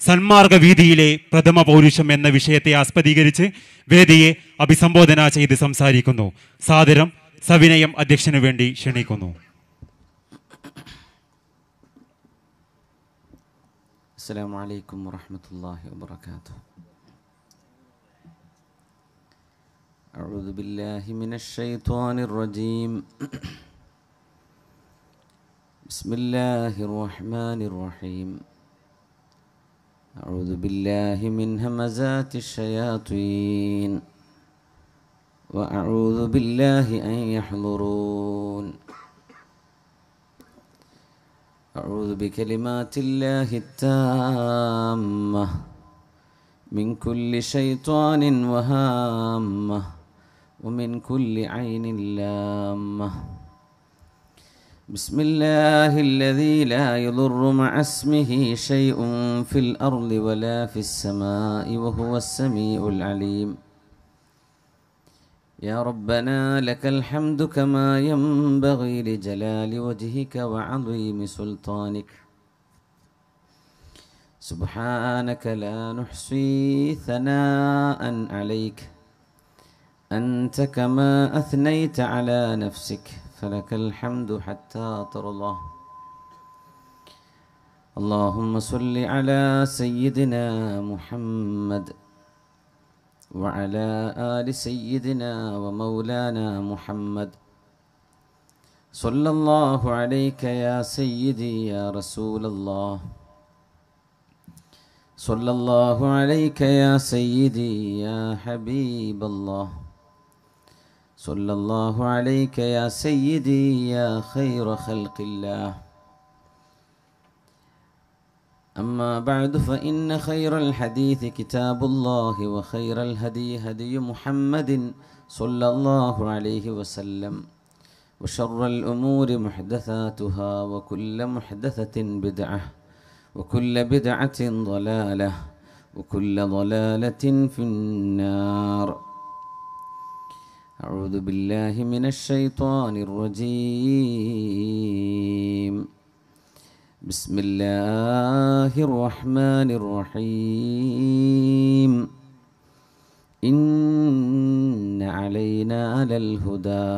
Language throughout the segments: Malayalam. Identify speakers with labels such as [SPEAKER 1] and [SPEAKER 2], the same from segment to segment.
[SPEAKER 1] സന്മാർഗ വീതിയിലെ പ്രഥമ പൗരുഷം എന്ന വിഷയത്തെ ആസ്പദീകരിച്ച് വേദിയെ അഭിസംബോധന ചെയ്ത് സംസാരിക്കുന്നു. സാദരം സവിനയം അധ്യക്ഷനു വേണ്ടി ക്ഷണിക്കുന്നു.
[SPEAKER 2] അസ്സലാമു അലൈക്കും വറഹ്മത്തുള്ളാഹി വബറകാതുഹു. അഊദു ബില്ലാഹി മിനശ് ശൈത്വാനിർ റജീം. ബിസ്മില്ലാഹിർ റഹ്മാനിർ റഹീം. أعوذ بالله من همزات الشياطين وأعوذ بالله أن يحضرون. أعوذ بكلمات الله التامة من كل شيطان وهامة ومن كل عين لامة. بسم الله الذي لا يضر مع اسمه شيء في الأرض ولا في السماء وهو السميع العليم. يا ربنا لك الحمد كما ينبغي لجلال وجهك وعظيم سلطانك. سبحانك لا نحصي ثناء عليك أنت كما أثنيت على نفسك فلك الحمد حتى ترضى. اللهم صل على سيدنا محمد وعلى آل سيدنا ومولانا محمد. صلى الله عليك يا سيدي يا رسول الله. صلى الله عليك يا سيدي يا حبيب الله. صلى الله عليك يا سيدي يا خير خلق الله. أما بعد فإن خير الحديث كتاب الله وخير الهدي هدي محمد صلى الله عليه وسلم وشر الأمور محدثاتها وكل محدثة بدعة وكل بدعة ضلالة وكل ضلالة في النار. أعوذ بالله من الشيطان الرجيم. بسم الله الرحمن الرحيم. إن علينا للهدى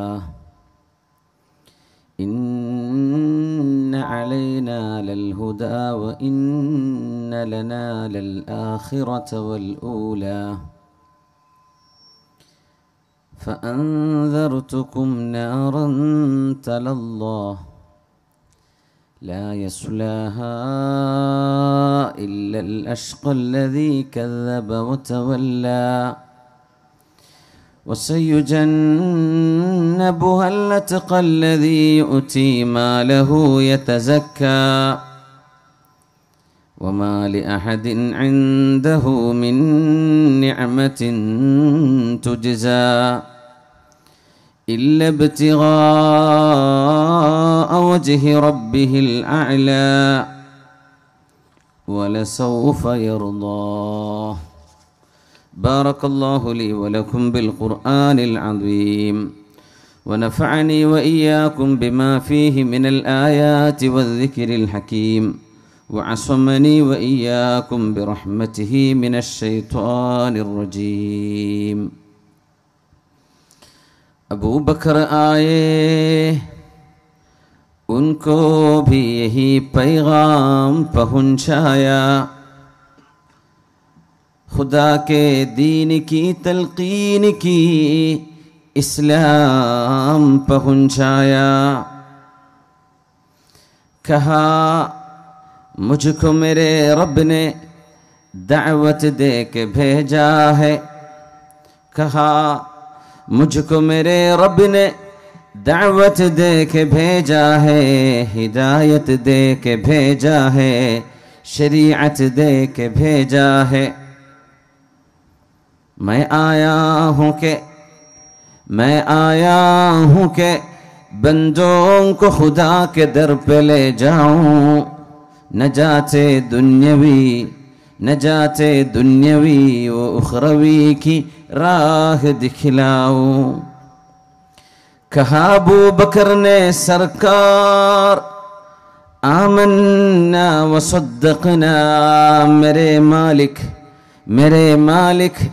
[SPEAKER 2] إن علينا للهدى وإن لنا للآخرة والأولى. فأنذرتكم نارا تلظى لا يصلاها إلا الأشقى الذي كذب وتولى وسيجنبها الأتقى الذي يؤتي ماله يتزكى وما لأحد عنده من نعمة تجزى إلا ابتغاء وجه ربه الأعلى ولسوف يرضى. بارك الله لي ولكم بالقرآن العظيم ونفعني وإياكم بما فيه من الآيات والذكر الحكيم وعصمني وإياكم برحمته من الشيطان الرجيم. अबू बकर आए उनको भी यही पैगाम पहुँचाया, खुदा के दीन की तलकीन की इस्लाम पहुँचाया। कहा मुझको मेरे रब ने दावत दे के भेजा है। कहा मुझको मेरे रब ने दावत दे के भेजा है, हिदायत दे के भेजा है, शरीयत दे के भेजा है। मैं आया हूँ के बंदों को खुदा के दर पे ले जाऊँ, नजाते दुन्यवी व उखरवी की राह दिखलाऊं। कहा अबू बकर ने सरकार आमन्ना वसद्दक़ना मेरे मालिक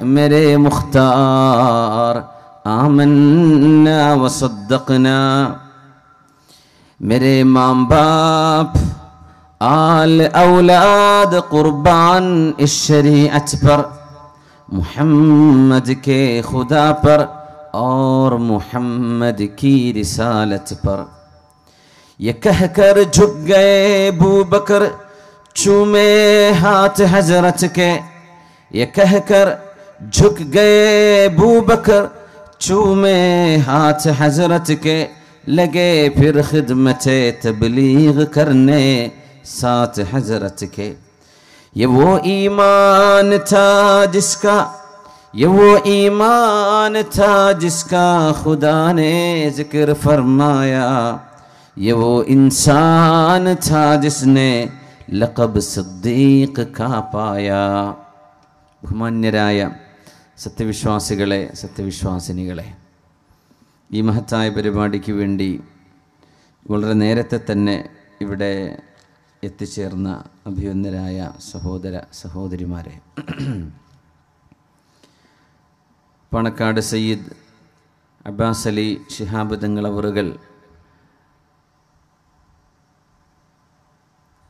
[SPEAKER 2] मेरे मुख्तार आमन्ना वसद्दक़ना मेरे माँ बाप आल औलाद कुर्बान इस शरीअत पर मुहम्मद के खुदा पर और मुहम्मद की रिसालत पर। ये कहकर झुक गए अबू बकर चूमे हाथ हजरत के। ये कहकर झुक गए अबू बकर चूमे हाथ हजरत के। लगे फिर खिदमत तबलीग करने साथ हजरत के। ये वो ईमान था जिसका खुदा ने जिक्र फरमाया। ये वो इंसान था जिसने लक़ब सिद्दीक़ का पाया। ബഹുമാന്യരായ സത്യവിശ്വാസികളെ സത്യവിശ്വാസിനികളെ, ഈ മഹത്തായ പരിപാടിക്ക് വേണ്ടി വളരെ നേരത്തെ തന്നെ ഇവിടെ എത്തിച്ചേർന്ന അഭിവന്ദരായ സഹോദര സഹോദരിമാരെ, പാണക്കാട് സയ്യിദ് അബ്ബാസ് അലി ശിഹാബ് തങ്ങൾ അവറുകൾ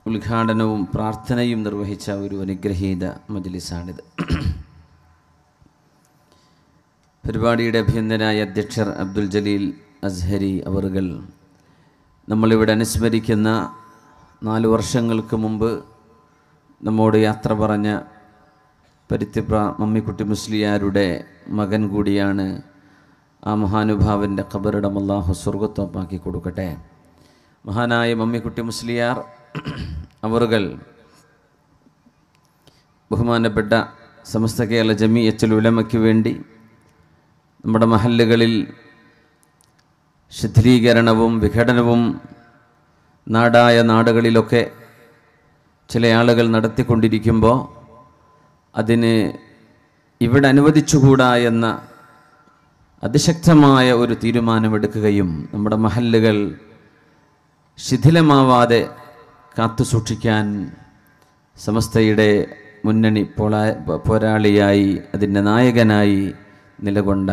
[SPEAKER 2] ഉദ്ഘാടനവും പ്രാർത്ഥനയും നിർവഹിച്ച ഒരു അനുഗ്രഹീത മജ്ലിസാണിത്. പരിപാടിയുടെ അഭിനന്ദനായ അധ്യക്ഷർ അബ്ദുൽ ജലീൽ അസ്ഹരി അവറുകൾ നമ്മളിവിടെ അനുസ്മരിക്കുന്ന 4 വർഷങ്ങൾക്ക് മുമ്പ് നമ്മോട് യാത്ര പറഞ്ഞ പരിത്യപ്ര മമ്മിക്കുട്ടി മുസ്ലിയാരുടെ മകൻ കൂടിയാണ്. ആ മഹാനുഭാവൻ്റെ ഖബറിടം അല്ലാഹു സ്വർഗ്ഗത്തോപ്പാക്കി കൊടുക്കട്ടെ. മഹാനായ മമ്മിക്കുട്ടി മുസ്ലിയാർ അവറുകൾ ബഹുമാനപ്പെട്ട സമസ്ത കേരള ജമീയത്തുൽ ഉലമയ്ക്ക് വേണ്ടി നമ്മുടെ മഹല്ലുകളിൽ ശിഥിലീകരണവും വിഘടനവും നാടായ നാടുകളിലൊക്കെ ചില ആളുകൾ നടത്തിക്കൊണ്ടിരിക്കുമ്പോൾ അതിന് ഇവിടെ അനുവദിച്ചുകൂടാ എന്ന അതിശക്തമായ ഒരു തീരുമാനമെടുക്കുകയും നമ്മുടെ മഹല്ലുകൾ ശിഥിലമാവാതെ കാത്തുസൂക്ഷിക്കാൻ സമസ്തയുടെ മുന്നണി പോരാളിയായി അതിൻ്റെ നായകനായി നിലകൊണ്ട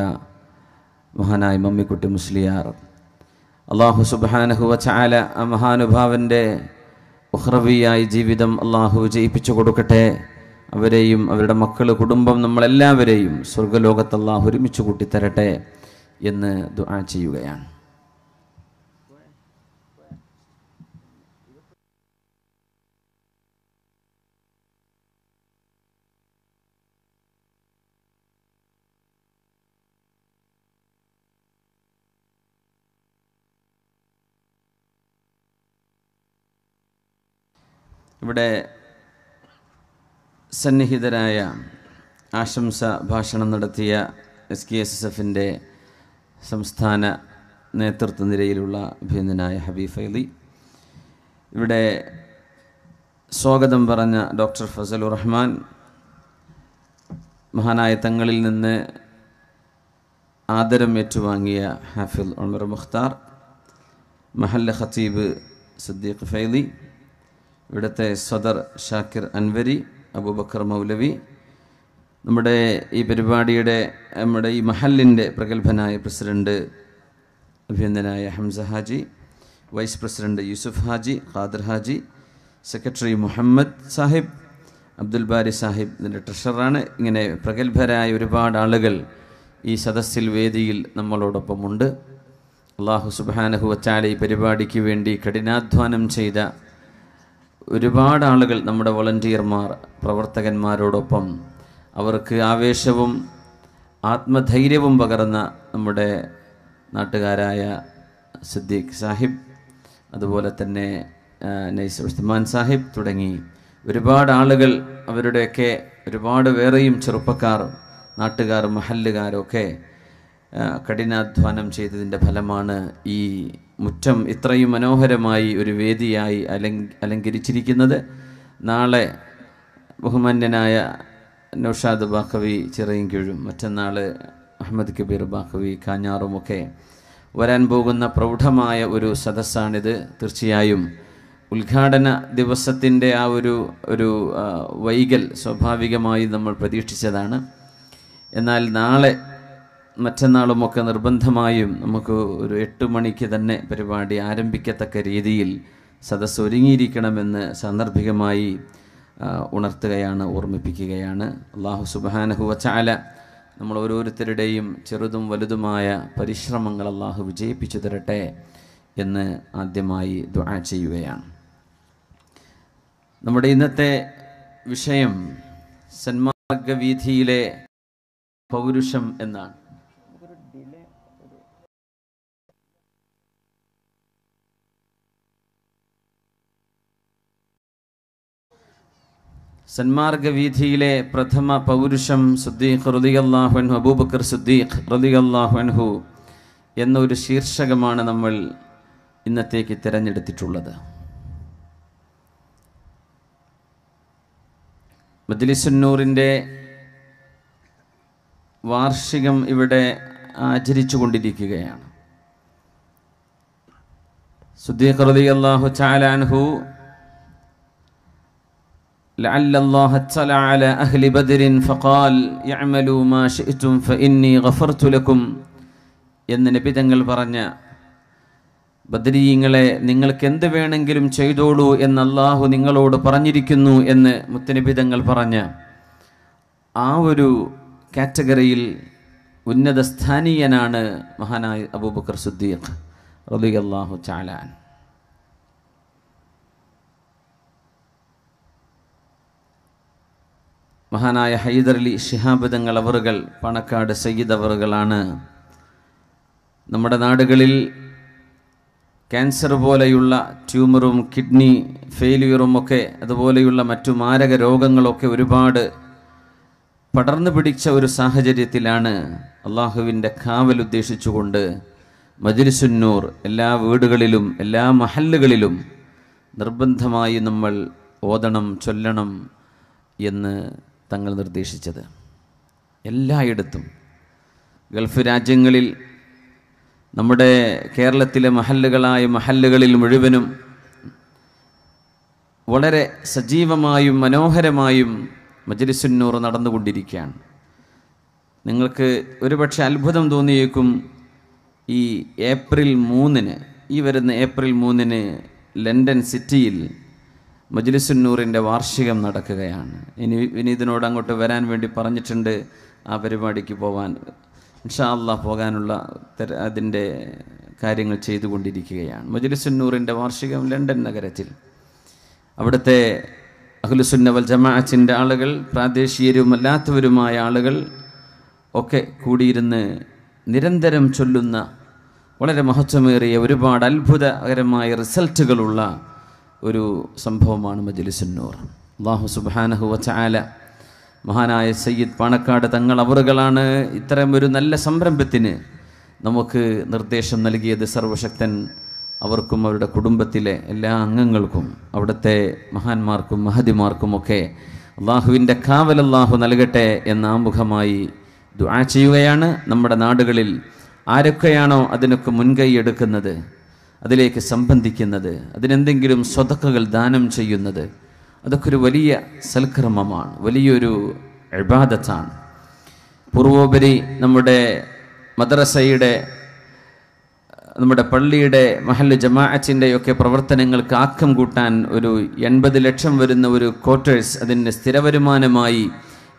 [SPEAKER 2] മഹാനായ മമ്മിക്കുട്ടി മുസ്ലിയാർ, അള്ളാഹു സുബ്ഹാനഹു വ തആല ആ മഹാനുഭാവൻ്റെ ഉഖ്റവിയായ ജീവിതം അള്ളാഹു ജയിപ്പിച്ചു കൊടുക്കട്ടെ. അവരെയും അവരുടെ മക്കൾ, കുടുംബം, നമ്മളെല്ലാവരെയും സ്വർഗ്ഗലോകത്ത് അള്ളാഹു ഒരുമിച്ച് കൂട്ടിത്തരട്ടെ എന്ന് ദുആ ചെയ്യുകയാണ്. ഇവിടെ സന്നിഹിതരായ ആശംസ ഭാഷണം നടത്തിയ SKSSFൻ്റെ സംസ്ഥാന നേതൃത്വ നിരയിലുള്ള അഭിനന്ദനായ ഹബീബ് അലി, ഇവിടെ സ്വാഗതം പറഞ്ഞ ഡോക്ടർ ഫസലുർ റഹ്മാൻ, മഹാനായ തങ്ങളിൽ നിന്ന് ആദരം ഏറ്റുവാങ്ങിയ ഹാഫിൽ ഉമർ മുഖ്താർ, മഹല്ല ഖത്തീബ് സിദ്ദീഖ് ഫൈലി, ഇവിടുത്തെ സദർ ഷാക്കിർ അൻവരി, അബൂബക്കർ മൗലവി, നമ്മുടെ ഈ പരിപാടിയുടെ നമ്മുടെ ഈ മഹല്ലിൻ്റെ പ്രഗത്ഭനായ പ്രസിഡന്റ് അഭിനന്ദനായ Hamsa Haji, vice president Yusuf Haji, Khader Haji, secretary Muhammad Sahib, Abdul Bari Sahib ഇതിൻ്റെ ട്രഷററാണ്. ഇങ്ങനെ പ്രഗത്ഭരായ ഒരുപാട് ആളുകൾ ഈ സദസ്സിൽ വേദിയിൽ നമ്മളോടൊപ്പമുണ്ട്. അല്ലാഹു സുബ്ഹാനഹു വ തആല ഈ പരിപാടിക്ക് വേണ്ടി കഠിനാധ്വാനം ചെയ്ത ഒരുപാട് ആളുകൾ, നമ്മുടെ വോളണ്ടിയർമാർ, പ്രവർത്തകന്മാരോടൊപ്പം അവർക്ക് ആവേശവും ആത്മധൈര്യവും പകർന്ന നമ്മുടെ നാട്ടുകാരായ സിദ്ദീഖ് സാഹിബ്, അതുപോലെ തന്നെ നൈസ് ഉസ്മാൻ സാഹിബ് തുടങ്ങി ഒരുപാട് ആളുകൾ, അവരുടെയൊക്കെ ഒരുപാട് വേറെയും ചെറുപ്പക്കാർ, നാട്ടുകാർ, മഹല്ലുകാരൊക്കെ കഠിനാധ്വാനം ചെയ്തതിൻ്റെ ഫലമാണ് ഈ മുറ്റം ഇത്രയും മനോഹരമായി ഒരു വേദിയായി അലങ്കരിച്ചിരിക്കുന്നത്. നാളെ ബഹുമാന്യനായ നൗഷാദ് ബാഖവി ചിറയിൻകീഴും, മറ്റന്നാൾ അഹമ്മദ് കബീർ ബാഖവി കാഞ്ഞാറുമൊക്കെ വരാൻ പോകുന്ന പ്രൗഢമായ ഒരു സദസ്സാണിത്. തീർച്ചയായും ഉദ്ഘാടന ദിവസത്തിൻ്റെ ആ ഒരു വൈകൽ സ്വാഭാവികമായി നമ്മൾ പ്രതീക്ഷിച്ചതാണ്. എന്നാൽ നാളെ മറ്റന്നാളുമൊക്കെ നിർബന്ധമായും നമുക്ക് ഒരു 8 മണിക്ക് തന്നെ പരിപാടി ആരംഭിക്കത്തക്ക രീതിയിൽ സദസ്സ് ഒരുങ്ങിയിരിക്കണമെന്ന് സാന്ദർഭികമായി ഉണർത്തുകയാണ്, ഓർമ്മിപ്പിക്കുകയാണ്. അല്ലാഹു സുബ്ഹാനഹു വ തആല നമ്മൾ ഓരോരുത്തരുടെയും ചെറുതും വലുതുമായ പരിശ്രമങ്ങൾ അല്ലാഹു വിജയിപ്പിച്ചു തരട്ടെ എന്ന് ആദ്യമായി ദുആ ചെയ്യുകയാണ്. നമ്മുടെ ഇന്നത്തെ വിഷയം സന്മാർഗവീഥിയിലെ പൗരുഷം എന്നാണ്. സന്മാർഗവീഥിയിലെ പ്രഥമ പൗരുഷം സിദ്ദീഖ് റളിയല്ലാഹു അൻഹു, അബൂബക്കർ സിദ്ദീഖ് റളിയല്ലാഹു അൻഹു എന്നൊരു ശീർഷകമാണ് നമ്മൾ ഇന്നത്തേക്ക് തിരഞ്ഞെടുത്തിട്ടുള്ളത്. മജ്ലിസുന്നൂറിൻ്റെ വാർഷികം ഇവിടെ ആചരിച്ചു കൊണ്ടിരിക്കുകയാണ്. സിദ്ദീഖ് റളിയല്ലാഹു തആല അൻഹു لعل الله اطلع على أهل بدر فقال يعملوا ما شئتم فإني غفرت لكم എന്ന് നബി തങ്ങൾ പറഞ്ഞ, ബദരീങ്ങളെ നിങ്ങൾക്ക് എന്ത് വേണമെങ്കിലും ചെയ്തോളൂ എന്ന് അല്ലാഹു നിങ്ങളോട് പറഞ്ഞിരിക്കുന്നു എന്ന് മുത്തനബി തങ്ങൾ പറഞ്ഞ ആ ഒരു കാറ്റഗറിയിൽ ഉന്നത സ്ഥാനീയനാണ് മഹാനായ അബൂബക്കർ സിദ്ദീഖ് റളിയല്ലാഹു തആല അൻഹു. മഹാനായ ഹൈദർ അലി ശിഹാബ് തങ്ങൾ അവറുകൾ, പണക്കാട് സയ്യിദ് അവറുകളാണ് നമ്മുടെ നാടുകളിൽ ക്യാൻസർ പോലെയുള്ള ട്യൂമറും കിഡ്നി ഫെയിലിയറും ഒക്കെ അതുപോലെയുള്ള മറ്റു മാരക രോഗങ്ങളൊക്കെ ഒരുപാട് പടർന്നു പിടിച്ച ഒരു സാഹചര്യത്തിലാണ് അള്ളാഹുവിൻ്റെ കാവൽ ഉദ്ദേശിച്ചുകൊണ്ട് മജ്ലിസുന്നൂർ എല്ലാ വീടുകളിലും എല്ലാ മഹല്ലുകളിലും നിർബന്ധമായി നമ്മൾ ഓതണം, ചൊല്ലണം എന്ന് തങ്ങൾ നിർദ്ദേശിച്ചത്. എല്ലായിടത്തും ഗൾഫ് രാജ്യങ്ങളിൽ, നമ്മുടെ കേരളത്തിലെ മഹല്ലുകളിൽ മുഴുവനും വളരെ സജീവമായും മനോഹരമായും മജ്ലിസുന്നൂർ നടന്നുകൊണ്ടിരിക്കുകയാണ്. നിങ്ങൾക്ക് ഒരുപക്ഷെ അത്ഭുതം തോന്നിയേക്കും, ഈ ഏപ്രിൽ 3-ന്, ഈ വരുന്ന ഏപ്രിൽ 3-ന് ലണ്ടൻ സിറ്റിയിൽ മജ്ലിസുന്നൂറിൻ്റെ വാർഷികം നടക്കുകയാണ്. ഇനി ഇതിനോട് അങ്ങോട്ട് വരാൻ വേണ്ടി പറഞ്ഞിട്ടുണ്ട്, ആ പരിപാടിക്ക് പോകാൻ ഇൻഷാ അല്ലാഹ് പോകാനുള്ള അതിൻ്റെ കാര്യങ്ങൾ ചെയ്തുകൊണ്ടിരിക്കുകയാണ്. മജ്ലിസുന്നൂറിൻ്റെ വാർഷികം ലണ്ടൻ നഗരത്തിൽ. അവിടുത്തെ അഹ്ലുസുന്ന വൽ ജമാഅത്തിൻ്റെ ആളുകൾ, പ്രാദേശികരുമല്ലാത്തവരുമായ ആളുകൾ ഒക്കെ കൂടിയിരുന്ന് നിരന്തരം ചൊല്ലുന്ന വളരെ മഹത്വമേറിയ ഒരുപാട് അത്ഭുതകരമായ റിസൾട്ടുകളുള്ള ഒരു സംഭവമാണ് മജ്ലിസുന്നൂർ. അല്ലാഹു സുബ്ഹാനഹു വ തആല മഹാനായ സയ്യിദ് പാണക്കാട് തങ്ങൾ അവറുകളാണ് ഇത്തരം ഒരു നല്ല സംരംഭത്തിന് നമുക്ക് നിർദ്ദേശം നൽകിയത്. സർവശക്തൻ അവർക്കും അവരുടെ കുടുംബത്തിലെ എല്ലാ അംഗങ്ങൾക്കും അവിടുത്തെ മഹാന്മാർക്കും മഹദിമാർക്കുമൊക്കെ അള്ളാഹുവിൻ്റെ കാവൽ അല്ലാഹു നൽകട്ടെ എന്ന ആമുഖമായി ദുആ ചെയ്യുകയാണ്. നമ്മുടെ നാടുകളിൽ ആരൊക്കെയാണോ അതിനൊക്കെ മുൻകൈ എടുക്കുന്നത്, അതിലേക്ക് സംബന്ധിക്കുന്നത്, അതിനെന്തെങ്കിലും സ്വതക്കകൾ ദാനം ചെയ്യുന്നത്, അതൊക്കെ ഒരു വലിയ സൽക്കർമ്മമാണ്, വലിയൊരു ഇബാദത്താണ്. പൂർവോപരി നമ്മുടെ മദ്രസയുടെ, നമ്മുടെ പള്ളിയുടെ, മഹല്ല് ജമാഅത്തിൻ്റെയൊക്കെ പ്രവർത്തനങ്ങൾക്ക് ആക്കം കൂട്ടാൻ ഒരു 80 ലക്ഷം വരുന്ന ഒരു ക്വാർട്ടേഴ്സ് അതിൻ്റെ സ്ഥിരവരുമാനമായി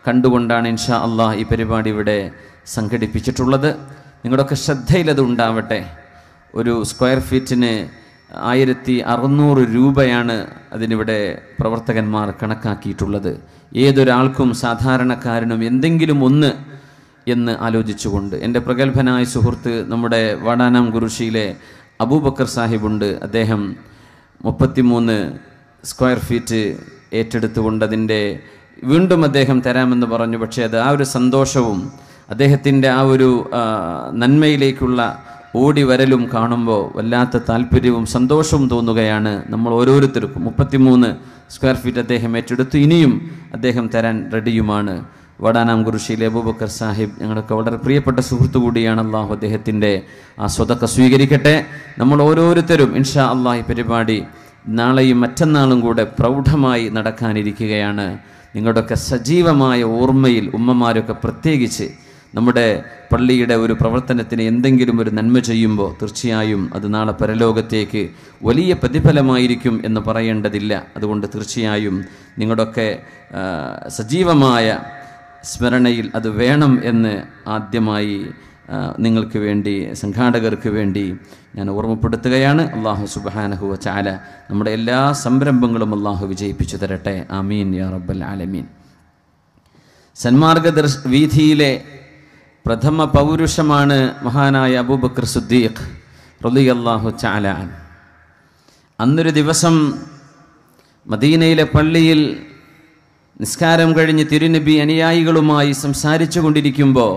[SPEAKER 2] കണ്ടുകൊണ്ടാണ് ഇൻഷാ അല്ലാഹ് ഈ പരിപാടി ഇവിടെ സംഘടിപ്പിച്ചിട്ടുള്ളത്. നിങ്ങളുടെയൊക്കെ ശ്രദ്ധയിലത് ഉണ്ടാവട്ടെ. ഒരു സ്ക്വയർ ഫീറ്റിന് 1600 രൂപയാണ് അതിനിവിടെ പ്രവർത്തകന്മാർ കണക്കാക്കിയിട്ടുള്ളത്. ഏതൊരാൾക്കും സാധാരണക്കാരനും എന്തെങ്കിലും ഒന്ന് എന്ന് ആലോചിച്ചുകൊണ്ട് എൻ്റെ പ്രഗത്ഭനായ സുഹൃത്ത് നമ്മുടെ വാടാനാം കുറുശിയിലെ അബൂബക്കർ സാഹിബുണ്ട്. അദ്ദേഹം 33 സ്ക്വയർ ഫീറ്റ് ഏറ്റെടുത്തുകൊണ്ട് അതിൻ്റെ വീണ്ടും അദ്ദേഹം തരാമെന്ന് പറഞ്ഞു. പക്ഷേ അത് ആ ഒരു സന്തോഷവും അദ്ദേഹത്തിൻ്റെ ആ ഒരു നന്മയിലേക്കുള്ള ഓടി വരലും കാണുമ്പോൾ വല്ലാത്ത താല്പര്യവും സന്തോഷവും തോന്നുകയാണ്. നമ്മൾ ഓരോരുത്തർക്കും 33 സ്ക്വയർ ഫീറ്റ് അദ്ദേഹം ഏറ്റെടുത്തു. ഇനിയും അദ്ദേഹം തരാൻ റെഡിയുമാണ്. വടാനാം കുറുശിയിലെ അബൂബക്കർ സാഹിബ് ഞങ്ങൾക്ക് വളരെ പ്രിയപ്പെട്ട സുഹൃത്തു കൂടിയാണ്. അള്ളാഹു അദ്ദേഹത്തിൻ്റെ ആ സ്വതക്ക സ്വീകരിക്കട്ടെ. നമ്മൾ ഓരോരുത്തരും ഇൻഷാ അള്ളാഹ് ഈ പരിപാടി നാളെയും മറ്റന്നാളും കൂടെ പ്രൗഢമായി നടക്കാനിരിക്കുകയാണ്. നിങ്ങളുടെയൊക്കെ സജീവമായ ഓർമ്മയിൽ ഉമ്മമാരൊക്കെ പ്രത്യേകിച്ച് നമ്മുടെ പള്ളിയുടെ ഒരു പ്രവർത്തനത്തിന് എന്തെങ്കിലും ഒരു നന്മ ചെയ്യുമ്പോൾ തീർച്ചയായും അത് നാളെ പരലോകത്തേക്ക് വലിയ പ്രതിഫലമായിരിക്കും എന്ന് പറയേണ്ടതില്ല. അതുകൊണ്ട് തീർച്ചയായും നിങ്ങളുടെയൊക്കെ സജീവമായ സ്മരണയിൽ അത് വേണം എന്ന് ആദ്യമായി നിങ്ങൾക്ക് വേണ്ടി, സംഘാടകർക്ക് വേണ്ടി ഞാൻ ഓർമ്മപ്പെടുത്തുകയാണ്. അല്ലാഹു സുബ്ഹാനഹു വ തആല നമ്മുടെ എല്ലാ സംരംഭങ്ങളും അല്ലാഹു വിജയിപ്പിച്ചു തരട്ടെ. ആമീൻ യാ റബ്ബൽ ആലമീൻ. സന്മാർഗ വീഥിയിലെ പ്രഥമ പൗരുഷമാണ് മഹാനായ അബൂബക്കർ സിദ്ദീഖ് റളിയല്ലാഹു തആല അൻഹു. അന്നൊരു ദിവസം മദീനയിലെ പള്ളിയിൽ നിസ്കാരം കഴിഞ്ഞ് തിരുനബി അനുയായികളുമായി സംസാരിച്ചു കൊണ്ടിരിക്കുമ്പോൾ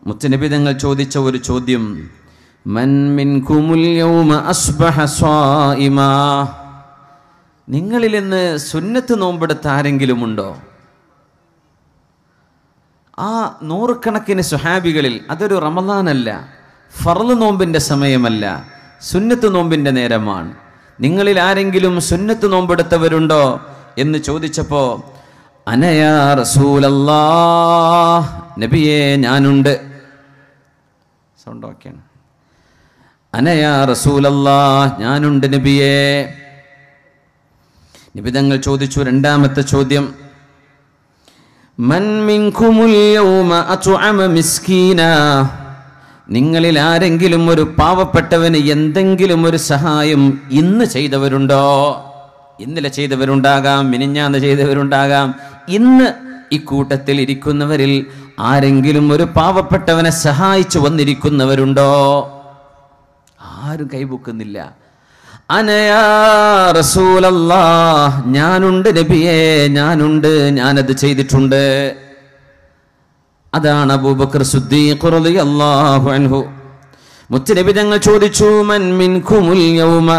[SPEAKER 2] മുത്തുനബി തങ്ങൾ ചോദിച്ച ഒരു ചോദ്യം, മൻ മിൻകുമുൽ യൗമ അസ്ബഹ സ്വായിമാ, നിങ്ങളിൽ ഇന്ന് സുന്നത്ത് നോമ്പെടുത്ത ആരെങ്കിലും ഉണ്ടോ? ആ നൂറുകണക്കിന് സ്വഹാബികളിൽ അതൊരു റമദാനല്ല, ഫർള് നോമ്പിൻ്റെ സമയമല്ല, സുന്നത്ത് നോമ്പിൻ്റെ നേരമാണ്. നിങ്ങളിൽ ആരെങ്കിലും സുന്നത്ത് നോമ്പെടുത്തവരുണ്ടോ എന്ന് ചോദിച്ചപ്പോൾ അനയാ റസൂലല്ലാഹ്, നബിയേ ഞാനുണ്ട്. സൗണ്ട് ഓക്കെയാണ്. അനയാ റസൂലല്ലാഹ്, ഞാനുണ്ട് നബിയേ. നബി തങ്ങൾ ചോദിച്ചു രണ്ടാമത്തെ ചോദ്യം, മൻ മിൻകുമുൽ യൗമ അത്അമ മിസ്കീനാ, നിങ്ങളിൽ ആരെങ്കിലും ഒരു പാവപ്പെട്ടവന് എന്തെങ്കിലും ഒരു സഹായം ഇന്ന് ചെയ്തവരുണ്ടോ? ഇന്നലെ ചെയ്തവരുണ്ടാകാം, മിനിഞ്ഞാന്ന് ചെയ്തവരുണ്ടാകാം. ഇന്ന് ഇക്കൂട്ടത്തിൽ ഇരിക്കുന്നവരിൽ ആരെങ്കിലും ഒരു പാവപ്പെട്ടവനെ സഹായിച്ചു വന്നിരിക്കുന്നവരുണ്ടോ? ആരും കൈപൊക്കുന്നില്ല. അനയാ റസൂലല്ലാഹ്, ഞാനുണ്ട് നബിയേ, ഞാനുണ്ട്, ഞാനത് ചെയ്തിട്ടുണ്ട്. അതാണ് അബൂബക്കർ സിദ്ദീഖ് റളിയല്ലാഹു അൻഹു. മുത്തുനബി തങ്ങൾ ചോദിച്ചു, മൻ മിൻകുമുൽ യൗമ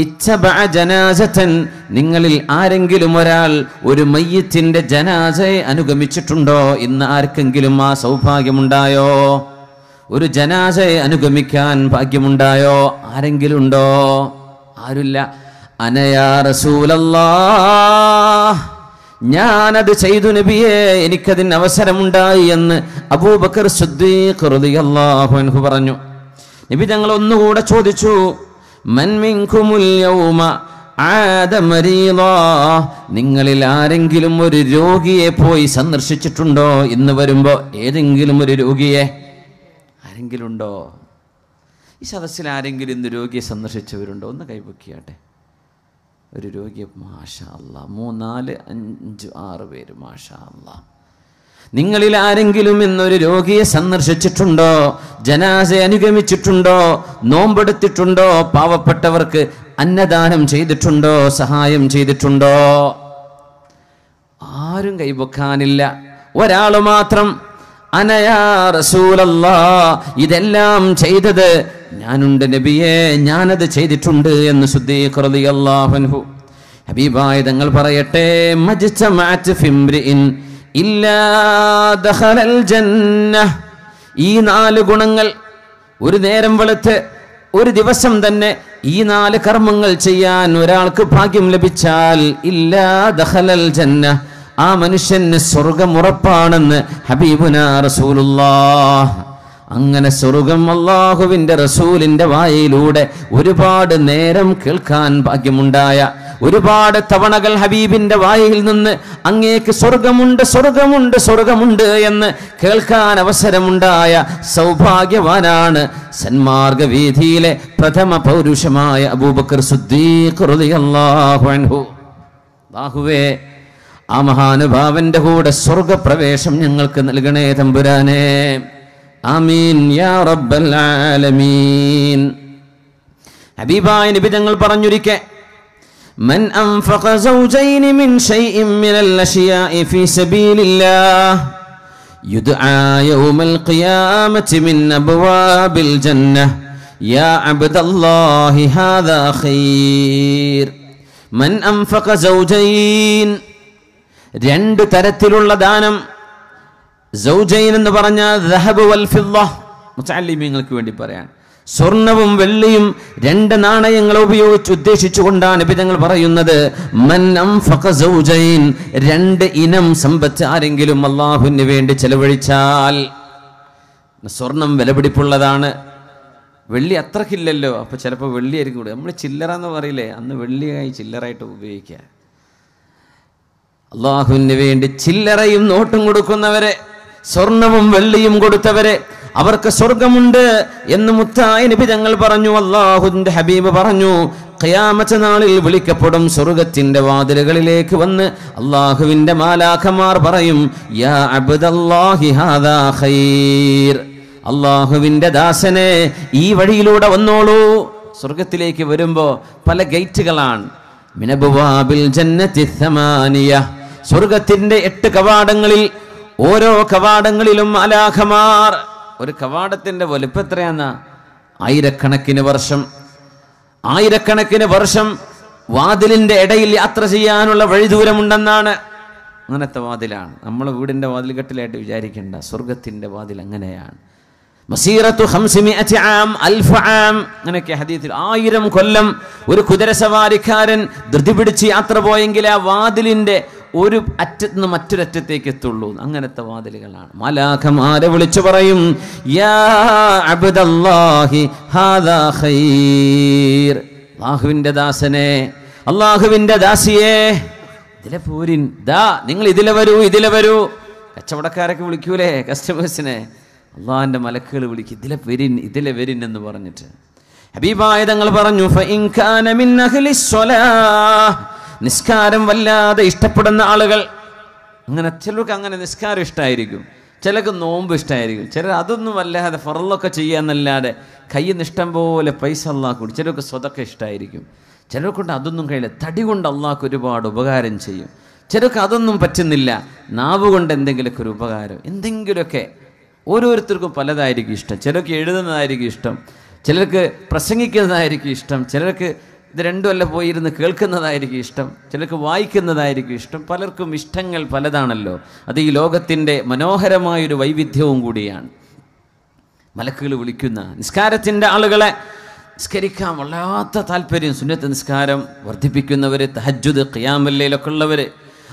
[SPEAKER 2] ഇത്തബഅ ജനാസതൻ, നിങ്ങളിൽ ആരെങ്കിലും ഒരാൾ ഒരു മയ്യിത്തിന്റെ ജനാസയെ അനുഗമിച്ചിട്ടുണ്ടോ? ഇന്ന് ആർക്കെങ്കിലും ആ സൗഭാഗ്യമുണ്ടായോ? ഒരു ജനാസയെ അനുഗമിക്കാൻ ഭാഗ്യമുണ്ടായോ? ആരെങ്കിലും ഉണ്ടോ? ആരുമില്ല. അനയാ റസൂലല്ലാഹ്, ഞാനത് ചെയ്തു നബിയേ, എനിക്കതിന് അവസരമുണ്ടായി എന്ന് അബൂബക്കർ സിദ്ദീഖ് റളിയല്ലാഹു അൻഹു പറഞ്ഞു. നബി തങ്ങൾ ഒന്നുകൂടെ ചോദിച്ചു, മൻ മിൻകുമുൽ യൗമ ആദ മരീദാ, നിങ്ങളിൽ ആരെങ്കിലും ഒരു രോഗിയെ പോയി സന്ദർശിച്ചിട്ടുണ്ടോ? ഇന്ന് വരുമ്പോൾ ഏതെങ്കിലും ഒരു രോഗിയെ ആരെങ്കിലും ഉണ്ടോ? ഈ സദസ്സിൽ ആരെങ്കിലും ഇന്ന് രോഗിയെ സന്ദർശിച്ചവരുണ്ടോ? ഒന്ന് കൈപൊക്കിയാട്ടെ. ഒരു രോഗിയെ, മാഷാ അല്ലാ, 3, 4, 5, 6 പേര്, മാഷാ അല്ലാ. നിങ്ങളിൽ ആരെങ്കിലും ഇന്നൊരു രോഗിയെ സന്ദർശിച്ചിട്ടുണ്ടോ? ജനാസയെ അനുഗമിച്ചിട്ടുണ്ടോ? നോമ്പെടുത്തിട്ടുണ്ടോ? പാവപ്പെട്ടവർക്ക് അന്നദാനം ചെയ്തിട്ടുണ്ടോ? സഹായം ചെയ്തിട്ടുണ്ടോ? ആരും കൈപൊക്കാനില്ല. ഒരാൾ മാത്രം, അനയാ റസൂലല്ലാഹ്, ഇതെല്ലാം ചെയ്തത് ഞാനുണ്ട് നബിയേ, ഞാനത് ചെയ്തിട്ടുണ്ട് എന്ന് സിദ്ദീഖ് റളിയല്ലാഹു അൻഹു. ഹബീബായ തങ്ങൾ പറയട്ടെ, മജ്തമഅത് ഫിംറിഇൻ ഇല്ലാ ദഖലൽ ജന്നഹ്, ഈ 4 ഗുണങ്ങൾ ഒരു നേരം വെളുത്ത് ഒരു ദിവസം തന്നെ ഈ 4 കർമ്മങ്ങൾ ചെയ്യാൻ ഒരാൾക്ക് ഭാഗ്യം ലഭിച്ചാൽ ഇല്ലാ ദഖലൽ ജന്നഹ്, ആ മനുഷ്യന് സ്വർഗം ഉറപ്പാണെന്ന് ഹബീബുനാ റസൂലുള്ളാഹ്. അങ്ങനെ സ്വർഗം അല്ലാഹുവിൻ്റെ റസൂലിൻ്റെ വായിലൂടെ ഒരുപാട് നേരം കേൾക്കാൻ ഭാഗ്യമുണ്ടായ, ഒരുപാട് തവണകൾ ഹബീബിൻ്റെ വായിൽ നിന്ന് അങ്ങേക്ക് സ്വർഗമുണ്ട്, സ്വർഗമുണ്ട്, സ്വർഗമുണ്ട് എന്ന് കേൾക്കാൻ അവസരമുണ്ടായ സൗഭാഗ്യവാനാണ് സന്മാർഗ വീഥിയിലെ പ്രഥമ പൗരുഷമായ അബൂബക്കർ സിദ്ദീഖ് റളിയല്ലാഹു അൻഹു. അല്ലാഹുവേ, ആ മഹാനുഭാവന്റെ കൂടെ സ്വർഗപ്രവേശം ഞങ്ങൾക്ക് നൽകണേ തമ്പുരാനെ. ആമീൻ യാ റബ്ബൽ ആലമീൻ. ഹബീബായ നബി തങ്ങൾ പറഞ്ഞൊരിക്കെ, മൻ അൻഫഖ സൗജൈനി മിൻ ശൈഇൻ മിനൽ അശ്യാഇ ഫീ സബീലില്ലാഹ് യുദ്ആ യൗമൽ ഖിയാമത്തി മിൻ അബ്വാബിൽ ജന്നഹ് യാ അബ്ദല്ലാഹി ഹാദാ ഖൈർ. മൻ അൻഫഖ സൗജൈൻ, 2 തരത്തിലുള്ള ദാനം. സൗജൈൻ എന്ന് പറഞ്ഞാൽ ദഹബ് വൽ ഫിദ്ദ, മുതഅല്ലിമീങ്ങൾക്ക് വേണ്ടി പറയാൻ. സ്വർണവും വെള്ളിയും 2 നാണയങ്ങൾ ഉദ്ദേശിച്ചുകൊണ്ടാണ് നബി തങ്ങൾ പറയുന്നത്, മൻ അൻഫഖ സൗജൈൻ, 2 ഇനം സമ്പത്ത് ആരെങ്കിലും അല്ലാഹുവിന് വേണ്ടി ചെലവഴിച്ചാൽ. സ്വർണം വിലപിടിപ്പുള്ളതാണ്, വെള്ളി അത്രക്കില്ലല്ലോ. അപ്പോൾ ചിലപ്പോൾ വെള്ളിയായിരിക്കും കൂടെ. നമ്മൾ ചില്ലറ എന്ന് പറയില്ലേ, അന്ന് വെള്ളിയായി ചില്ലറായിട്ട് ഉപയോഗിക്കുക. അല്ലാഹുവിന് വേണ്ടി ചില്ലറയും നോട്ടും കൊടുക്കുന്നവരെ, സ്വർണവും വെള്ളിയും കൊടുത്തവരെ, അവർക്ക് സ്വർഗമുണ്ട് എന്ന് മുത്തായ നബി തങ്ങൾ പറഞ്ഞു. അല്ലാഹുവിന്റെ ഹബീബ് പറഞ്ഞു, ഖിയാമത്ത് നാളിൽ വിളിക്കപ്പെടും. സ്വർഗത്തിന്റെ വാതിലുകളിലേക്ക് വന്ന് അല്ലാഹുവിന്റെ മാലാഖമാർ പറയും, യാ അബ്ദല്ലാഹി ഹാദാ ഖൈർ, അല്ലാഹുവിന്റെ ദാസനെ ഈ വഴിയിലൂടെ വന്നോളൂ. സ്വർഗത്തിലേക്ക് വരുമ്പോ പല ഗേറ്റുകളാണ്. മിനബ്വാബിൽ ജന്നത്തി സമാനിയ, സ്വർഗത്തിന്റെ 8 കവാടങ്ങളിൽ ഓരോ കവാടങ്ങളിലും മാലാഖമാർ. ഒരു കവാടത്തിന്റെ വലുപ്പം എത്രയാന്നാ? 1000 വർഷം വാതിലിന്റെ ഇടയിൽ യാത്ര ചെയ്യാനുള്ള വഴി ദൂരമുണ്ടെന്നാണ്. അങ്ങനത്തെ വാതിലാണ്. നമ്മളെ വീടിന്റെ വാതിൽ കെട്ടിലായിട്ട് വിചാരിക്കേണ്ട, സ്വർഗത്തിന്റെ വാതിൽ അങ്ങനെയാണ്. മസീറത്തു 500 ആം 1000 ആം, അങ്ങനെയൊക്കെ ഹദീസിൽ 1000 കൊല്ലം ഒരു കുതിരസവാരിക്കാരൻ ധൃതി പിടിച്ച് യാത്ര പോയെങ്കിൽ ആ വാതിലിന്റെ ഒരു അറ്റത്ത് നിന്ന് മറ്റൊരറ്റത്തേക്ക് എത്തുള്ളൂ. അങ്ങനത്തെ വാതിലുകളാണ്. മലാഖമാരെ വിളിച്ചു പറയും, യാ അബ്ദല്ലാഹി ഹാദാ ഖൈർ, അല്ലാഹുവിന്റെ ദാസനെ, അല്ലാഹുവിന്റെ ദാസിയെ, ഇതിലെ പോരിൻ, ദാ നിങ്ങൾ ഇതിലെ വരൂ. കച്ചവടക്കാരൊക്കെ വിളിക്കൂലേ കസ്റ്റമേഴ്സിനെ, അള്ളാഹിന്റെ മലക്കുകൾ വിളിക്കും, ഇതിലെ വരിൻ എന്ന് പറഞ്ഞിട്ട്. ഹബീബായ തങ്ങൾ പറഞ്ഞു, ഫഇൻ കാന മിൻ അഹ്ലിസ് സ്വലാഹ്, നിസ്കാരം വല്ലാതെ ഇഷ്ടപ്പെടുന്ന ആളുകൾ. അങ്ങനെ ചിലർക്ക് അങ്ങനെ നിസ്കാരം ഇഷ്ടമായിരിക്കും, ചിലർക്ക് നോമ്പ് ഇഷ്ടമായിരിക്കും, ചിലർ അതൊന്നും വല്ലാതെ ഫർളൊക്കെ ചെയ്യാന്നല്ലാതെ കയ്യിൽ നിന്ന് ഇഷ്ടം പോലെ പൈസ അള്ളാഹ് കൂടി. ചിലർക്ക് സ്വതക്ക ഇഷ്ടമായിരിക്കും, ചിലരെ കൊണ്ട് അതൊന്നും കഴിയില്ല. തടി കൊണ്ട് അള്ളാഹ്ക്ക് ഒരുപാട് ഉപകാരം ചെയ്യും. ചിലർക്ക് അതൊന്നും പറ്റുന്നില്ല, നാവ് കൊണ്ട് എന്തെങ്കിലുമൊക്കെ ഒരു ഉപകാരം, എന്തെങ്കിലുമൊക്കെ. ഓരോരുത്തർക്കും പലതായിരിക്കും ഇഷ്ടം. ചിലർക്ക് എഴുതുന്നതായിരിക്കും ഇഷ്ടം, ചിലർക്ക് പ്രസംഗിക്കുന്നതായിരിക്കും ഇഷ്ടം, ചിലർക്ക് ഇത് രണ്ടുമല്ല പോയിരുന്ന് കേൾക്കുന്നതായിരിക്കും ഇഷ്ടം, ചിലർക്ക് വായിക്കുന്നതായിരിക്കും ഇഷ്ടം. പലർക്കും ഇഷ്ടങ്ങൾ പലതാണല്ലോ. അത് ഈ ലോകത്തിൻ്റെ മനോഹരമായൊരു വൈവിധ്യവും കൂടിയാണ്. മലക്കുകൾ വിളിക്കുന്ന നിസ്കാരത്തിൻ്റെ ആളുകളെ, നിസ്കരിക്കാൻ വല്ലാത്ത താല്പര്യം, സുന്നത്ത് നിസ്കാരം വർദ്ധിപ്പിക്കുന്നവർ, തഹജ്ജുദ് ഖിയാമുൽ ലൈലൊക്കെ ഉള്ളവർ,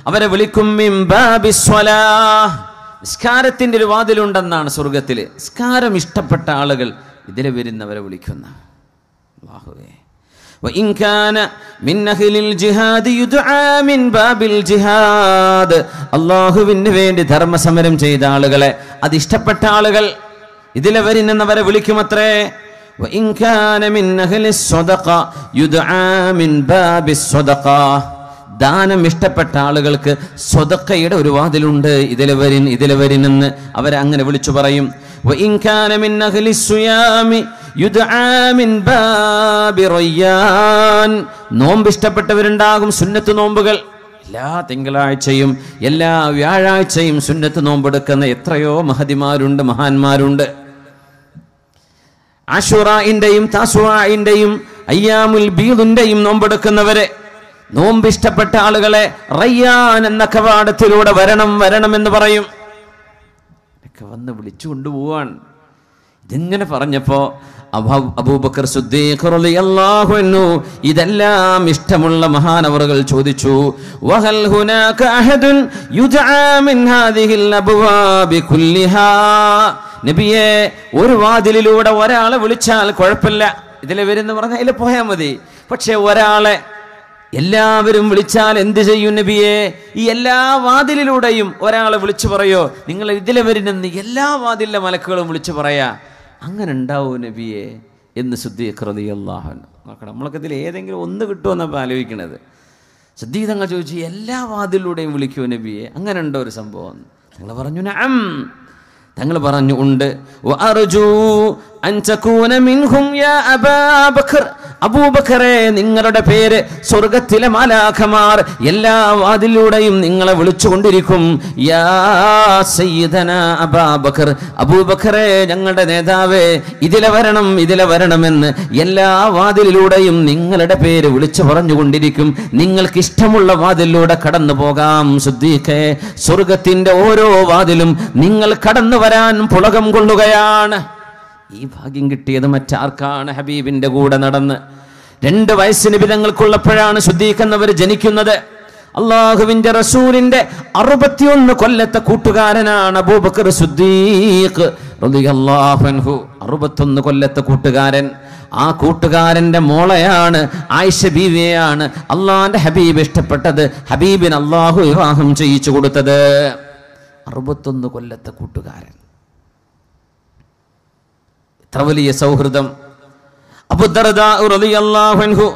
[SPEAKER 2] അവരെ വിളിക്കും മിൻ ബാബിസ് സ്വലാഹ്. നിസ്കാരത്തിൻ്റെ ഒരു വാതിലുണ്ടെന്നാണ് സ്വർഗത്തിൽ. നിസ്കാരം ഇഷ്ടപ്പെട്ട ആളുകൾ ഇതിലെ വരുന്നവരെ വിളിക്കുന്ന. അല്ലാഹുവേ, وإن كان من أهل الجهاد يدعى من باب الجهاد, അല്ലാഹുവിന് വേണ്ടി ധർമ്മസമരം ചെയ്ത ആളുകളെ, അത് ഇഷ്ടപ്പെട്ട ആളുകൾ ഇതിലെ വരുന്നവരെ വിളിക്കുമത്രേ. وإن كان من أهل الصدقة يدعى من باب الصدقة, ദാനം ഇഷ്ടപ്പെട്ട ആളുകൾക്ക് സ്വതക്കയുടെ ഒരു വാതിലുണ്ട്, ഇതിലെ വരിൻ എന്ന് അവരെ അങ്ങനെ വിളിച്ചു പറയും. وإن كان من أهل الصيام يدعى من باب ريان, നോമ്പ് ഇഷ്ടപ്പെട്ടവരുണ്ടാകും, സുന്നത്ത് നോമ്പുകൾ. എല്ലാ തിങ്കളാഴ്ചയും എല്ലാ വ്യാഴാഴ്ചയും സുന്നത്ത് നോമ്പെടുക്കുന്ന എത്രയോ മഹതിമാരുണ്ട്, മഹാന്മാരുണ്ട്. ആശുറാഇന്റെയും താസുആഇന്റെയും അയ്യാമുൽ ബീദിന്റെയും നോമ്പെടുക്കുന്നവരെ, നോമ്പ് ഇഷ്ടപ്പെട്ട ആളുകളെ റയ്യാൻ എന്ന കവാടത്തിലൂടെ വരണം എന്ന് പറയും. വന്ന് വിളിച്ചു കൊണ്ടുപോവാൻ. ഇതിങ്ങനെ പറഞ്ഞപ്പോ അബൂബക്കർ സിദ്ദീഖ് റളിയല്ലാഹു അൻഹു ഇതെല്ലാം ഇഷ്ടമുള്ള മഹാനവറുകൾ ചോദിച്ചു, വഹൽ ഹുനാക അഹദുൻ യുദ്ആ മിൻ ഹാദിഹിൽ അബ്വാബി കുല്ലിഹാ, നബിയേ ഒരു വാതിലിലൂടെ ഒരാളെ വിളിച്ചാൽ കുഴപ്പമില്ല, ഇതിലെ വരുന്ന പറഞ്ഞാൽ അതിൽ പോയാൽ മതി. പക്ഷെ ഒരാളെ എല്ലാവരും വിളിച്ചാൽ എന്ത് ചെയ്യും നബിയെ? ഈ എല്ലാ വാതിലിലൂടെയും ഒരാളെ വിളിച്ചു പറയോ, നിങ്ങൾ ഇതിലെ വരുന്നെന്ന് എല്ലാ വാതിലിലെ മലക്കുകളും വിളിച്ചു പറയാ, അങ്ങനെ ഉണ്ടാവോ നബിയെ എന്ന് സിദ്ദീഖ് റളിയല്ലാഹു അൻഹു. നോക്കണം, നമ്മളൊക്കെ ഇതിൽ ഏതെങ്കിലും ഒന്ന് കിട്ടുമെന്നപ്പോൾ ആലോചിക്കണത്. സിദ്ദീഖ് തങ്ങൾ ചോദിച്ചു, എല്ലാ വാതിലൂടെയും വിളിക്കുമോ നബിയെ, അങ്ങനെ ഉണ്ടോ ഒരു സംഭവം? തങ്ങൾ പറഞ്ഞു നഅം, തങ്ങൾ പറഞ്ഞു ഉണ്ട്. വഅർജു അൻ തകൂന മിൻഹും യാ അബാ ബക്കർ, അബൂബക്കറെ നിങ്ങളുടെ പേര് സ്വർഗത്തിലെ മാലാഖമാർ എല്ലാ വാതിലൂടെയും നിങ്ങളെ വിളിച്ചുകൊണ്ടിരിക്കും. യാ സയ്യിദനാ അബാ ബക്കർ, അബൂബക്കറെ ഞങ്ങളുടെ നേതാവേ ഇതിലെ വരണമെന്ന് എല്ലാ വാതിലിലൂടെയും നിങ്ങളുടെ പേര് വിളിച്ചു പറഞ്ഞുകൊണ്ടിരിക്കും. നിങ്ങൾക്ക് ഇഷ്ടമുള്ള വാതിലൂടെ കടന്നു പോകാം സിദ്ദീഖേ, സ്വർഗത്തിന്റെ ഓരോ വാതിലും നിങ്ങൾ കടന്നു വരാൻ പുളകം കൊള്ളുകയാണ്. ഈ ഭാഗ്യം കിട്ടിയത് മറ്റാർക്കാണ്? ഹബീബിന്റെ കൂടെ നടന്ന് 2 വയസ്സിന് ബിതങ്ങൾക്കുള്ളപ്പോഴാണ് സിദ്ദീഖ് എന്നവർ ജനിക്കുന്നത്. അള്ളാഹുവിന്റെ റസൂലിന്റെ 61 കൊല്ലത്തെ കൂട്ടുകാരനാണ് അബൂബക്കർ സിദ്ദീഖ് റളിയല്ലാഹു അൻഹു. 61 കൊല്ലത്തെ കൂട്ടുകാരൻ. ആ കൂട്ടുകാരന്റെ മോളെയാണ് ആയിഷ ബീവിയെയാണ് അള്ളാന്റെ ഹബീബ് ഇഷ്ടപ്പെട്ടത്. ഹബീബിന് അള്ളാഹു വിവാഹം ചെയ്യിച്ചു കൊടുത്തത്. 61 കൊല്ലത്തെ കൂട്ടുകാരൻ. എത്ര വലിയ സൗഹൃദം! അബൂദർദാ റളിയല്ലാഹു അൻഹു,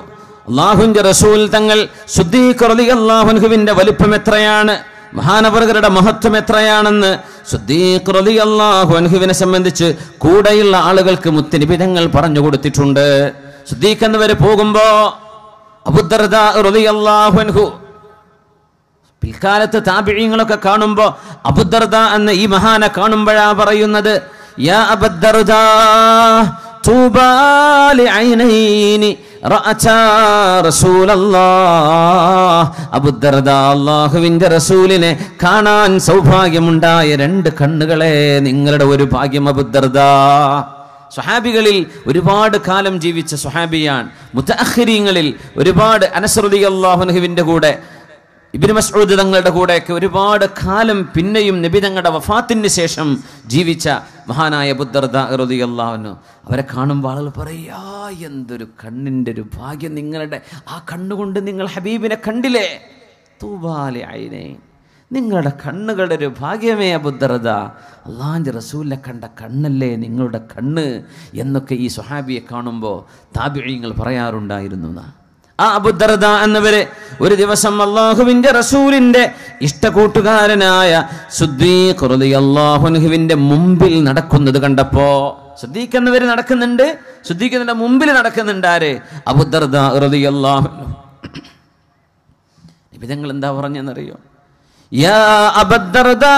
[SPEAKER 2] അല്ലാഹുവിന്റെ റസൂൽ തങ്ങൾ സിദ്ദീഖ് റളിയല്ലാഹു അൻഹുവിന്റെ വലിപ്പം എത്രയാണ്, മഹാനവർഗരുടെ മഹത്വം എത്രയാണെന്ന് സിദ്ദീഖ് റളിയല്ലാഹു അൻഹുവിനെ സംബന്ധിച്ച് കൂടെയുള്ള ആളുകൾക്ക് മുത്തനബി തങ്ങൾ പറഞ്ഞു കൊടുത്തിട്ടുണ്ട്. സിദ്ദീഖ് എന്നവര് പോകുമ്പോ അബൂദർദാ റളിയല്ലാഹു അൻഹു പിൽക്കാലത്ത് താബിഈങ്ങളൊക്കെ കാണുമ്പോ അബൂദർദാ എന്ന ഈ മഹാനെ കാണുമ്പോഴാ പറയുന്നത്, യാ അബൂദർദാ തൂബാ ലിഐനൈനി റഅതാ റസൂലല്ലാഹ്. അബൂദർദാ, അല്ലാഹുവിന്റെ റസൂലിനെ കാണാൻ സൗഭാഗ്യമുണ്ടായ 2 കണ്ണുകളെ നിങ്ങളുടെ ഒരു ഭാഗ്യം അബൂദർദാ. സ്വഹാബികളിൽ ഒരുപാട് കാലം ജീവിച്ച സ്വഹാബിയാണ്. മുതഅഖിരീങ്ങളിൽ ഒരുപാട് അനസ് റളിയല്ലാഹു അൻഹുവിന്റെ കൂടെ, ഇബ്നു മസ്ഊദ് തങ്ങളുടെ കൂടെയൊക്കെ ഒരുപാട് കാലം പിന്നെയും നബി തങ്ങളുടെ വഫാത്തിന് ശേഷം ജീവിച്ച മഹാനായ അബൂദർദാ റളിയല്ലാഹു അൻഹു. അവരെ കാണുമ്പോൾ ആളുകൾ പറയാ, എന്തൊരു കണ്ണിൻ്റെ ഒരു ഭാഗ്യം നിങ്ങളുടെ, ആ കണ്ണുകൊണ്ട് നിങ്ങൾ ഹബീബിനെ കണ്ടില്ലേ? തൂബാലി ഐനൈ, നിങ്ങളുടെ കണ്ണുകളുടെ ഒരു ഭാഗ്യമേ അബൂദർദാ, അല്ലാഹുവിന്റെ റസൂലിനെ കണ്ട കണ്ണല്ലേ നിങ്ങളുടെ കണ്ണ് എന്നൊക്കെ ഈ സ്വഹാബിയെ കാണുമ്പോൾ താബിഈങ്ങൾ പറയാറുണ്ടായിരുന്നു. ആ അബൂദർദാ എന്നവരെ ഒരു ദിവസം അല്ലാഹുവിന്റെ റസൂലിന്റെ ഇഷ്ടകൂട്ടുകാരനായ സിദ്ദീഖ് റളിയല്ലാഹു അൻഹുവിന്റെ മുമ്പിൽ നടക്കുന്നത് കണ്ടപ്പോ, സിദ്ദീഖ് എന്നവര് നടക്കുന്നുണ്ട്, സിദ്ദീഖിന്റെ മുമ്പിൽ നടക്കുന്നുണ്ട് ആര്? അബൂദർദാ റളിയല്ലാഹു അൻഹു. നബി തങ്ങൾ എന്താ പറഞ്ഞെന്നറിയോ? യാ അബൂദർദാ.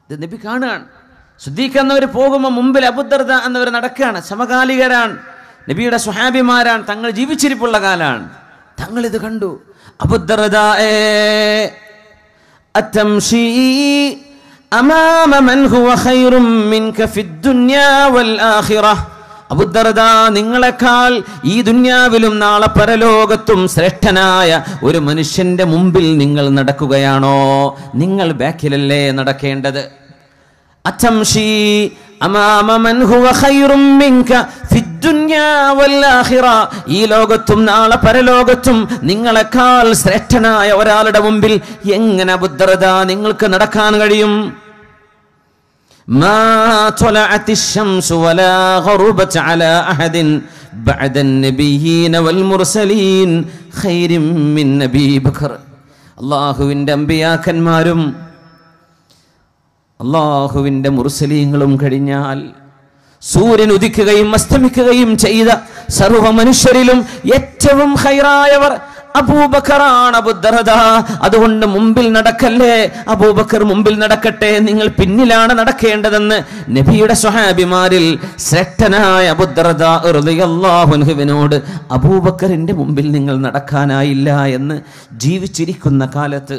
[SPEAKER 2] ഇത് നബി കാണുകയാണ്. സിദ്ദീഖ് എന്നവർ പോകുമ്പോൾ മുമ്പിൽ അബൂദർദാ എന്നവർ നടക്കുകയാണ്. സമകാലികരാണ്, നബിയുടെ സ്വഹാബിമാരാണ്, തങ്ങൾ ജീവിച്ചിരിപ്പുള്ള കാലാണ്. തങ്ങൾ ഇത് കണ്ടു. അബൂദർദായെ അതംശി അമാമ മൻ ഹുവ ഖൈറും മിൻക ഫിദ്ദുനിയാ വൽ ആഖിറ. അബൂദർദാ, നിങ്ങളെക്കാൾ ഈ ദുനിയാവിലും നാളെ പരലോകത്തും ശ്രേഷ്ഠനായ ഒരു മനുഷ്യന്റെ മുമ്പിൽ നിങ്ങൾ നടക്കുകയാണോ? നിങ്ങൾ ബാക്കിലല്ലേ നടക്കേണ്ടത്? അതംശി അമാമ മൻ ഹുവ ഖൈറും മിൻക ഫിദ്ദുനിയാ വൽ ആഖിറ. ഈ ലോകത്തും നാളെ പരലോകത്തും നിങ്ങളെക്കാൾ ശ്രേഷ്ഠനായ ഒരാളുടെ മുമ്പിൽ എങ്ങനെ അബൂദർദാ നിങ്ങൾക്ക് നടക്കാൻ കഴിയും? മാ ത്വലഅത്തിശ് ശംസു വലാ ഗറുബത് അലാ അഹദിൻ ബഅദൻ നബിയ്യീന വൽ മുർസലീൻ ഖൈറും മിൻ നബി ബക്കർ. അല്ലാഹുവിന്റെ അമ്പിയാക്കന്മാരും അല്ലാഹുവിന്റെ മുർസലീങ്ങളും കഴിഞ്ഞാൽ സൂര്യൻ ഉദിക്കുകയും അസ്തമിക്കുകയും ചെയ്ത സർവ്വ മനുഷ്യരിലും ഏറ്റവും ഖൈറായവർ അബൂബക്കറാണ്. അബൂദർദാ, അതുകൊണ്ട് മുമ്പിൽ നടക്കല്ലേ, അബൂബക്കർ മുമ്പിൽ നടക്കട്ടെ, നിങ്ങൾ പിന്നിലാണ് നടക്കേണ്ടതെന്ന് നബിയുടെ സ്വഹാബിമാരിൽ ശ്രേഷ്ഠനായ അബൂദർദാ റളിയല്ലാഹു അൻഹുവിനോട് അബൂബക്കറിന്റെ മുമ്പിൽ നിങ്ങൾ നടക്കാനായില്ല എന്ന് ജീവിച്ചിരിക്കുന്ന കാലത്ത്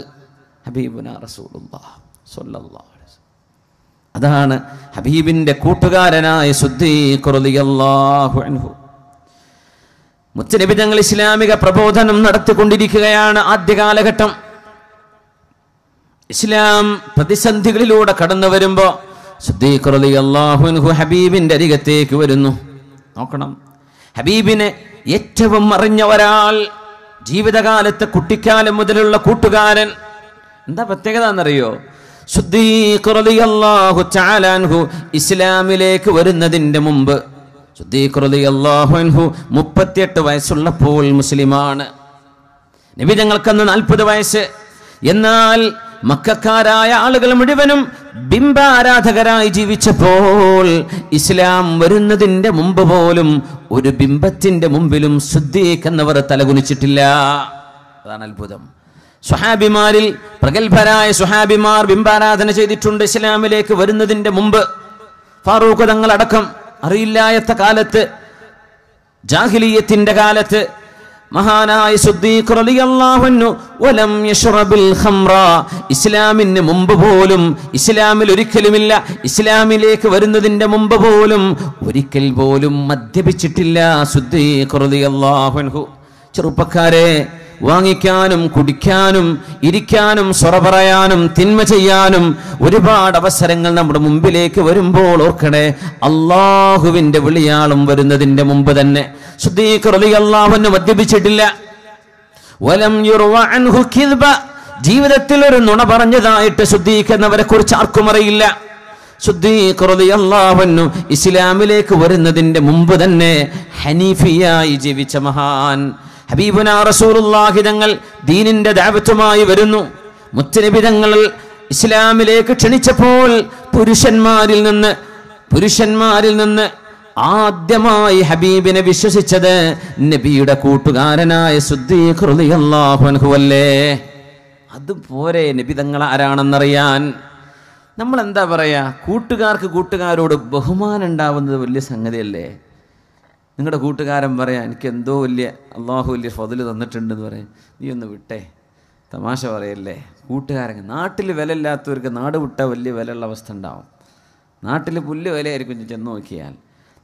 [SPEAKER 2] ഹബീബുനാ റസൂലുള്ളാഹി സ്വല്ലല്ലാഹു അലൈഹി വസല്ലം. അതാണ് ഹബീബിന്റെ കൂട്ടുകാരനായ സിദ്ദീഖ് റളിയല്ലാഹു അൻഹു. മുത്തനബി തങ്ങൾ ഇസ്ലാമിക പ്രബോധനം നടത്തിക്കൊണ്ടിരിക്കുകയാണ്. ആദ്യ കാലഘട്ടം ഇസ്ലാം പ്രതിസന്ധികളിലൂടെ കടന്നു വരുമ്പോ സിദ്ദീഖ് റളിയല്ലാഹു അൻഹു ഹബീബിന്റെ അരികത്തേക്ക് വരുന്നു. നോക്കണം, ഹബീബിനെ ഏറ്റവും അറിഞ്ഞ ഒരാൾ, ജീവിതകാലത്തെ കുട്ടിക്കാലം മുതലുള്ള കൂട്ടുകാരൻ. എന്താ പ്രത്യേകത എന്നറിയോ? സിദ്ദീഖ് റളിയല്ലാഹു തആല അൻഹു ഇസ്ലാമിലേക്ക് വരുന്നതിന്റെ മുമ്പ് സിദ്ദീഖ് റളിയല്ലാഹു അൻഹു 38 വയസ്സുള്ളപ്പോൾ മുസ്ലിമാണ്. നബി തങ്ങൾക്കന്ന് 40 വയസ്സ്. എന്നാൽ മക്കക്കാരായ ആളുകൾ മുഴുവനും ബിംബാരാധകരായി ജീവിച്ചപ്പോൾ ഇസ്ലാം വരുന്നതിന്റെ മുമ്പ് പോലും ഒരു ബിംബത്തിന്റെ മുമ്പിലും സിദ്ദീഖ് എന്നവർ തലകുനിച്ചിട്ടില്ല. അതാണ് അത്ഭുതം. സ്വഹാബിമാരിൽ പ്രഗത്ഭരായ സ്വഹാബിമാർ ബിംബാരാധന ചെയ്തിട്ടുണ്ട് ഇസ്ലാമിലേക്ക് വരുന്നതിന്റെ മുമ്പ്. ഫാറൂഖ് തങ്ങളടക്കം അറിയില്ലാത്ത കാലത്ത്, ജാഹിലിയത്തിന്റെ കാലത്ത് മഹാനായ സിദ്ദീഖ് റളിയല്ലാഹു അൻഹു വലം യശ്റബിൽ ഖംറ, ഇസ്ലാമിന് മുമ്പ് പോലും, ഇസ്ലാമിൽ ഒരിക്കലുമില്ല, ഇസ്ലാമിലേക്ക് വരുന്നതിന്റെ മുമ്പ് പോലും ഒരിക്കൽ പോലും മദ്യപിച്ചിട്ടില്ല സിദ്ദീഖ് റളിയല്ലാഹു അൻഹു. ചെറുപ്പക്കാരെ, വാങ്ങിക്കാനും കുടിക്കാനും ഇരിക്കാനും സൊറ പറയാനും തിന്മ ചെയ്യാനും ഒരുപാട് അവസരങ്ങൾ നമ്മുടെ മുമ്പിലേക്ക് വരുമ്പോൾ ഓർക്കണേ, അള്ളാഹുവിന്റെ വിളിയാളം വരുന്നതിന്റെ മുമ്പ് തന്നെ സിദ്ദീഖ് റളിയല്ലാഹു അൻഹു മദ്യപിച്ചിട്ടില്ല. വലം യുർവ അൻഹു കിദ്ബ, ജീവിതത്തിൽ ഒരു നുണ പറഞ്ഞതായിട്ട് സിദ്ദീഖ് എന്നവരെ കുറിച്ച് ആർക്കും അറിയില്ല. സിദ്ദീഖ് റളിയല്ലാഹു അൻഹു ഇസ്ലാമിലേക്ക് വരുന്നതിന്റെ മുമ്പ് തന്നെ ഹനീഫിയായി ജീവിച്ച മഹാൻ. ഹബീബുനാ റസൂലുള്ളാഹി തങ്ങൾ ദീനിന്റെ ദഅവത്തുമായി വരുന്നു. മുത്തനബി തങ്ങൾ ഇസ്ലാമിലേക്ക് ക്ഷണിച്ചപ്പോൾ പുരുഷന്മാരിൽ നിന്ന് ആദ്യമായി ഹബീബിനെ വിശ്വസിച്ചത് നബിയുടെ കൂട്ടുകാരനായ സിദ്ദീഖ് റളിയല്ലാഹു അൻഹു അല്ലേ? അതുപോലെ നബി തങ്ങൾ ആരാണെന്നറിയാൻ നമ്മൾ എന്താ പറയാ, കൂട്ടുകാരോട് ബഹുമാനം ഉണ്ടാവുന്നത് വലിയ സംഗതിയല്ലേ? നിങ്ങളുടെ കൂട്ടുകാരൻ പറയാം, എനിക്ക് എന്തോ അള്ളാഹു വലിയ ഫضല് തന്നിട്ടുണ്ടെന്ന് പറയും, നീ ഒന്ന് വിട്ടേ, തമാശ പറയല്ലേ. കൂട്ടുകാരൻ, നാട്ടിൽ വിലയില്ലാത്തവർക്ക് നാട് വിട്ടാൽ വലിയ വിലയുള്ള അവസ്ഥ ഉണ്ടാവും. നാട്ടിൽ പുല്ല് വിലയായിരിക്കും ചെന്ന് നോക്കിയാൽ,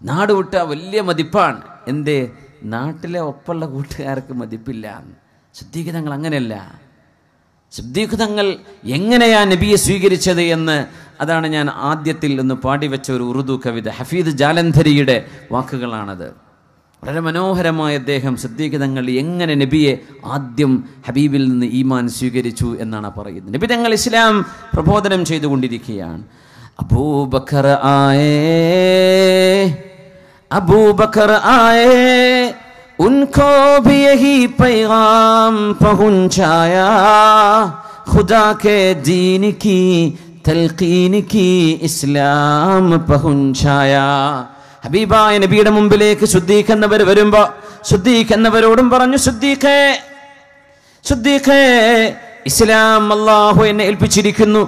[SPEAKER 2] നാട് വിട്ടാൽ വലിയ മതിപ്പാണ്. എന്തേ? നാട്ടിലെ ഒപ്പമുള്ള കൂട്ടുകാർക്ക് മതിപ്പില്ല. സിദ്ദീഖ് തങ്ങൾ അങ്ങനെയല്ല. സിദ്ദീഖ് തങ്ങൾ എങ്ങനെയാ നബിയെ സ്വീകരിച്ചത് എന്ന് അതാണ് ഞാൻ ആദ്യത്തിൽ ഒന്ന് പാടിവെച്ച ഒരു ഉറുദു കവിത. ഹഫീദ് ജാലന്ധരിയുടെ വാക്കുകളാണത്. വളരെ മനോഹരമായ അദ്ദേഹം സിദ്ദീഖ് തങ്ങൾ എങ്ങനെ നബിയെ ആദ്യം ഹബീബിൽ നിന്ന് ഈമാൻ സ്വീകരിച്ചു എന്നാണ് പറയുന്നത്. നബി തങ്ങൾ ഇസ്ലാം പ്രബോധനം ചെയ്തുകൊണ്ടിരിക്കുകയാണ്. അബൂബക്കർ ആയേ उनको भी यही पैगाम पहुंचाया, खुदा के दीन की तलकीन की इस्लाम पहुंचाया. ഹബീബായ നബിയുടെ മുമ്പിലേക്ക് സിദ്ദീഖ് എന്നവർ വരുമ്പോ സിദ്ദീഖ് എന്നവരോടും പറഞ്ഞു, സിദ്ദീഖേ ഇസ്ലാം അല്ലാഹു എന്നെ ഏൽപ്പിച്ചിരിക്കുന്നു.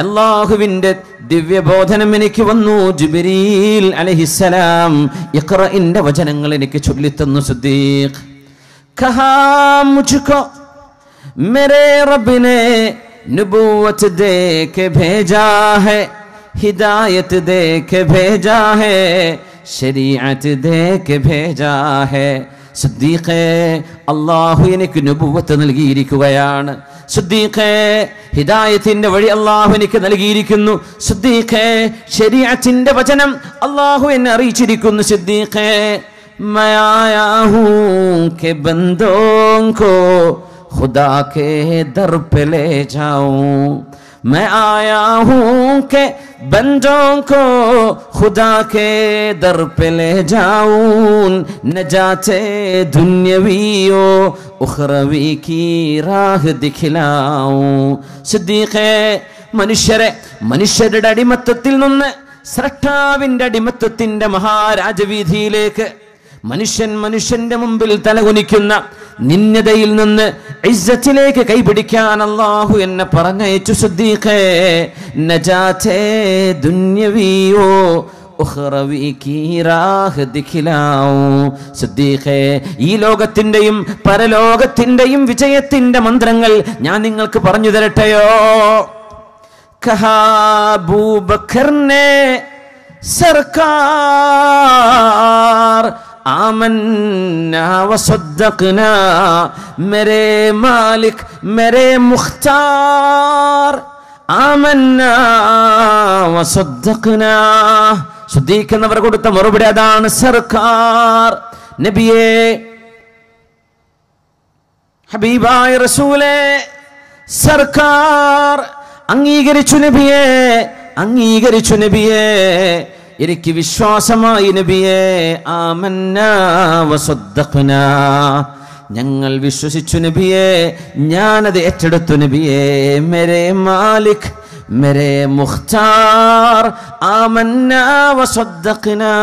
[SPEAKER 2] അല്ലാഹുവിന്റെ ദിവ്യബോധനം എനിക്ക് വന്നു. ജിബ്രീൽ അലൈഹിസ്സലാം ഇഖ്റഇന്റെ വചനങ്ങൾ എനിക്ക് ചൊല്ലിത്തന്നു. സിദ്ദീഖ് കഹാ മുജ്കോ മേരെ റബ്ബ് ने नबूवत दे के भेजा है, हिदायत दे के भेजा है, शरीअत दे के भेजा है. സിദ്ദീഖേ, അല്ലാഹു എനിക്ക് നബുവത്ത് നൽകിയിരിക്കുകയാണ്. സിദ്ദീഖേ, ഹിദായത്തിന്റെ വഴി അല്ലാഹു എനിക്ക് നൽകിയിരിക്കുന്നു. സിദ്ദീഖേ, ശരീഅത്തിന്റെ വചനം അല്ലാഹു എന്നെ അറിയിച്ചിരിക്കുന്നു. സിദ്ദീഖേ, मैं आया हूं के बंदों को खुदा के दर पे ले जाऊं, मैं आया हूं के बंदों को खुदा के दर पे ले जाऊं, नजाते दुनियावी उखरवी की राह दिखलाऊं. സിദ്ദീഖേ, മനുഷ്യരുടെ അടിമത്തത്തിൽ നിന്ന് സ്രഷ്ടാവിന്റെ അടിമത്തത്തിന്റെ മഹാരാജവീതിയിലേക്ക് മനുഷ്യന്റെ മുമ്പിൽ തലകുനിക്കുന്ന നിന്ദതയിൽ നിന്ന് ഇസ്സത്തിലേക്ക് കൈപിടിക്കാൻ അല്ലാഹു എന്നെ പറഞ്ഞയച്ചു. സിദ്ദീഖേ, നജാതേ ദുനിയവിയോ ഉഖ്റവി കീ രാഹ് ദിഖിലാഊ. സിദ്ദീഖേ, ഈ ലോകത്തിന്റെയും പരലോകത്തിന്റെയും വിജയത്തിന്റെ മന്ത്രങ്ങൾ ഞാൻ നിങ്ങൾക്ക് പറഞ്ഞു തരട്ടെയോ? കഹാ അബൂബക്കർ ने सरकार आमन्ना वसद्दक़ना, मेरे मालिक मेरे मुख्तार आमन्ना वसद्दक़ना. സിദ്ദീഖ് എന്നവർ കൊടുത്ത മറുപടി അതാണ്, സർക്കാർ. നബിയേ, ഹബീബായ റസൂലേ, സർക്കാർ അംഗീകരിച്ചു നബിയേ, അംഗീകരിച്ചു നബിയേ, എനിക്ക് വിശ്വാസമായി നബിയേ. ആമന്നാ വസദ്ദഖ്നാ, ഞങ്ങൾ വിശ്വസിച്ചു നബിയേ, ഞാനത് ഏറ്റെടുത്തു നബിയേ. മേരെ മാലിക് മേരെ മുഖ്താർ ആമന്നാ വസദ്ദഖ്നാ.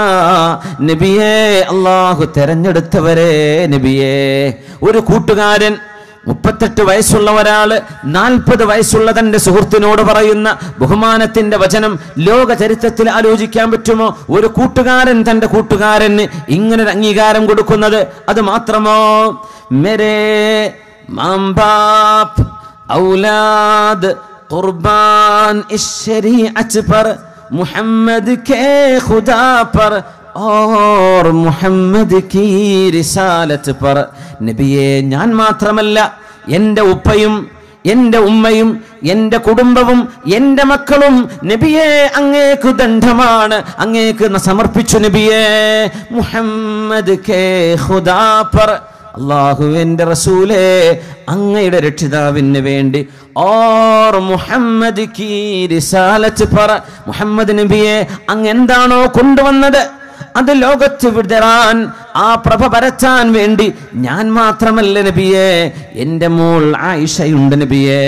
[SPEAKER 2] നബിയേ, അല്ലാഹു തെരഞ്ഞെടുത്തവരെ നബിയേ. ഒരു കൂട്ടുകാരൻ 38 വയസ്സുള്ള ഒരാള് 40 വയസ്സുള്ള തന്റെ സുഹൃത്തിനോട് പറയുന്ന ബഹുമാനത്തിന്റെ വചനം ലോക ചരിത്രത്തിൽ ആലോചിക്കാൻ പറ്റുമോ? ഒരു കൂട്ടുകാരൻ തന്റെ കൂട്ടുകാരന് ഇങ്ങനൊരു അംഗീകാരം കൊടുക്കുന്നത്. അത് മാത്രമോ, मेरे मां बाप औलाद कुर्बान इस शरीअत पर, मुहम्मद के खुदा पर और മുഹമ്മദ് की റിസാലത്ത് पर. നബിയെ, ഞാൻ മാത്രമല്ല എൻ്റെ ഉപ്പയും എൻ്റെ ഉമ്മയും എൻ്റെ കുടുംബവും എൻ്റെ മക്കളും നബിയെ അങ്ങേക്ക് ദണ്ഡമാണ്, അങ്ങേക്ക് സമർപ്പിച്ചു നബിയെ. മുഹമ്മദ് കേ ഖുദാ पर, അല്ലാഹുവിൻ്റെ റസൂലേ അങ്ങയുടെ രക്ഷിതാവിന് വേണ്ടി, ഓർ മുഹമ്മദ് കീ റിസാലത്ത് पर, മുഹമ്മദ് നബിയെ അങ്ങ് എന്താണോ കൊണ്ടുവന്നത് അത് ലോകത്ത് വിടരാൻ, ആ പ്രഭ പരത്താൻ വേണ്ടി ഞാൻ മാത്രമല്ല നബിയെ, എൻ്റെ മോൾ ആയിഷയുണ്ട് നബിയെ,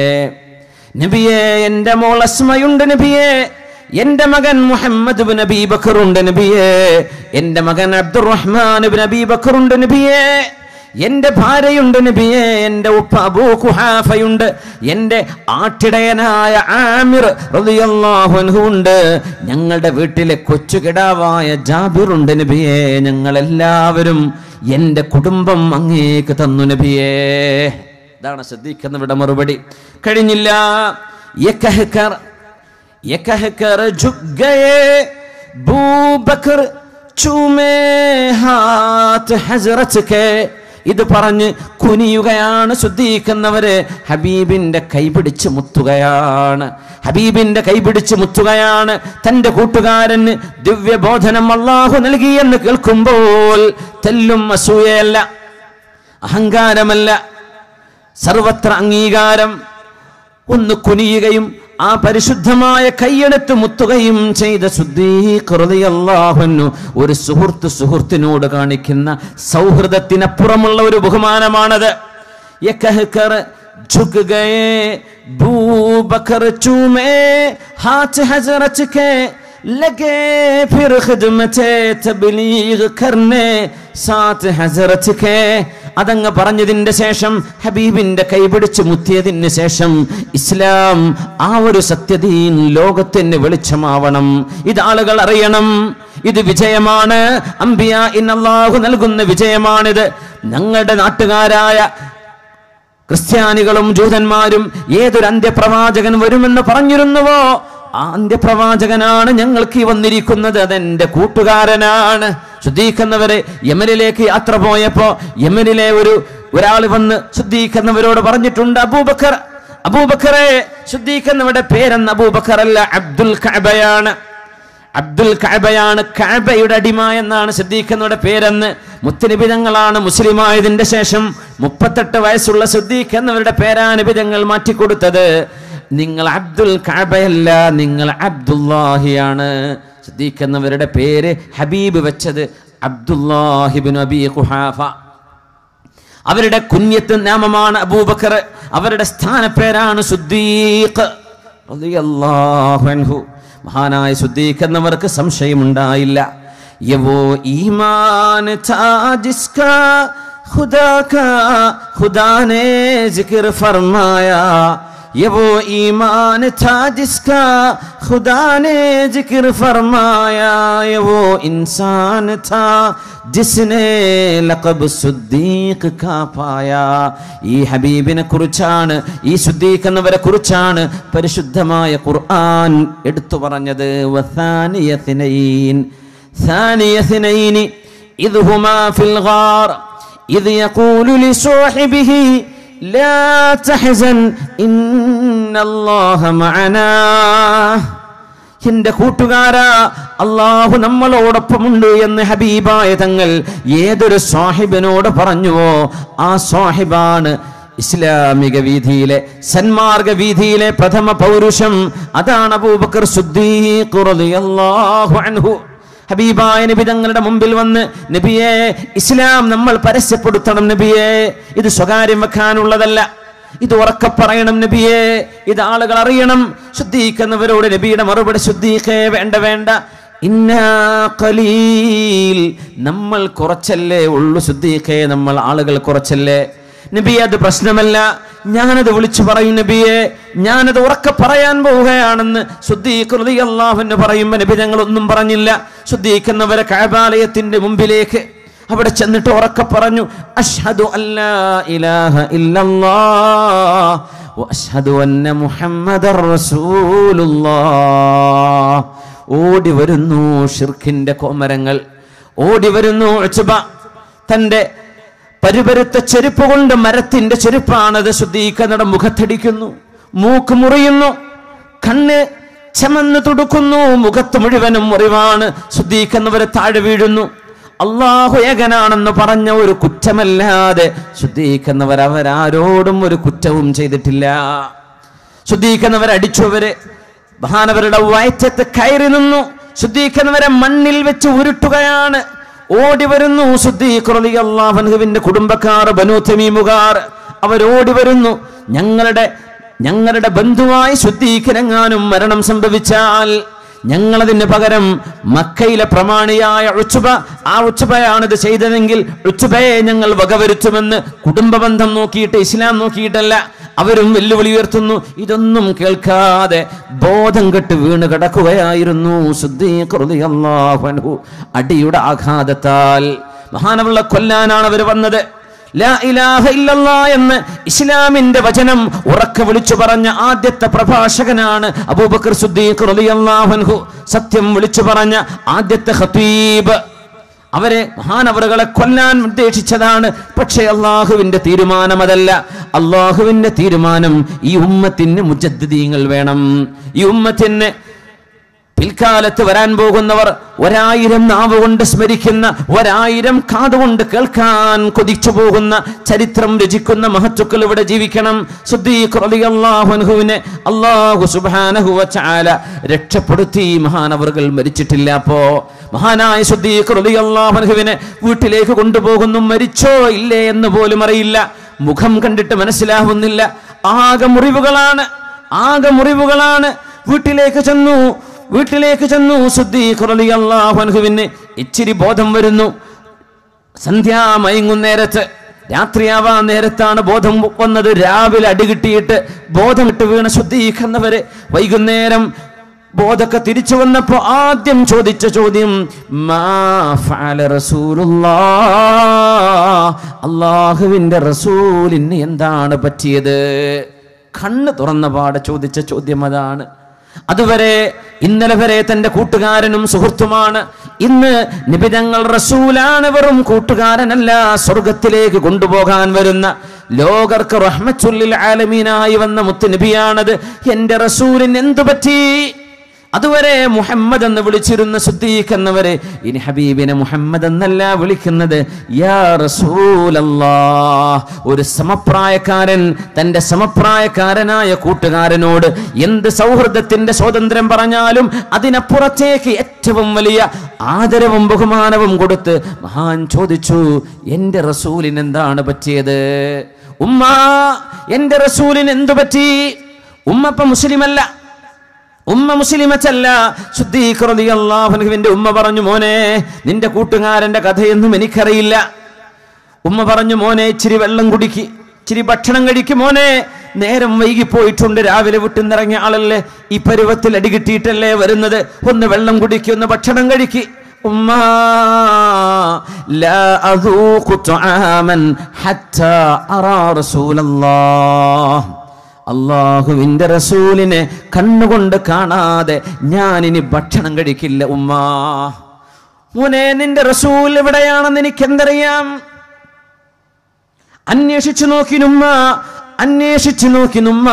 [SPEAKER 2] നബിയെ എൻ്റെ മോൾ അസ്മയുണ്ട് നബിയെ, എൻ്റെ മകൻ മുഹമ്മദ് ബിൻ അബീ ബക്കർ ഉണ്ട് നബിയെ, എൻ്റെ മകൻ അബ്ദുറഹ്മാൻ ബിൻ അബീ ബക്കർ ഉണ്ട് നബിയെ, എൻ്റെ ഭാര്യയുണ്ട് നബിയെ, എൻ്റെ ഉപ്പ അബൂ ഖുഹാഫയുണ്ട്, എൻ്റെ ആട്ടിടയനായ ആമിർ റളിയല്ലാഹു അൻഹു ഉണ്ട്, ഞങ്ങളുടെ വീട്ടിലെ കൊച്ചുകിടാവായ ജാബിറുണ്ട് നബിയെ, ഞങ്ങളെല്ലാവരും എൻ്റെ കുടുംബം അങ്ങേക്ക് തന്നു നബിയെ. ഇതാണ് ശ്രദ്ധിക്കുന്നവരുടെ മറുപടി. കഴിഞ്ഞില്ല. ഇത് പറഞ്ഞ് കുനിയുകയാണ് ശുദ്ധിക്കുന്നവര്. ഹബീബിന്റെ കൈപിടിച്ച് മുത്തുകയാണ്, ഹബീബിന്റെ കൈപിടിച്ച് മുത്തുകയാണ്. തന്റെ കൂട്ടുകാരന് ദിവ്യബോധനം അല്ലാഹു നൽകിയെന്ന് കേൾക്കുമ്പോൾ തെല്ലും അസൂയയല്ല, അഹങ്കാരമല്ല, സർവത്ര അംഗീകാരം. ഒന്ന് കുനിയുകയും ആ പരിശുദ്ധമായ കൈയെടുത്ത് മുത്തുകയും ചെയ്ത സിദ്ദീഖ് റളിയല്ലാഹു അൻഹു ഒരു സുഹൃത്തിനോട് കാണിക്കുന്ന സൗഹൃദത്തിനപ്പുറമുള്ള ഒരു ബഹുമാനമാണത്. യകഹകർ झुक गए बू बकर चूमे हाथ हजरत के लगे फिर खिदमते तब्लीग करने साथ हजरत के. അതങ്ങ് പറഞ്ഞതിന്റെ ശേഷം, ഹബീബിന്റെ കൈപിടിച്ച് മുത്തിയതിന് ശേഷം, ഇസ്ലാം ആ ഒരു സത്യദീൻ ലോകത്തിന് വെളിച്ചമാവണം. ഇത് ആളുകൾ അറിയണം. ഇത് വിജയമാണ്, അംബിയാഇന് അല്ലാഹു നൽകുന്ന വിജയമാണിത്. ഞങ്ങളുടെ നാട്ടുകാരായ ക്രിസ്ത്യാനികളും ജൂതന്മാരും ഏതൊരു അന്ത്യപ്രവാചകൻ വരുമെന്ന് പറഞ്ഞിരുന്നുവോ, ആ അന്ത്യപ്രവാചകനാണ് ഞങ്ങൾക്ക് വന്നിരിക്കുന്നത്. അതെന്റെ കൂട്ടുകാരനാണ്. ശുദ്ധീകരിക്കുന്നവരെ യമനിലേക്ക് യാത്ര പോയപ്പോ യമനിലെ ഒരാൾ വന്ന് ശുദ്ധീകരിക്കുന്നവരോട് പറഞ്ഞിട്ടുണ്ട്, അബൂബക്കറെ, ശുദ്ധീകരിക്കുന്നവരുടെ പേരെന്ന് അബൂബക്കർ അല്ല, അബ്ദുൽ കഅബയാണ്. അബ്ദുൽ കഅബയാണ്, കഅബയുടെ അടിമ എന്നാണ് സിദ്ദീഖിന്റെ പേരെന്ന്. മുത്തനബി തങ്ങളാണ് മുസ്ലിമായതിന്റെ ശേഷം 38 വയസ്സുള്ള സിദ്ദീഖ് എന്നവരുടെ പേരാണ് നബി തങ്ങൾ മാറ്റിക്കൊടുത്തത്. നിങ്ങൾ അബ്ദുൽ കഅബയല്ല, നിങ്ങൾ അബ്ദുല്ലാഹിയാണ്. സിദ്ദീഖ് എന്നവരുടെ പേര് ഹബീബ് വെച്ചത് അബ്ദുല്ലാഹി ഇബ്നു അബീ ഖുഹാഫ. അവരുടെ കുഞ്ഞത്ത് നാമമാണ് അബൂബക്കർ, അവരുടെ സ്ഥാനപ്പേരാണ് സിദ്ദീഖ് റളിയല്ലാഹു അൻഹു. മഹാനായ സിദ്ദീഖ് എന്നവർക്ക് സംശയമുണ്ടായില്ല. യവോ ഈമാൻ താ ജിസ്കാ ഖുദാ കാ ഖുദാ ने जिक्र फरमाया, ये वो ईमान था जिसका खुदा ने जिक्र फरमाया, ये वो इंसान था जिसने लक़ब सिद्दीഖ് का पाया. ഈ ഹബീബിനെ കുറിച്ചാണ്, ഈ സിദ്ദീഖ് എന്നവരെ കുറിച്ചാണ് പരിശുദ്ധമായ ഖുർആൻ എടുത്തു പറഞ്ഞത്. ثانية إذ هما في الغار إذ يقول لصاحبه لا تحزن إن الله معنا. എന്റെ കൂട്ടുകാരാ, അല്ലാഹു നമ്മളോടൊപ്പമുണ്ട് എന്ന് ഹബീബായ തങ്ങൾ ഏതൊരു സാഹിബിനോട് പറഞ്ഞുവോ, ആ സാഹിബാണ് ഇസ്ലാമിക വീതിയിലെ, സന്മാർഗ വീതിയിലെ പ്രഥമ പൗരുഷം. അതാണ് അബൂബക്കർ സിദ്ദീഖ് റളിയല്ലാഹു അൻഹു. ഹബീബായ നബി തങ്ങളുടെ മുമ്പിൽ വന്ന്, നബിയെ, ഇസ്ലാം നമ്മൾ പരസ്യപ്പെടുത്തണം നബിയെ, ഇത് സ്വകാര്യം വെക്കാനുള്ളതല്ല, ഇത് ഉറക്കെ പറയണം നബിയെ, ഇത് ആളുകൾ അറിയണം. ശുദ്ധീകരിക്കുന്നവരോട് നബിയുടെ മറുപടി, ശുദ്ധീഖേ, വേണ്ട വേണ്ട, ഇന്നാ ഖലീൽ, നമ്മൾ കുറച്ചല്ലേ ഉള്ളു ശുദ്ധീഖേ, നമ്മൾ ആളുകൾ കുറച്ചല്ലേ നബിയെ, അത് പ്രശ്നമല്ല, ഞാനത് വിളിച്ചു പറയും നബിയെ, ഞാനത് ഉറക്കെ പറയാൻ പോവുകയാണെന്ന് സിദ്ദീഖ് റളിയല്ലാഹു അൻഹു പറയുമ്പോൾ നബി ഞങ്ങൾ ഒന്നും പറഞ്ഞില്ല. ശുദ്ധീകരിക്കുന്നവരെ കഅബാലയത്തിന്റെ മുമ്പിലേക്ക് അവിടെ ചെന്നിട്ട് ഉറക്കെ പറഞ്ഞു, അഷ്ഹദു അല്ലാ ഇലാഹ ഇല്ലല്ലാഹ് വ അഷ്ഹദു അന്ന മുഹമ്മദർ റസൂലുള്ളാഹ്. ഓടി വരുന്നു ഷിർക്കിന്റെ കോമരങ്ങൾ, ഓടി വരുന്നു ഉത്ബ. തന്റെ പരുപരുത്ത ചെരുപ്പ് കൊണ്ട്, മരത്തിന്റെ ചെരുപ്പാണത്, ശുദ്ധീകരണ മുഖത്തടിക്കുന്നു, മൂക്ക് മുറിയുന്നു, കണ്ണ് ചമന്ന് തുടുക്കുന്നു, മുഖത്ത് മുഴുവനും മുറിവാണ്. ശുദ്ധീകരിക്കുന്നവരെ താഴെ വീഴുന്നു. അള്ളാഹു ഏകനാണെന്ന് പറഞ്ഞ ഒരു കുറ്റമല്ലാതെ ശുദ്ധീകരിക്കുന്നവർ അവരാരോടും ഒരു കുറ്റവും ചെയ്തിട്ടില്ല. ശുദ്ധീകരിക്കുന്നവരെ അടിച്ചവരെ മഹാനവരുടെ വയറ്റത്ത് കയറി നിന്നു. ശുദ്ധീകരിക്കുന്നവരെ മണ്ണിൽ വെച്ച് ഉരുട്ടുകയാണ്. ഓടി വരുന്നു സിദ്ദീഖ് റളിയല്ലാഹു അൻഹുവിന്റെ കുടുംബക്കാർ, ബനൂ തമീമുകാർ. അവരോടി വരുന്നു, ഞങ്ങളുടെ ബന്ധുവായി സിദ്ദീഖിനെങ്ങാനും മരണം സംഭവിച്ചാൽ ഞങ്ങളതിന് പകരം മക്കയിലെ പ്രമാണിയായ ഉത്ബ, ആ ഉത്ബയാണിത് ചെയ്തതെങ്കിൽ ഉത്ബയെ ഞങ്ങൾ വകവരുത്തുമെന്ന് കുടുംബ ബന്ധം നോക്കിയിട്ട്, ഇസ്ലാം നോക്കിയിട്ടല്ല, അവരും വെല്ലുവിളി ഉയർത്തുന്നു. ഇതൊന്നും കേൾക്കാതെ ബോധം കെട്ട് വീണ് കിടക്കുകയായിരുന്നു സിദ്ദീഖ് റളിയല്ലാഹു അൻഹു. അടിയുടെ ആഘാതത്താൽ മഹാനവള കൊല്ലാനാണ് അവർ വന്നത്. ലാ ഇലാഹ ഇല്ലല്ലാഹ് എന്ന് ഇസ്ലാമിന്റെ വചനം ഉറക്കെ വിളിച്ചു പറഞ്ഞ ആദ്യത്തെ പ്രഭാഷകനാണ് അബൂബക്കർ സിദ്ദീഖ് റളിയല്ലാഹു അൻഹു. സത്യം വിളിച്ചു പറഞ്ഞ ആദ്യത്തെ ഖതീബ്. അവരെ മഹാനവറുകളെ കൊല്ലാൻ ഉദ്ദേശിച്ചതാണ്. പക്ഷേ അള്ളാഹുവിന്റെ തീരുമാനം അതല്ല. അള്ളാഹുവിന്റെ തീരുമാനം ഈ ഉമ്മത്തിന് മുജദ്ദിദീങ്ങൾ വേണം. ഈ ഉമ്മത്തിന് പിൽക്കാലത്ത് വരാൻ പോകുന്നവർ 1000 നാവ് കൊണ്ട് സ്മരിക്കുന്ന, 1000 കാതുകൊണ്ട് കേൾക്കാൻ കൊതിച്ചു പോകുന്ന, ചരിത്രം രചിക്കുന്ന മഹത്തുക്കൾ ഇവിടെ ജീവിക്കണം. സിദ്ദീഖ് റളിയല്ലാഹു അൻഹുവിനെ അല്ലാഹു സുബ്ഹാനഹു വ തആല രക്ഷപ്പെടുത്തി. മഹാനവറുകൾ മരിച്ചിട്ടില്ല. അപ്പോ മഹാനായ സിദ്ദീഖ് റളിയല്ലാഹു അൻഹുവിനെ വീട്ടിലേക്ക് കൊണ്ടുപോകുന്നു. മരിച്ചോ ഇല്ലേ എന്ന് പോലും അറിയില്ല. മുഖം കണ്ടിട്ട് മനസ്സിലാവുന്നില്ല. ആകെ മുറിവുകളാണ്. വീട്ടിലേക്ക് ചെന്നു സിദ്ദീഖ് റളിയല്ലാഹു അൻഹുവിന് ഇച്ചിരി ബോധം വരുന്നു. സന്ധ്യാ മയങ്ങുന്നേരത്ത്, രാത്രിയാവാൻ നേരത്താണ് ബോധം വന്നത്. രാവിലെ അടികിട്ടിയിട്ട് ബോധം വിട്ട് വീണ സിദ്ദീഖ് എന്നവര് വൈകുന്നേരം ബോധമൊക്കെ തിരിച്ചു വന്നപ്പോ ആദ്യം ചോദിച്ച ചോദ്യം, മാ ഫഅല റസൂലുള്ളാഹ്, അല്ലാഹുവിന്റെ റസൂലിന് എന്താണ് പറ്റിയത്? കണ്ണ് തുറന്ന പാടെ ചോദിച്ച ചോദ്യം അതാണ്. അതുവരെ ഇന്നലെ വരെ തന്റെ കൂട്ടുകാരനും സുഹൃത്തുമാണ്. ഇന്ന് നബി തങ്ങൾ റസൂലാണ്, വെറും കൂട്ടുകാരനല്ല. സ്വർഗത്തിലേക്ക് കൊണ്ടുപോകാൻ വരുന്ന, ലോകർക്ക് റഹ്മത്തുൽ ലിൽ ആലമീനായി വന്ന മുത്ത് നബിയാണത്. എന്റെ റസൂലിന് എന്തു പറ്റി? അതുവരെ മുഹമ്മദ് എന്ന് വിളിച്ചിരുന്ന സിദ്ദീഖ് എന്നവരെ ഇനി ഹബീബിനെ മുഹമ്മദ് എന്നല്ല വിളിക്കുന്നത്, യാ റസൂലല്ലാഹ്. ഒരു സമപ്രായക്കാരൻ തന്റെ സമപ്രായക്കാരനായ കൂട്ടുകാരനോട് എന്ത് സൗഹൃദത്തിന്റെ സ്വാതന്ത്ര്യം പറഞ്ഞാലും അതിനപ്പുറത്തേക്ക് ഏറ്റവും വലിയ ആദരവും ബഹുമാനവും കൊടുത്ത് മഹാൻ ചോദിച്ചു, എന്റെ റസൂലിന് എന്താണ് പറ്റിയത്? ഉമ്മ, എന്റെ റസൂലിന് എന്തു പറ്റി? ഉമ്മ ഇപ്പൊ മുസ്ലിമല്ല, ഉമ്മ മുസ്ലിമല്ല. സിദ്ദീഖ് റളിയല്ലാഹു അൻഹുവിന്റെ ഉമ്മ പറഞ്ഞു, മോനെ, നിന്റെ കൂട്ടുകാരന്റെ കഥയൊന്നും എനിക്കറിയില്ല. ഉമ്മ പറഞ്ഞു, മോനെ, ഇച്ചിരി വെള്ളം കുടിക്ക്, ഇച്ചിരി ഭക്ഷണം കഴിക്കും മോനെ. നേരം വൈകിപ്പോയിട്ടുണ്ട്, രാവിലെ വിട്ടുന്നിറങ്ങിയ ആളല്ലേ, ഈ പരുവത്തിൽ അടികിട്ടിയിട്ടല്ലേ വരുന്നത്. ഒന്ന് വെള്ളം കുടിക്ക്, ഒന്ന് ഭക്ഷണം കഴിക്ക്. ഉമ്മ, ലാ അദൂഖു തുആമൻ ഹത്താ അറാ റസൂലല്ലാഹ്. അല്ലാഹുവിന്റെ റസൂലിനെ കണ്ണുകൊണ്ട് കാണാതെ ഞാനിനി ഭക്ഷണം കഴിക്കില്ല ഉമ്മ. മോനെ, നിന്റെ റസൂൽ എവിടെയാണെന്ന് എനിക്ക് എന്തറിയാം? അന്വേഷിച്ചു നോക്കിനുമ്മ.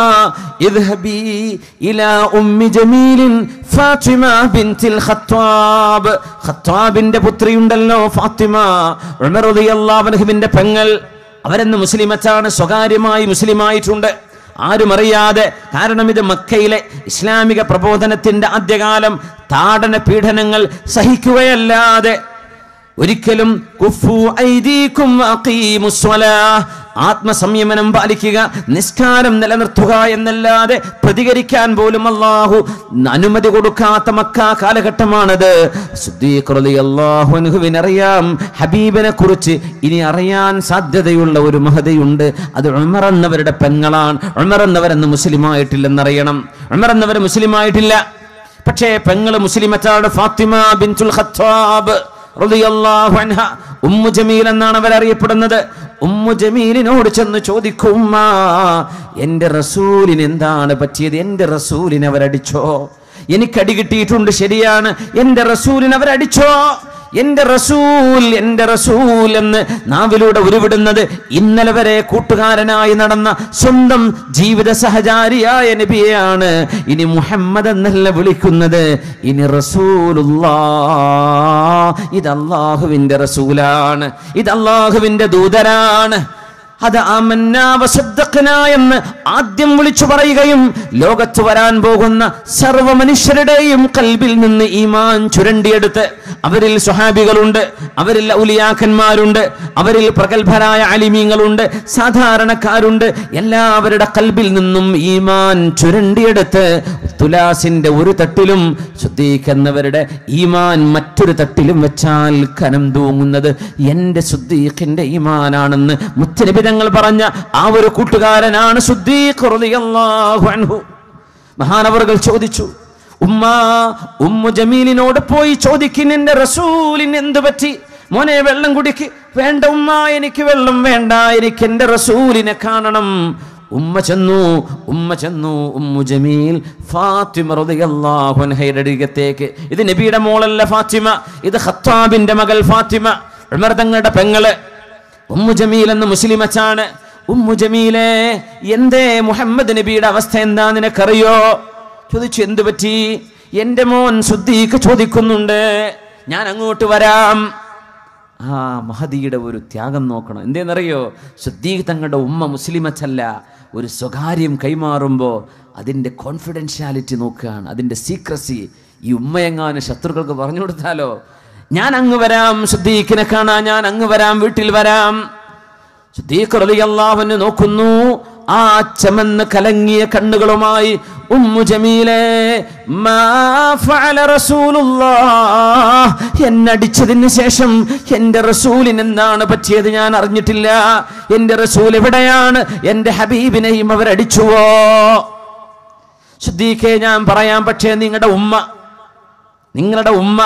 [SPEAKER 2] ഇദ്ഹബി ഇലാ ഉമ്മി ജമീലിൻ ഫാത്തിമ ബിൻതിൽ ഖത്താബ്. ഖത്താബിന്റെ പുത്രിയുണ്ടല്ലോ ഫാത്തിമ, ഉമർ റളിയല്ലാഹു അൻഹുവിന്റെ പെങ്ങൾ. അവരെന്ന് മുസ്ലിമത്താണ്, സ്വകാര്യമായി മുസ്ലിമായിട്ടുണ്ട്, ആരും അറിയാതെ. കാരണം ഇത് മക്കയിലെ ഇസ്ലാമിക പ്രബോധനത്തിന്റെ ആദ്യകാലം. താടന പീഡനങ്ങൾ സഹിക്കുകയല്ലാതെ ഒരിക്കലും കുഫു ഐദീകും വഅഖീമുസ് സ്വലാഹ്, ആത്മസംയമനം പാലിക്കുക, നിസ്കാരം നിലനിർത്തുക എന്നല്ലാതെ പ്രതികരിക്കാൻ പോലും അല്ലാഹു അനുമതി കൊടുക്കാത്ത മക്ക കാലഘട്ടമാണത്. സിദ്ദീഖ് റളിയല്ലാഹു അൻഹുവിന് അറിയാം ഹബീബിനെ കുറിച്ച് ഇനി അറിയാൻ സാധ്യതയുള്ള ഒരു മഹദിയുണ്ട്. അത് ഉമർ എന്നവരുടെ പെങ്ങളാണ്. ഉമർ എന്നവരെന്ന് മുസ്ലിമായിട്ടില്ലെന്നറിയണം. ഉമർ എന്നവർ മുസ്ലിമായിട്ടില്ല, പക്ഷേ പെങ്ങള് മുസ്ലിമത്താണ്, ഫാത്തിമ ബിൻതുൽ ഖത്താബ്. റളിയല്ലാഹു അൻഹ, ഉമ്മു ജമീൽ എന്നാണ് അവർ അറിയപ്പെടുന്നത്. ഉമ്മു ജമീലിനോട് ചെന്ന് ചോദിക്കും, ഉമ്മ, എന്റെ റസൂലിന് എന്താണ് പറ്റിയത്? എന്റെ റസൂലിനെ അവരടിച്ചോ? എനിക്കടി കിട്ടിയിട്ടുണ്ട്, ശരിയാണ്. എന്റെ റസൂലിനെ അവരടിച്ചോ? എന്റെ റസൂൽ എന്ന് നാവിലൂടെ ഉരുവിടുന്നത് ഇന്നലെ വരെ കൂട്ടുകാരനായി നടന്ന സ്വന്തം ജീവിത സഹചാരിയായ നബിയെയാണ്. ഇനി മുഹമ്മദ് എന്നല്ല വിളിക്കുന്നത്, ഇനി റസൂലുള്ളാഹ്. ഇത് അല്ലാഹുവിന്റെ റസൂലാണ്, ഇത് അല്ലാഹുവിന്റെ ദൂതരാണ്. അത് ആമന്നാ വസദ്ദഖ്നാ എന്ന് ആദ്യം വിളിച്ചു പറയുകയും ലോകത്ത് വരാൻ പോകുന്ന സർവ്വ മനുഷ്യരുടെയും കൽബിൽ നിന്ന് ഈമാൻ ചുരണ്ടിയെടുത്ത്, അവരിൽ സ്വഹാബികളുണ്ട്, അവരിൽ ഔലിയാക്കന്മാരുണ്ട്, അവരിൽ പ്രഗത്ഭരായ അലിമീങ്ങളുണ്ട്, സാധാരണക്കാരുണ്ട്, എല്ലാവരുടെ കൽബിൽ നിന്നും ഈമാൻ ചുരണ്ടിയെടുത്ത് തുലാസിന്റെ ഒരു തട്ടിലും സിദ്ദീഖ് എന്നവരുടെ ഈമാൻ മറ്റൊരു തട്ടിലും വെച്ചാൽ കനം തൂങ്ങുന്നത് എന്റെ സിദ്ദീഖിന്റെ ഈമാനാണെന്ന് മുത്തനബി തങ്ങൾ പറഞ്ഞ ആ ഒരു കൂട്ടുകാരനാണ് സിദ്ദീഖ് റളിയല്ലാഹു അൻഹു. മഹാനവറുകൾ ചോദിച്ചു, ഉമ്മു ജമീലിനോട് പോയി ചോദിക്കും, എന്റെ റസൂലിന് എന്ത് പറ്റി? മോനെ, വെള്ളം കുടിക്ക്. വേണ്ട ഉമ്മ, എനിക്ക് വെള്ളം വേണ്ട, എനിക്ക് എന്റെ റസൂലിനെ കാണണം. ഉമ്മ ചെന്നു. ഉമ്മു ജമീൽ ഫാത്തിമ റളിയല്ലാഹു അൻഹയുടെ അടുക്കലേക്ക്. ഇത് നബിയുടെ മോളല്ല ഫാത്തിമ, ഇത് ഖത്താബിന്റെ മകൾ ഫാത്തിമ, ഉമർ തങ്ങളുടെ പെങ്ങള്. ഉമ്മു ജമീൽ എന്ന് മുസ്ലിമച്ചാണ്. ഉമ്മു ജമീലെ, എന്തേ മുഹമ്മദ് നബിയുടെ അവസ്ഥ എന്താ നിനക്കറിയോ? ചോദിച്ചു, എന്ത് പറ്റി? എന്റെ മോൻ സിദ്ദീഖ് ചോദിക്കുന്നുണ്ട്, ഞാൻ അങ്ങോട്ട് വരാം. ആ മഹദിയുടെ ഒരു ത്യാഗം നോക്കണം. എന്തേന്നറിയോ? സിദ്ദീഖ് തങ്ങളുടെ ഉമ്മ മുസ്ലിമച്ചല്ല, ഒരു സ്വകാര്യം കൈമാറുമ്പോൾ അതിൻ്റെ കോൺഫിഡൻഷ്യാലിറ്റി നോക്കുകയാണ്, അതിൻ്റെ സീക്രസി. ഈ ഉമ്മയെങ്ങാനും ശത്രുക്കൾക്ക് പറഞ്ഞു കൊടുത്താലോ? ഞാൻ അങ്ങ് വരാം, സിദ്ദീഖിനെ കാണാൻ ഞാൻ അങ്ങ് വരാം, വീട്ടിൽ വരാം. സിദ്ദീഖ് റളിയല്ലാഹു അൻഹു നോക്കുന്നു. ആ ചമന്ന് കലങ്ങിയ കണ്ണുകളുമായി, ഉമ്മു ജമീലെ, മാ ഫഅല റസൂലുള്ളാഹ്, എന്നടിച്ചതിന് ശേഷം എന്റെ റസൂലിന് എന്താണ് പറ്റിയത് ഞാൻ അറിഞ്ഞിട്ടില്ല. എന്റെ റസൂൽ എവിടെയാണ്? എന്റെ ഹബീബിനെയും അവരടിച്ചുവോ? സിദ്ദീഖേ, ഞാൻ പറയാം, പക്ഷേ നിങ്ങളുടെ ഉമ്മ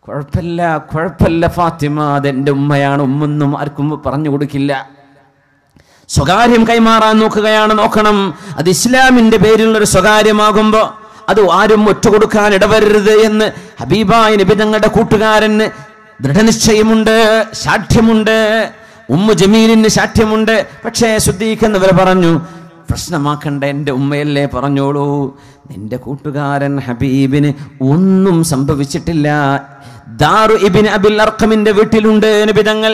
[SPEAKER 2] കുഴപ്പമില്ല ഫാത്തിമ, അതെന്റെ ഉമ്മയാണ്, ഉമ്മൊന്നും ആർക്കും പറഞ്ഞു കൊടുക്കില്ല. സ്വകാര്യം കൈമാറാൻ നോക്കുകയാണ്. നോക്കണം, അത് ഇസ്ലാമിന്റെ പേരിലുള്ളൊരു സ്വകാര്യമാകുമ്പോൾ അത് ആരും ഒറ്റുകൊടുക്കാൻ ഇടവരരുത് എന്ന് ഹബീബായ നബി തങ്ങളുടെ കൂട്ടുകാരന് ദൃഢനിശ്ചയമുണ്ട്, സാഠ്യമുണ്ട്. ഉമ്മു ജമീലിന് സാഠ്യമുണ്ട്. പക്ഷേ സിദ്ദീഖ് എന്നവർ പറഞ്ഞു, പ്രശ്നമാക്കണ്ട, എൻ്റെ ഉമ്മയല്ലേ, പറഞ്ഞോളൂ. നിന്റെ കൂട്ടുകാരൻ ഹബീബിന് ഒന്നും സംഭവിച്ചിട്ടില്ല. ദാറു ഇബ്നു അബിൽ അർഖമിന്റെ വീട്ടിലുണ്ട് നബി തങ്ങൾ.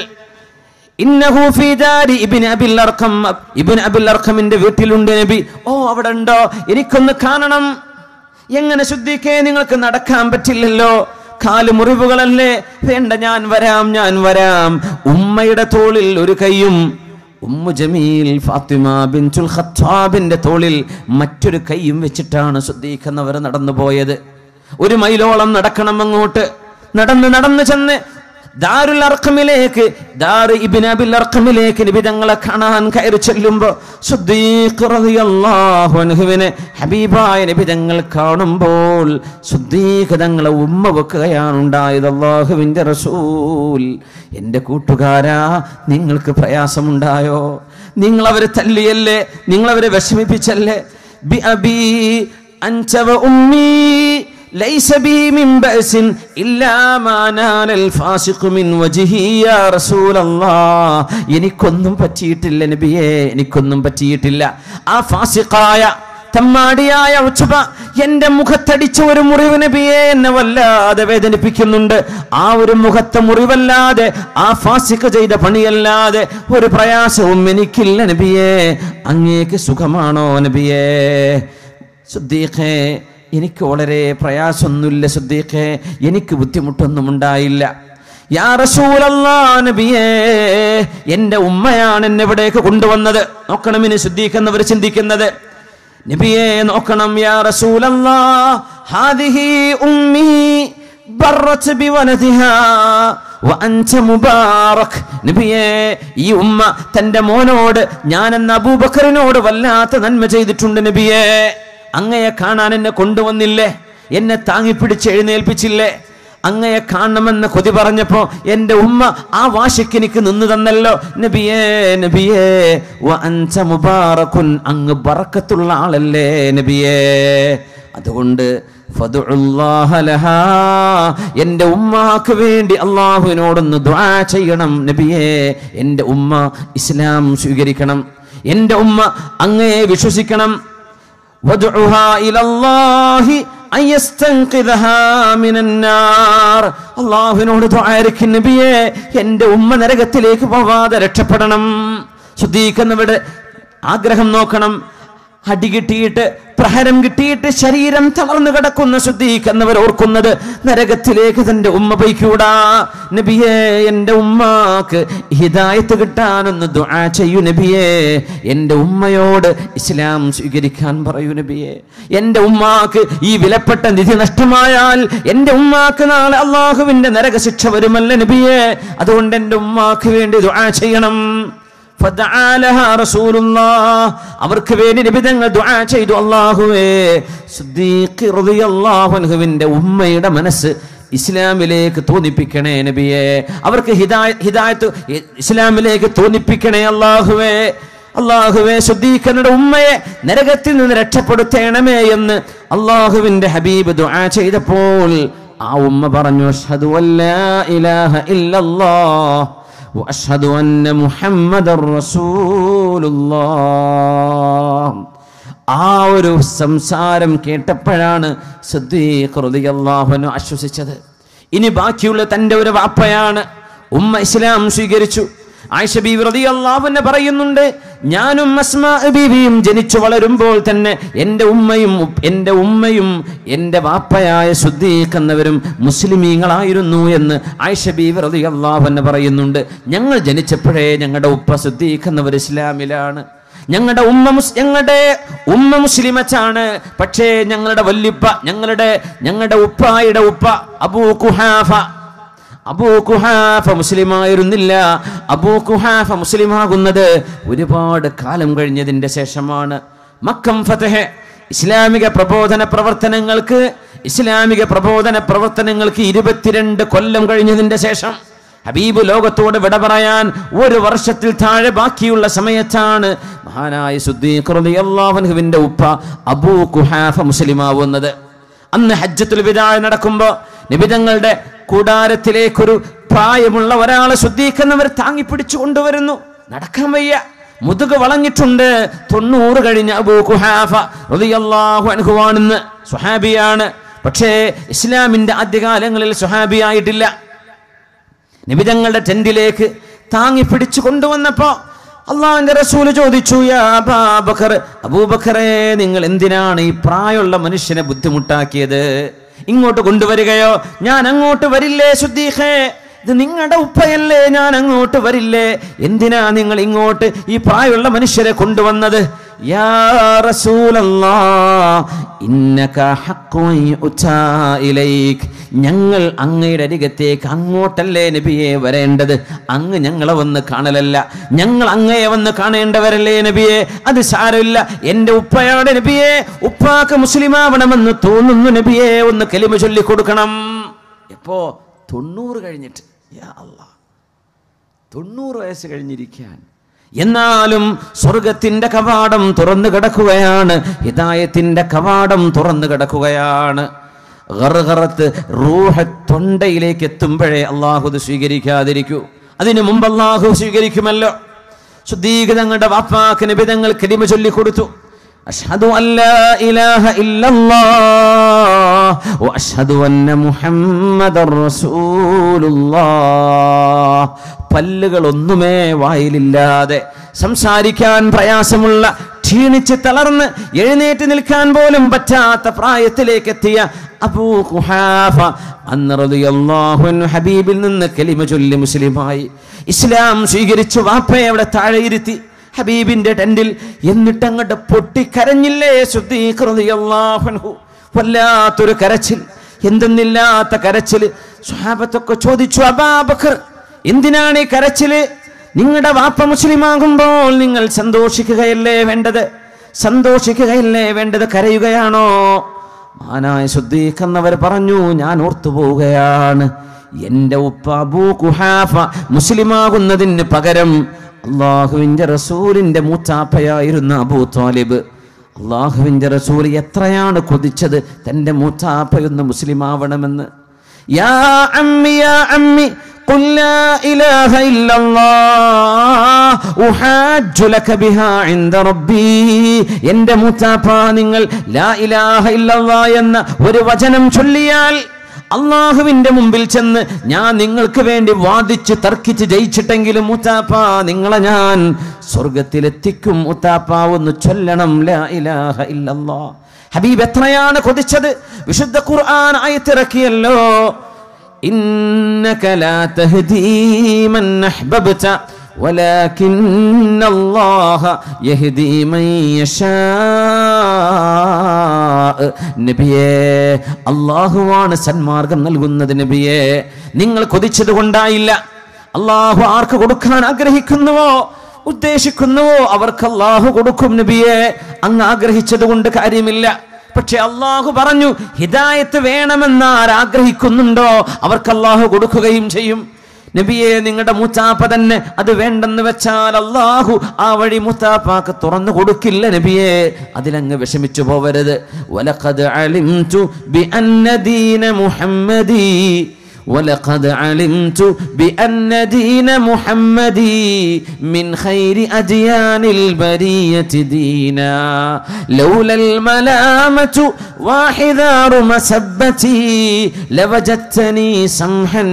[SPEAKER 2] ഇന്നഹു ഫീ ദാരി ഇബ്നു അബിൽ അർഖം, ഇബ്നു അബിൽ അർഖമിന്റെ വീട്ടിലുണ്ട് നബി. ഓ, അവിടെ ഉണ്ടോ? എനിക്കൊന്ന് കാണണം. എങ്ങനെ സിദ്ദീഖേ, നിങ്ങൾക്ക് നടക്കാൻ പറ്റില്ലല്ലോ, കാല് മുറിവുകളല്ലേ? വേണ്ട, ഞാൻ വരാം. ഉമ്മയുടെ തോളിൽ ഒരു കൈയും ഉമ്മു ജമീൽ ഫാത്തിമ ബിൻതുൽ ഖത്താബിന്റെ തോളിൽ മറ്റൊരു കൈയും വെച്ചിട്ടാണ് സിദ്ദീഖ് എന്നവർ നടന്നു പോയത്. 1 മൈലോളം നടക്കണം അങ്ങോട്ട്. നടന്ന് ചെന്ന് ദാറുൽ അർഖമിലേക്ക്, ദാർ ഇബ്നു അബിൽ അർഖമിലേക്ക് നബി തങ്ങളെ കാണാൻ കയറി ചെല്ലുമ്പോൾ സിദ്ദീഖ് റളിയല്ലാഹു അൻഹുവിനെ ഹബീബായ നബി തങ്ങൾ കാണുമ്പോൾ സിദ്ദീഖ് തങ്ങളെ ഉമ്മ വെക്കുകയാണ് ഉണ്ടായത്. അല്ലാഹുവിൻ്റെ റസൂൽ, എൻ്റെ കൂട്ടുകാരാ, നിങ്ങൾക്ക് പ്രയാസമുണ്ടായോ? നിങ്ങൾ അവരെ തല്ലിയല്ലേ? നിങ്ങൾ അവരെ വിഷമിപ്പിച്ചല്ലേ? ബി അബി അൻത വ ഉമ്മി ലൈസ ബി മിൻ ബഅസിൻ ഇല്ലാ മാ നാലൽ ഫാസിഖു മിൻ വജ്ഹി യാ റസൂലല്ലാഹ്. എനിക്കൊന്നും പറ്റിയിട്ടില്ല നബിയേ, എനിക്കൊന്നും പറ്റിയിട്ടില്ല. ആ ഫാസിഖായ തമ്മാടിയായ ഉത്ബ എന്റെ മുഖത്തടിച്ച ഒരു മുറിവ് നബിയെ എന്നെ വല്ലാതെ വേദനിപ്പിക്കുന്നുണ്ട്. ആ ഒരു മുഖത്തെ മുറിവല്ലാതെ, ആ ഫാസിഖ് ചെയ്ത പണിയല്ലാതെ ഒരു പ്രയാസവും എനിക്കില്ല നബിയേ. അങ്ങേക്ക് സുഖമാണോ നബിയേ? സിദ്ദീഖേ, എനിക്ക് വളരെ പ്രയാസമൊന്നുമില്ല സിദ്ദീഖേ, എനിക്ക് ബുദ്ധിമുട്ടൊന്നും ഉണ്ടായില്ല. യാ റസൂലല്ലാഹ് നബിയേ, എൻ്റെ ഉമ്മയാണ് എന്നെ ഇവിടേക്ക് കൊണ്ടുവന്നത്. നോക്കണം, ഇനി സിദ്ദീഖ് എന്നവർ ചിന്തിക്കുന്നത്. നബിയേ നോക്കണം, യാ റസൂലല്ലാഹ് ഹാദിഹി ഉമ്മി ബറത് ബിവലദിഹാ വഅൻത മുബാറക്. നബിയേ, ഈ ഉമ്മ തൻ്റെ മോനോട്, ഞാൻ എന്ന അബൂബക്കറിനോട് വല്ലാത്ത നന്മ ചെയ്തിട്ടുണ്ട് നബിയേ. അങ്ങയെ കാണാൻ എന്നെ കൊണ്ടുവന്നില്ലേ? എന്നെ താങ്ങിപ്പിടിച്ച് എഴുന്നേൽപ്പിച്ചില്ലേ? അങ്ങയെ കാണണമെന്ന് കൊതി പറഞ്ഞപ്പോ എൻ്റെ ഉമ്മ ആ വാശിക്ക് എനിക്ക് നിന്ന് തന്നല്ലോ. നബിയേ നബിയേ വ അൻത മുബാറകുൻ, അങ്ങ് ബറക്കത്തുള്ള ആളല്ലേ നബിയേ. അതുകൊണ്ട് ഫദ്ഉല്ലാഹ ലഹാ, എൻ്റെ ഉമ്മാക്ക് വേണ്ടി അള്ളാഹുവിനോടൊന്ന് ദുആ ചെയ്യണം നബിയേ. എൻ്റെ ഉമ്മ ഇസ്ലാം സ്വീകരിക്കണം, എൻ്റെ ഉമ്മ അങ്ങയെ വിശ്വസിക്കണം. വദ്ഉഹാ ഇലല്ലാഹി അയസ്തൻഖിദഹാ മിനന്നാർ, അള്ളാഹുവിനോട് ദുആ ഇറക്കി നബിയേ എൻ്റെ ഉമ്മ നരകത്തിലേക്ക് പോവാതെ രക്ഷപ്പെടണം. ശുദ്ധീകരിക്കുന്നവരുടെ ആഗ്രഹം നോക്കണം. അടി കിട്ടിയിട്ട് പ്രഹരം കിട്ടിയിട്ട് ശരീരം തളർന്നു കിടക്കുന്ന ശുദ്ധീകരിക്കുന്നവർ ഓർക്കുന്നത് നരകത്തിലേക്ക് തന്റെ ഉമ്മ പോയിക്കൂടാ. നബിയേ എൻ്റെ ഉമ്മാക്ക് ഹിദായത്ത് കിട്ടാനൊന്ന് ദുആ ചെയ്യൂ നബിയേ. എൻ്റെ ഉമ്മയോട് ഇസ്ലാം സ്വീകരിക്കാൻ പറയൂ നബിയേ. എൻ്റെ ഉമ്മാക്ക് ഈ വിലപ്പെട്ട നിധി നഷ്ടമായാൽ എൻ്റെ ഉമ്മാക്ക് നാളെ അള്ളാഹുവിന്റെ നരകശിക്ഷ വരുമല്ല നബിയേ. അതുകൊണ്ട് എൻ്റെ ഉമ്മാക്ക് വേണ്ടി ദുആ ചെയ്യണം. അവർക്ക് വേണ്ടി നബി തങ്ങൾ ദുആ ചെയ്തു. അല്ലാഹുവേ, സിദ്ദീഖ് റളിയല്ലാഹു അൻഹുവിന്റെ ഉമ്മയുടെ മനസ്സ് ഇസ്ലാമിലേക്ക് തോന്നിപ്പിക്കണേ നബിയേ. അവർക്ക് ഹിദായത്ത് ഇസ്ലാമിലേക്ക് തോന്നിപ്പിക്കണേ അല്ലാഹുവേ. അല്ലാഹുവേ, സിദ്ദീഖിന്റെ ഉമ്മയെ നരകത്തിൽ നിന്ന് രക്ഷപ്പെടുത്തണമേ എന്ന് അല്ലാഹുവിന്റെ ഹബീബ് ദുആ ചെയ്തപ്പോൾ ആ ഉമ്മ പറഞ്ഞു, അഷ്ഹദു അല്ലാ ഇലാഹ ഇല്ലല്ലാഹ് വഅഷ്ഹദു അന്ന മുഹമ്മദർ റസൂലുള്ളാഹ്. ആ ഒരു സംസാരം കേട്ടപ്പോഴാണ് സിദ്ദീഖ് റളിയല്ലാഹു അൻഹു ആശ്വസിച്ചത്. ഇനി ബാക്കിയുള്ള തൻ്റെ ഒരു വാപ്പയാണ്. ഉമ്മ ഇസ്ലാം സ്വീകരിച്ചു. ആയിഷ ബീവി റളിയല്ലാഹു അൻഹ പറയുന്നുണ്ട്, ഞാനും അസ്മാ ബീവിയും ജനിച്ചു വളരുമ്പോൾ തന്നെ എൻ്റെ ഉമ്മയും എൻ്റെ വാപ്പയായ സിദ്ദീഖ് എന്നവരും മുസ്ലിമീങ്ങളായിരുന്നു എന്ന് ആയിഷ ബീവി റളിയല്ലാഹു അൻഹ പറയുന്നുണ്ട്. ഞങ്ങൾ ജനിച്ചപ്പോഴേ ഞങ്ങളുടെ ഉപ്പ സിദ്ദീഖ് എന്നവർ ഇസ്ലാമിലാണ്. ഞങ്ങളുടെ ഉമ്മ മുസ്ലിമച്ചാണ്. പക്ഷേ ഞങ്ങളുടെ വല്യുപ്പ, ഞങ്ങളുടെ ഉപ്പായുടെ ഉപ്പ അബൂ ഖുഹാഫ മുസ്ലിമായിരുന്നില്ല. അബൂ ഖുഹാഫ മുസ്ലിമാകുന്നത് ഒരുപാട് കാലം കഴിഞ്ഞതിന്റെ ശേഷമാണ്. മക്കം ഫതഹ്, ഇസ്ലാമിക പ്രബോധന പ്രവർത്തനങ്ങൾക്ക് 22 കൊല്ലം കഴിഞ്ഞതിന്റെ ശേഷം ഹബീബ് ലോകത്തോട് വിട പറയാൻ 1 വർഷത്തിൽ താഴെ ബാക്കിയുള്ള സമയത്താണ് മഹാനായ സിദ്ദീഖ് റളിയല്ലാഹു അൻഹുവിന്റെ ഉപ്പ അബൂ ഖുഹാഫ മുസ്ലിമാവുന്നത്. അന്ന് ഹജ്ജത്തുൽ വിദാ നടക്കുമ്പോൾ നബി തങ്ങളുടെ കൂടാരത്തിലേക്കൊരു പ്രായമുള്ള ഒരാളെ സിദ്ദീഖ് എന്നവർ താങ്ങി പിടിച്ചു കൊണ്ടുവരുന്നു. നടക്കാൻ വയ്യ, മുതുക് വളഞ്ഞിട്ടുണ്ട്. 90 കഴിഞ്ഞ അബൂ ഖുഹാഫ റളിയല്ലാഹു അൻഹു ആണെന്ന്, സ്വഹാബിയാണ്. പക്ഷേ ഇസ്ലാമിന്റെ ആദ്യകാലങ്ങളിൽ സ്വഹാബിയായിട്ടില്ല. നബി തങ്ങളുടെ ടെന്റിലേക്ക് താങ്ങി പിടിച്ചു കൊണ്ടുവന്നപ്പോ അള്ളാഹുവിന്റെ റസൂല് ചോദിച്ചു, യാ അബൂബക്കർ, അബൂബക്കറെ, നിങ്ങൾ എന്തിനാണ് ഈ പ്രായമുള്ള മനുഷ്യനെ ബുദ്ധിമുട്ടാക്കിയത്? ഇങ്ങോട്ട് കൊണ്ടുവരികയോ? ഞാൻ അങ്ങോട്ട് വരില്ലേ സിദ്ദീഖേ, ഇത് നിങ്ങളുടെ ഉപ്പയല്ലേ, ഞാൻ അങ്ങോട്ട് വരില്ലേ. എന്തിനാ നിങ്ങൾ ഇങ്ങോട്ട് ഈ പ്രായമുള്ള മനുഷ്യരെ കൊണ്ടുവന്നത്? യാ റസൂലല്ലാഹ്, ഇന്നക ഹഖ്ഖുൻ യുതാ ഇലൈക്, ഞങ്ങൾ അങ്ങയുടെ അരികത്തേക്ക് അങ്ങോട്ടല്ലേ നബിയെ വരേണ്ടത്, അങ്ങ് ഞങ്ങളെ വന്ന് കാണലല്ല, ഞങ്ങൾ അങ്ങയെ വന്ന് കാണേണ്ടവരല്ലേ നബിയെ. അത് സാരമില്ല, എൻ്റെ ഉപ്പയുടെ നബിയെ, ഉപ്പാക്ക് മുസ്ലിമാവണമെന്ന് തോന്നുന്നു നബിയെ, ഒന്ന് കലിമ ചൊല്ലി കൊടുക്കണം. എപ്പോ? 90 കഴിഞ്ഞിട്ട്. യാ അല്ലാഹ്, 90 വയസ്സ് കഴിഞ്ഞിരിക്കാൻ. എന്നാലും സ്വർഗത്തിന്റെ കവാടം തുറന്നു കിടക്കുകയാണ്, ഹിദായത്തിന്റെ കവാടം തുറന്നു കിടക്കുകയാണ്. ഗർഗറത്ത് റൂഹ് തൊണ്ടയിലേക്ക് എത്തുമ്പോഴേ അള്ളാഹു സ്വീകരിക്കാതിരിക്കൂ. അതിനു മുമ്പ് അള്ളാഹു സ്വീകരിക്കുമല്ലോ. സിദ്ദീഖ് തങ്ങളുടെ വാപ്പാക്ക് നബി തങ്ങൾ കലിമ ചൊല്ലി കൊടുത്തു, അഷ്ഹദു അല്ലാ ഇലാഹ ഇല്ലല്ലാഹ് വഅഷ്ഹദു അന്ന മുഹമ്മദർ റസൂലുള്ളാഹ്. പല്ലുകളൊന്നുമേ വായിലില്ലാതെ, സംസാരിക്കാൻ പ്രയാസമുള്ള, ക്ഷീണിച്ച് തളർന്ന് എഴുന്നേറ്റ് നിൽക്കാൻ പോലും പറ്റാത്ത പ്രായത്തിലേക്ക് എത്തിയ അബൂ ഖുഹാഫ അന്ന് റളിയല്ലാഹു അൻഹു ഹബീബിൽ നിന്ന് കലിമ ചൊല്ലി മുസ്ലിമായി. ഇസ്ലാം സ്വീകരിച്ചു. വാപ്പയെ അവിടെ താഴെ ഇരുത്തി ഹബീബിന്റെ ടെന്റിൽ. എന്നിട്ട് അങ്ങോട്ട് പൊട്ടിക്കരഞ്ഞില്ലേ സിദ്ദീഖ് റളിയല്ലാഹു അൻഹു. വല്ലാത്തൊരു കരച്ചിൽ, എന്തെന്നില്ലാത്ത കരച്ചിൽ. സ്വഹാബത്തൊക്കെ ചോദിച്ചു, അബൂബക്കർ, എന്തിനാണ് ഈ കരച്ചില്? നിങ്ങളുടെ വാപ്പ മുസ്ലിമാകുമ്പോൾ നിങ്ങൾ സന്തോഷിക്കുകയല്ലേ വേണ്ടത്? കരയുകയാണോ? മഹാനായ സിദ്ദീഖ് എന്നവർ പറഞ്ഞു, ഞാൻ ഓർത്തുപോവുകയാണ്, എൻ്റെ ഉപ്പ അബൂ ഖുഹാഫ മുസ്ലിമാകുന്നതിന് പകരം അള്ളാഹുവിൻ്റെ റസൂലിൻ്റെ മൂത്താപ്പയായിരുന്ന അബൂ ത്വാലിബ്, അള്ളാഹുവിൻ്റെ റസൂൽ എത്രയാണ് കൊതിച്ചത് തൻ്റെ മൂത്താപ്പയൊന്ന് മുസ്ലിമാവണമെന്ന്. യാ അമ്മി യാ അമ്മി ഖുൽ ലാ ഇലാഹ ഇല്ലല്ലാഹ് ഉഹജ്ജു ലക ബിഹാ ഇൻദ റബ്ബി. എൻ്റെ മൂത്താപ്പ, നിങ്ങൾ ലാ ഇലാഹ ഇല്ലല്ലാഹ് എന്ന ഒരു വചനം ചൊല്ലിയാൽ അള്ളാഹുവിൻ്റെ മുമ്പിൽ ചെന്ന് ഞാൻ നിങ്ങൾക്ക് വേണ്ടി വാദിച്ച് തർക്കിച്ച് ജയിച്ചിട്ടെങ്കിലും മുത്താപ്പ നിങ്ങളെ ഞാൻ സ്വർഗത്തിലെത്തിക്കും. മുത്താപ്പ ഒന്ന് ചൊല്ലണം ലാ ഇലാഹ ഇല്ലല്ലാഹ്. ഹബീബ് എത്രയാണ് കൊതിച്ചത്. വിശുദ്ധ ഖുർആൻ ആയത്തിറക്കിയല്ലോ, ഇന്നക ലാ തഹ്ദീ മൻ അഹ്ബബ്ത വലാകിന്ന അല്ലാഹ യഹ്ദീ മൻ യശാ. നബിയേ, അല്ലാഹുവാണ് സന്മാർഗം നൽകുന്നത്. നബിയേ, നിങ്ങൾ കൊതിച്ചത് കൊണ്ടായില്ല. അല്ലാഹു ആർക്ക് കൊടുക്കാൻ ആഗ്രഹിക്കുന്നുവോ ഉദ്ദേശിക്കുന്നുവോ അവർക്ക് അല്ലാഹു കൊടുക്കും. നബിയേ, അങ്ങ് ആഗ്രഹിച്ചത് കൊണ്ട് കാര്യമില്ല. പക്ഷെ അല്ലാഹു പറഞ്ഞു, ഹിദായത്ത് വേണമെന്ന് ആരാഗ്രഹിക്കുന്നുണ്ടോ അവർക്ക് അല്ലാഹു കൊടുക്കുകയും ചെയ്യും. നബിയെ, നിങ്ങളുടെ മൂത്താപ്പ തന്നെ അത് വേണ്ടെന്ന് വെച്ചാൽ അല്ലാഹു ആ വഴി മൂത്താപ്പാക്ക് തുറന്നു കൊടുക്കില്ല. നബിയെ, അതിലങ്ങ് വിഷമിച്ചു പോവരുത്. വലഖദ് അലിംതു ബിഅന്ന ദീന മുഹമ്മദി ولقد علمت بأن دين محمدي من خير أديان البرية دينا لولا الملامة وحذار مسبتي لوجدتني سمحا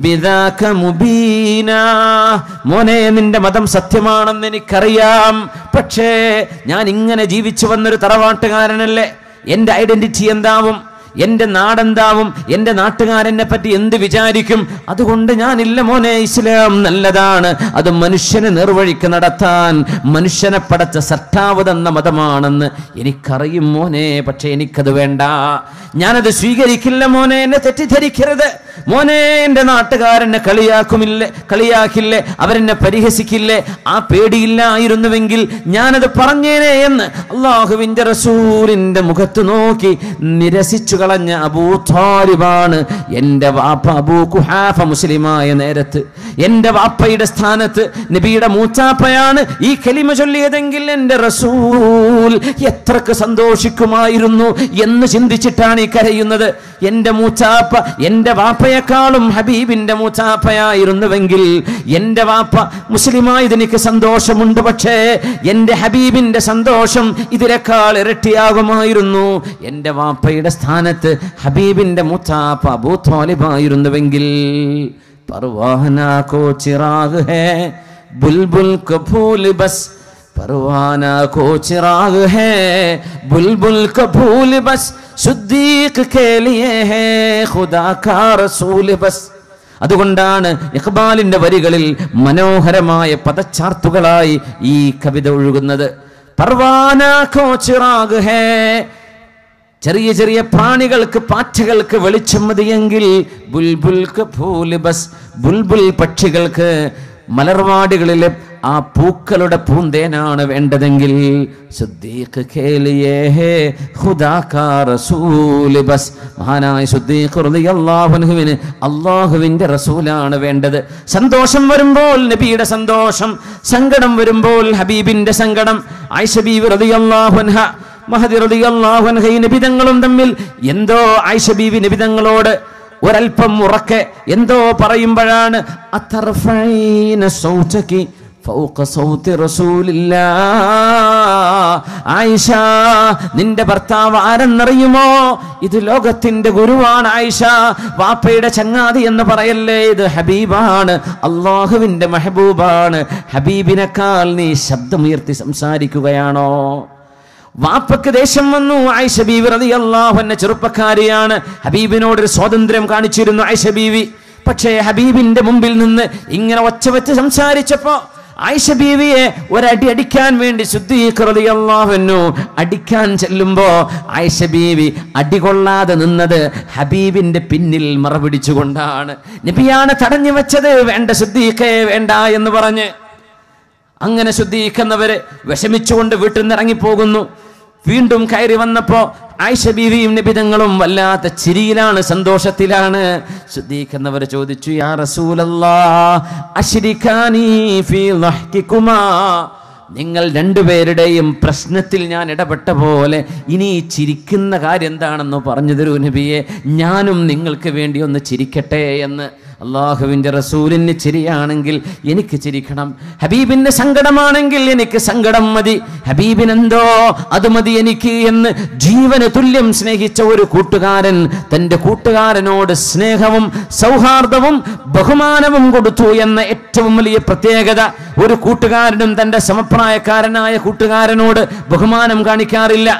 [SPEAKER 2] بذاك مبينا. മോനെ, നിന്റെ മതം സത്യമാണെന്ന് എനിക്കറിയാം. പക്ഷേ ഞാൻ ഇങ്ങനെ ജീവിച്ചു വന്നൊരു തറവാട്ടുകാരനല്ലേ. എൻ്റെ ഐഡന്റിറ്റി എന്താവും, എൻ്റെ നാടെന്താവും, എൻ്റെ നാട്ടുകാരെന്നെ പറ്റി എന്ത് വിചാരിക്കും? അതുകൊണ്ട് ഞാനില്ല മോനെ, ഇസ്ലാം നല്ലതാണ്, അത് മനുഷ്യനെ നിർവഴിക്ക് നടത്താൻ മനുഷ്യനെ പടച്ച സട്ടാവ് തന്ന മതമാണെന്ന് എനിക്കറിയും മോനെ. പക്ഷെ എനിക്കത് വേണ്ട, ഞാനത് സ്വീകരിക്കില്ല മോനെ. എന്നെ തെറ്റിദ്ധരിക്കരുത് മോനെ. എൻ്റെ നാട്ടുകാരെന്നെ കളിയാക്കില്ലേ, അവരെന്നെ പരിഹസിക്കില്ലേ? ആ പേടിയില്ലായിരുന്നുവെങ്കിൽ ഞാനത് പറഞ്ഞേനെ എന്ന് അള്ളാഹുവിൻ്റെ റസൂലിൻ്റെ മുഖത്ത് നോക്കി നിരസിച്ചു കളഞ്ഞ അബൂ ത്വാലിബാണ് എൻ്റെ വാപ്പ അബൂ ഖുഹാഫ. മുസ്ലിമായ നേരത്ത് എൻ്റെ വാപ്പയുടെ സ്ഥാനത്ത് നബിയുടെ മൂച്ചാപ്പയാണ് ഈ കലിമ ചൊല്ലിയതെങ്കിൽ എൻ്റെ റസൂൽ എത്രക്ക് സന്തോഷിക്കുമായിരുന്നു എന്ന് ചിന്തിച്ചിട്ടാണ് ഈ കരയുന്നത്. എൻ്റെ മൂച്ചാപ്പ എൻ്റെ വാപ്പയെക്കാളും ഹബീബിൻ്റെ മൂച്ചാപ്പയായിരുന്നുവെങ്കിൽ എൻ്റെ വാപ്പ മുസ്ലിമായത് എനിക്ക് സന്തോഷമുണ്ട്. പക്ഷേ എൻ്റെ ഹബീബിൻ്റെ സന്തോഷം ഇതിനേക്കാൾ ഇരട്ടിയാകുമായിരുന്നു. എൻ്റെ വാപ്പയുടെ സ്ഥാനത്ത് ഹബീബിന്റെ മൂത്താപ്പ അബൂ ത്വാലിബായിരുന്നുവെങ്കിൽ പർവാന കോ ചിറാഗ് ഹേ ബുൽബുൽ ക ഫൂൽ ബസ്, പർവാന കോ ചിറാഗ് ഹേ ബുൽബുൽ ക ഫൂൽ ബസ്, സിദ്ദീഖ് കേ ലിയേ ഹേ ഖുദാ കാ റസൂൽ ബസ്. അതുകൊണ്ടാണ് ഇഖ്ബാലിന്റെ വരികളിൽ മനോഹരമായ പദച്ചാർത്തുകളായി ഈ കവിത ഒഴുകുന്നത്. പർവാന കോ ചിറാഗ് ഹേ, ചെറിയ ചെറിയ പ്രാണികൾക്ക് പാറ്റകൾക്ക് വെളിച്ചം മതിയെങ്കിൽ ബുൽബുൽക്ക് ഫൂൽ ബസ്, ബുൽബുൽ പക്ഷികൾക്ക് മലർവാടികളിലെ ആ പൂക്കളുടെ പൂന്തേനാണ് വേണ്ടതെങ്കിൽ സിദ്ദീഖ് കേലിയേ ഹേ ഖുദാ കാ റസൂൽ ബസ്. മഹാനായ സിദ്ദീഖ് റളിയല്ലാഹു അൻഹുവിന് അല്ലാഹുവിൻ്റെ റസൂലാണ് വേണ്ടത്. സന്തോഷം വരുമ്പോൾ നബിയുടെ സന്തോഷം, സങ്കടം വരുമ്പോൾ ഹബീബിൻ്റെ സങ്കടം. ആയിഷ ബീവി റളിയല്ലാഹു അൻഹ മഹദി റളിയല്ലാഹു അൻഹ നബിതങ്ങളും തമ്മിൽ എന്തോ ആയിഷ ബീവി നബിതങ്ങളോട് ഒരൽപ്പം ഉറക്കെ എന്തോ പറയുമ്പോഴാണ് അത്തർഫൈന സൗതകി ഫൗഖ സൗതി റസൂലില്ലാഹ്. ആയിഷ, നിന്റെ ഭർത്താവ് ആരെന്നറിയുമോ? ഇത് ലോകത്തിന്റെ ഗുരുവാണ് ആയിഷ. വാപ്പയുടെ ചങ്ങാതി എന്ന് പറയല്ലേ, ഇത് ഹബീബാണ്, അള്ളാഹുവിന്റെ മെഹബൂബാണ്. ഹബീബിനേക്കാൾ നീ ശബ്ദമുയർത്തി സംസാരിക്കുകയാണോ? വാപ്പക്ക് ദേഷ്യം വന്നു. ആയിഷ ബീവി റളിയല്ലാഹു അൻഹ ചെറുപ്പക്കാരിയാണ്, ഹബീബിനോടൊരു സ്വാതന്ത്ര്യം കാണിച്ചിരുന്നു ആയിഷ ബീവി. പക്ഷേ ഹബീബിന്റെ മുമ്പിൽ നിന്ന് ഇങ്ങനെ ഒച്ച വെച്ച് സംസാരിച്ചപ്പോ ആയിഷ ബീവിയെ ഒരടി അടിക്കാൻ വേണ്ടി സിദ്ദീഖ് റളിയല്ലാഹു അൻഹു അടിക്കാൻ ചെല്ലുമ്പോ ആയിഷ ബീവി അടികൊള്ളാതെ നിന്നത് ഹബീബിന്റെ പിന്നിൽ മറപിടിച്ചുകൊണ്ടാണ്. നബിയാണ് തടഞ്ഞു വെച്ചത്, വേണ്ട സിദ്ദീഖേ വേണ്ട എന്ന് പറഞ്ഞ്. അങ്ങനെ സിദ്ദീഖ് എന്നവര് വിഷമിച്ചുകൊണ്ട് വീട്ടിൽ നിന്ന് ഇറങ്ങിപ്പോകുന്നു. വീണ്ടും കയറി വന്നപ്പോ ആയിഷ ബീവിയും നബി തങ്ങളും വല്ലാത്ത ചിരിയിലാണ്, സന്തോഷത്തിലാണ്. സിദ്ദീഖ് എന്നവർ ചോദിച്ചു, യാ റസൂലല്ലാഹ് അശ്രികാനി ഫീ ളഹ്കികുമാ, നിങ്ങൾ രണ്ടുപേരുടെയും പ്രശ്നത്തിൽ ഞാൻ ഇടപെട്ട പോലെ ഇനി ചിരിക്കുന്ന കാര്യം എന്താണെന്ന് പറഞ്ഞു തരൂ നബിയെ, ഞാനും നിങ്ങൾക്ക് വേണ്ടി ഒന്ന് ചിരിക്കട്ടെ എന്ന്. അള്ളാഹുവിൻ്റെ റസൂലിന് ചിരിയാണെങ്കിൽ എനിക്ക് ചിരിക്കണം, ഹബീബിൻ്റെ സങ്കടമാണെങ്കിൽ എനിക്ക് സങ്കടം മതി, ഹബീബിനെന്തോ അത് മതി എനിക്ക് എന്ന് ജീവന് തുല്യം സ്നേഹിച്ച ഒരു കൂട്ടുകാരൻ തൻ്റെ കൂട്ടുകാരനോട് സ്നേഹവും സൗഹാർദ്ദവും ബഹുമാനവും കൊടുത്തു എന്ന ഏറ്റവും വലിയ പ്രത്യേകത ഒരു കൂട്ടുകാരനും തൻ്റെ സമപ്രായക്കാരനായ കൂട്ടുകാരനോട് ബഹുമാനം കാണിക്കാറില്ല,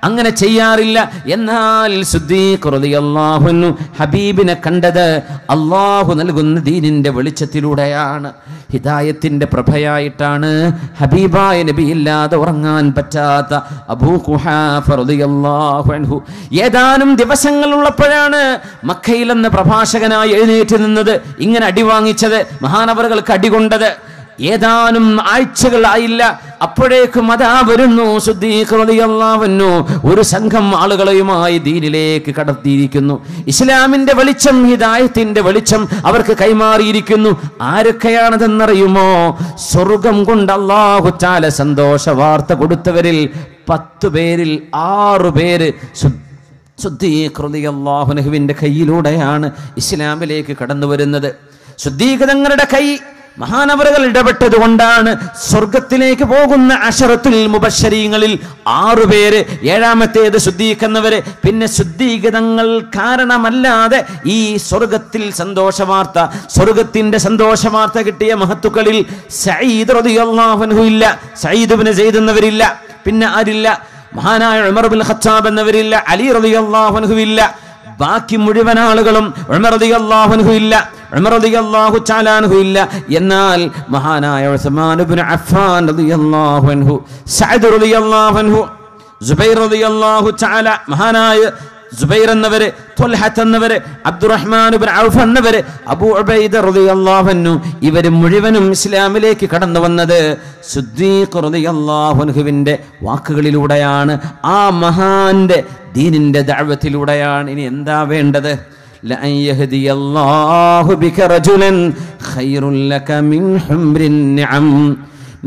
[SPEAKER 2] അങ്ങനെ ചെയ്യാറില്ല. എന്നാൽ സിദ്ദീഖ് റളിയല്ലാഹു അൻഹു ഹബീബിനെ കണ്ടത് അള്ളാഹു നൽകുന്ന ദീനിന്റെ വെളിച്ചത്തിലൂടെയാണ്, ഹിദായത്തിന്റെ പ്രഭയായിട്ടാണ്. ഹബീബായ നബി ഇല്ലാതെ ഉറങ്ങാൻ പറ്റാത്ത അബൂ ഖുഹാഫ റളിയല്ലാഹു അൻഹു ഏതാനും ദിവസങ്ങളുള്ളപ്പോഴാണ് മക്കയിൽ നിന്ന് പ്രഭാഷകനായി എഴുന്നേറ്റ് നിന്നത്, ഇങ്ങനെ അടി വാങ്ങിച്ചത്, മഹാനവറുകൾക്ക് അടികൊണ്ടത്. ഏതാനും ആഴ്ചകളായില്ല, അപ്പോഴേക്കും അതാ വരുന്നു സിദ്ദീഖ് റളിയല്ലാഹു അൻഹു ഒരു സംഘം ആളുകളെയുമായി ദീനിലേക്ക് കടത്തിയിരിക്കുന്നു. ഇസ്ലാമിന്റെ വെളിച്ചം, ഹിദായത്തിന്റെ വെളിച്ചം അവർക്ക് കൈമാറിയിരിക്കുന്നു. ആരൊക്കെയാണതെന്നറിയുമോ? സ്വർഗം കൊണ്ട് അല്ലാഹു തആല സന്തോഷ വാർത്ത കൊടുത്തവരിൽ 10 പേരിൽ 6 പേര് സിദ്ദീഖ് റളിയല്ലാഹു അൻഹുവിന്റെ കയ്യിലൂടെയാണ് ഇസ്ലാമിലേക്ക് കടന്നു വരുന്നത്. സിദ്ദീഖ് തങ്ങളുടെ കൈ മഹാനവറുകൾ ഇടപെട്ടത് കൊണ്ടാണ് സ്വർഗത്തിലേക്ക് പോകുന്ന അശറത്തുൽ മുബശ്ശരീങ്ങളിൽ 6 പേര്, 7ാമത്തേത് സിദ്ദീഖ് എന്നവര്. പിന്നെ സിദ്ദീഖ് തങ്ങൾ കാരണമല്ലാതെ ഈ സ്വർഗത്തിൽ സന്തോഷവാർത്ത, സ്വർഗത്തിന്റെ സന്തോഷവാർത്ത കിട്ടിയ മഹത്തുക്കളിൽ സഈദ് റളിയല്ലാഹു അൻഹു ഇല്ല, സഈദ് ഇബ്നു സെയ്ദ് എന്നവരില്ല. പിന്നെ ആരില്ല? മഹാനായ ഉമർ ഇബ്നുൽ ഖത്താബ് എന്നവരില്ല, അലി റളിയല്ലാഹു അൻഹു ഇല്ല. ബാക്കി മുഴുവൻ ആളുകളും ഉമർ റളിയല്ലാഹു അൻഹു ഇല്ല, ഉമർ റളിയല്ലാഹു തആല അൻഹു ഇല്ല. എന്നാൽ മഹാനായ ഉസ്മാൻ ഇബ്നു അഫ്ഫാൻ റളിയല്ലാഹു അൻഹു, സഅദ് റളിയല്ലാഹു അൻഹു, സുബൈർ റളിയല്ലാഹു തആല, മഹാനായ സുബൈർ എന്നവര്, ത്വൽഹത്ത് എന്നവര്, അബ്ദുറഹ്മാൻ ഇബ്നു ഔഫ് എന്നവര്, അബൂ ഉബൈദ റളിയല്ലാഹു അൻഹു, ഇവര് മുഴുവനും ഇസ്ലാമിലേക്ക് കടന്നു വന്നത് സിദ്ദീഖ് റളിയല്ലാഹു അൻഹുവിന്റെ വാക്കുകളിലൂടെയാണ്, ആ മഹാന്റെ ദീനിന്റെ ദഅവത്തിലൂടെയാണ്. ഇനി എന്താ വേണ്ടത്? ലഅൻ യഹ്ദിയല്ലാഹു ബിക റജുലൻ ഖൈറുൻ ലക മിൻ ഹുംറിൻ നിഅം.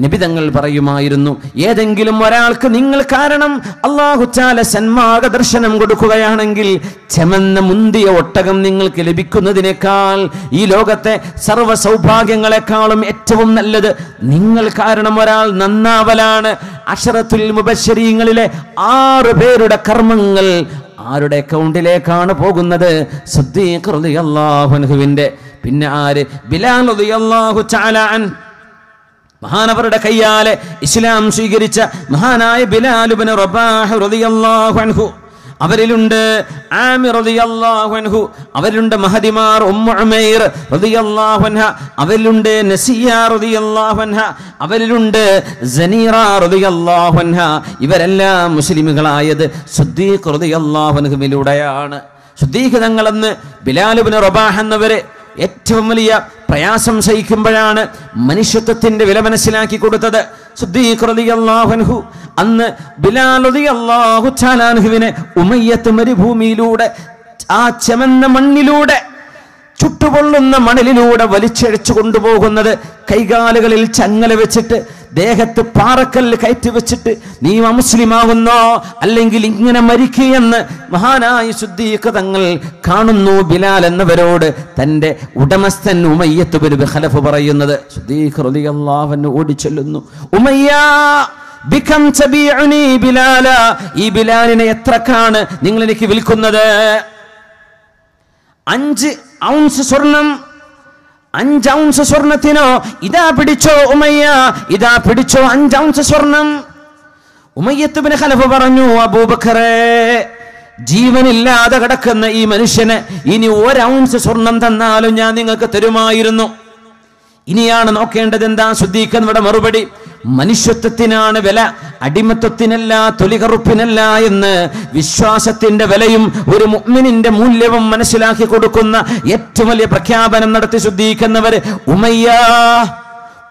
[SPEAKER 2] നബി തങ്ങൾ പറയുമായിരുന്നു, ഏതെങ്കിലും ഒരാൾക്ക് നിങ്ങൾ കാരണം അല്ലാഹു തആല സന്മാർഗദർശനം കൊടുക്കുകയാണെങ്കിൽ ചെമന്ന മുന്തിയ ഒട്ടകം നിങ്ങൾക്ക് ലഭിക്കുന്നതിനേക്കാൾ, ഈ ലോകത്തെ സർവ്വ സൗഭാഗ്യങ്ങളെക്കാളും ഏറ്റവും നല്ലത് നിങ്ങൾ കാരണം ഒരാൾ നന്നാവലാണ്. അശറത്തുൽ മുബശ്ശരീങ്ങളിലെ 6 പേരുടെ കർമ്മങ്ങൾ ആരുടെ അക്കൗണ്ടിലേക്കാണ് പോകുന്നത്? സിദ്ദീഖ് റളിയല്ലാഹു അൻഹുവിന്റെ. പിന്നെ ആര്? ബിലാൽ റളിയല്ലാഹു തആല അൻ, മഹാനവരുടെ കയ്യാലെ ഇസ്ലാം സ്വീകരിച്ച മഹാനായ ബിലാൽ ഇബ്നു റബാഹ് റളിയല്ലാഹു അൻഹു. അവരിലുണ്ട് ആമിർ റളിയല്ലാഹു അൻഹു, അവരിലുണ്ട് മഹദിമാർ ഉമ്മു ഉമൈർ റളിയല്ലാഹു അൻഹ, അവരിലുണ്ട് നസിയ റളിയല്ലാഹു അൻഹ, അവരിലുണ്ട് സനീറ റളിയല്ലാഹു അൻഹ. ഇവരെല്ലാം മുസ്ലിമുകളായത് സിദ്ദീഖ് റളിയല്ലാഹു അൻഹുവിലൂടെയാണ്. സിദ്ദീഖ് തങ്ങളെന്ന് ബിലാൽ ഇബ്നു റബാഹ് എന്നവരെ ഏറ്റവും വലിയ പ്രയാസം സഹിക്കുമ്പോഴാണ് മനുഷ്യത്വത്തിന്റെ വില മനസ്സിലാക്കി കൊടുത്തത് സിദ്ദീഖ് റളിയല്ലാഹു അൻഹു. അന്ന് ബിലാൽ റളിയല്ലാഹു തആല അൻഹുവിനെ ഉമയ്യത്ത് മരുഭൂമിയിലൂടെ, ആ ചെമന്ന മണ്ണിലൂടെ, ചുട്ടുപൊള്ളുന്ന മണലിലൂടെ വലിച്ചഴിച്ചു കൊണ്ടുപോകുന്നത്, കൈകാലുകളിൽ ചങ്ങല വെച്ചിട്ട്, ദേഹത്ത് പാറക്കല്ല് കയറ്റി വെച്ചിട്ട്, നീ അമുസ്ലിമാകുന്നോ അല്ലെങ്കിൽ ഇങ്ങനെ മരിക്കുകയെന്ന് മഹാനായ സിദ്ദീഖ് തങ്ങൾ കാണുന്നു ബിലാൽ എന്നവരോട് തന്റെ ഉടമസ്ഥൻ ഉമയ്യത്ത് ബിൻ ഖലഫ് പറയുന്നത്. സിദ്ദീഖ് റളിയല്ലാഹു അൻഹു ഓടിച്ചെല്ലുന്നു, ഉമയ്യ ബികം തബീഉനി ബിലാല, ഈ ബിലാലിനെ എത്രക്കാണ് നിങ്ങൾ എനിക്ക് വിൽക്കുന്നത്? 5 ഔൺസ് സ്വർണം, 5 ഔൺസ് സ്വർണത്തിനോ? ഇതാ പിടിച്ചോ ഉമയ്യ, ഇതാ പിടിച്ചോ 5 ഔൺസ് സ്വർണം. ഉമയ്യത്ത് ബിൻ ഖലഫ് പറഞ്ഞു, അബൂബക്കറേ, ജീവനില്ലാതെ കിടക്കുന്ന ഈ മനുഷ്യന് ഇനി 1 ഔൺസ് സ്വർണം തന്നാലും ഞാൻ നിങ്ങൾക്ക് തരുമായിരുന്നു. ഇനിയാണ് നോക്കേണ്ടത് എന്താ? സിദ്ദീഖ് എന്നവരുടെ മറുപടി, മനുഷ്യത്വത്തിനാണ് വില, അടിമത്വത്തിനല്ല, തൊലികറുപ്പിനല്ല എന്ന് വിശ്വാസത്തിന്റെ വിലയും ഒരു മുഅ്മിനിന്റെ മൂല്യവും മനസ്സിലാക്കി കൊടുക്കുന്ന ഏറ്റവും വലിയ പ്രഖ്യാപനം നടത്തി സിദ്ദീഖ് എന്നവർ. ഉമയ്യ,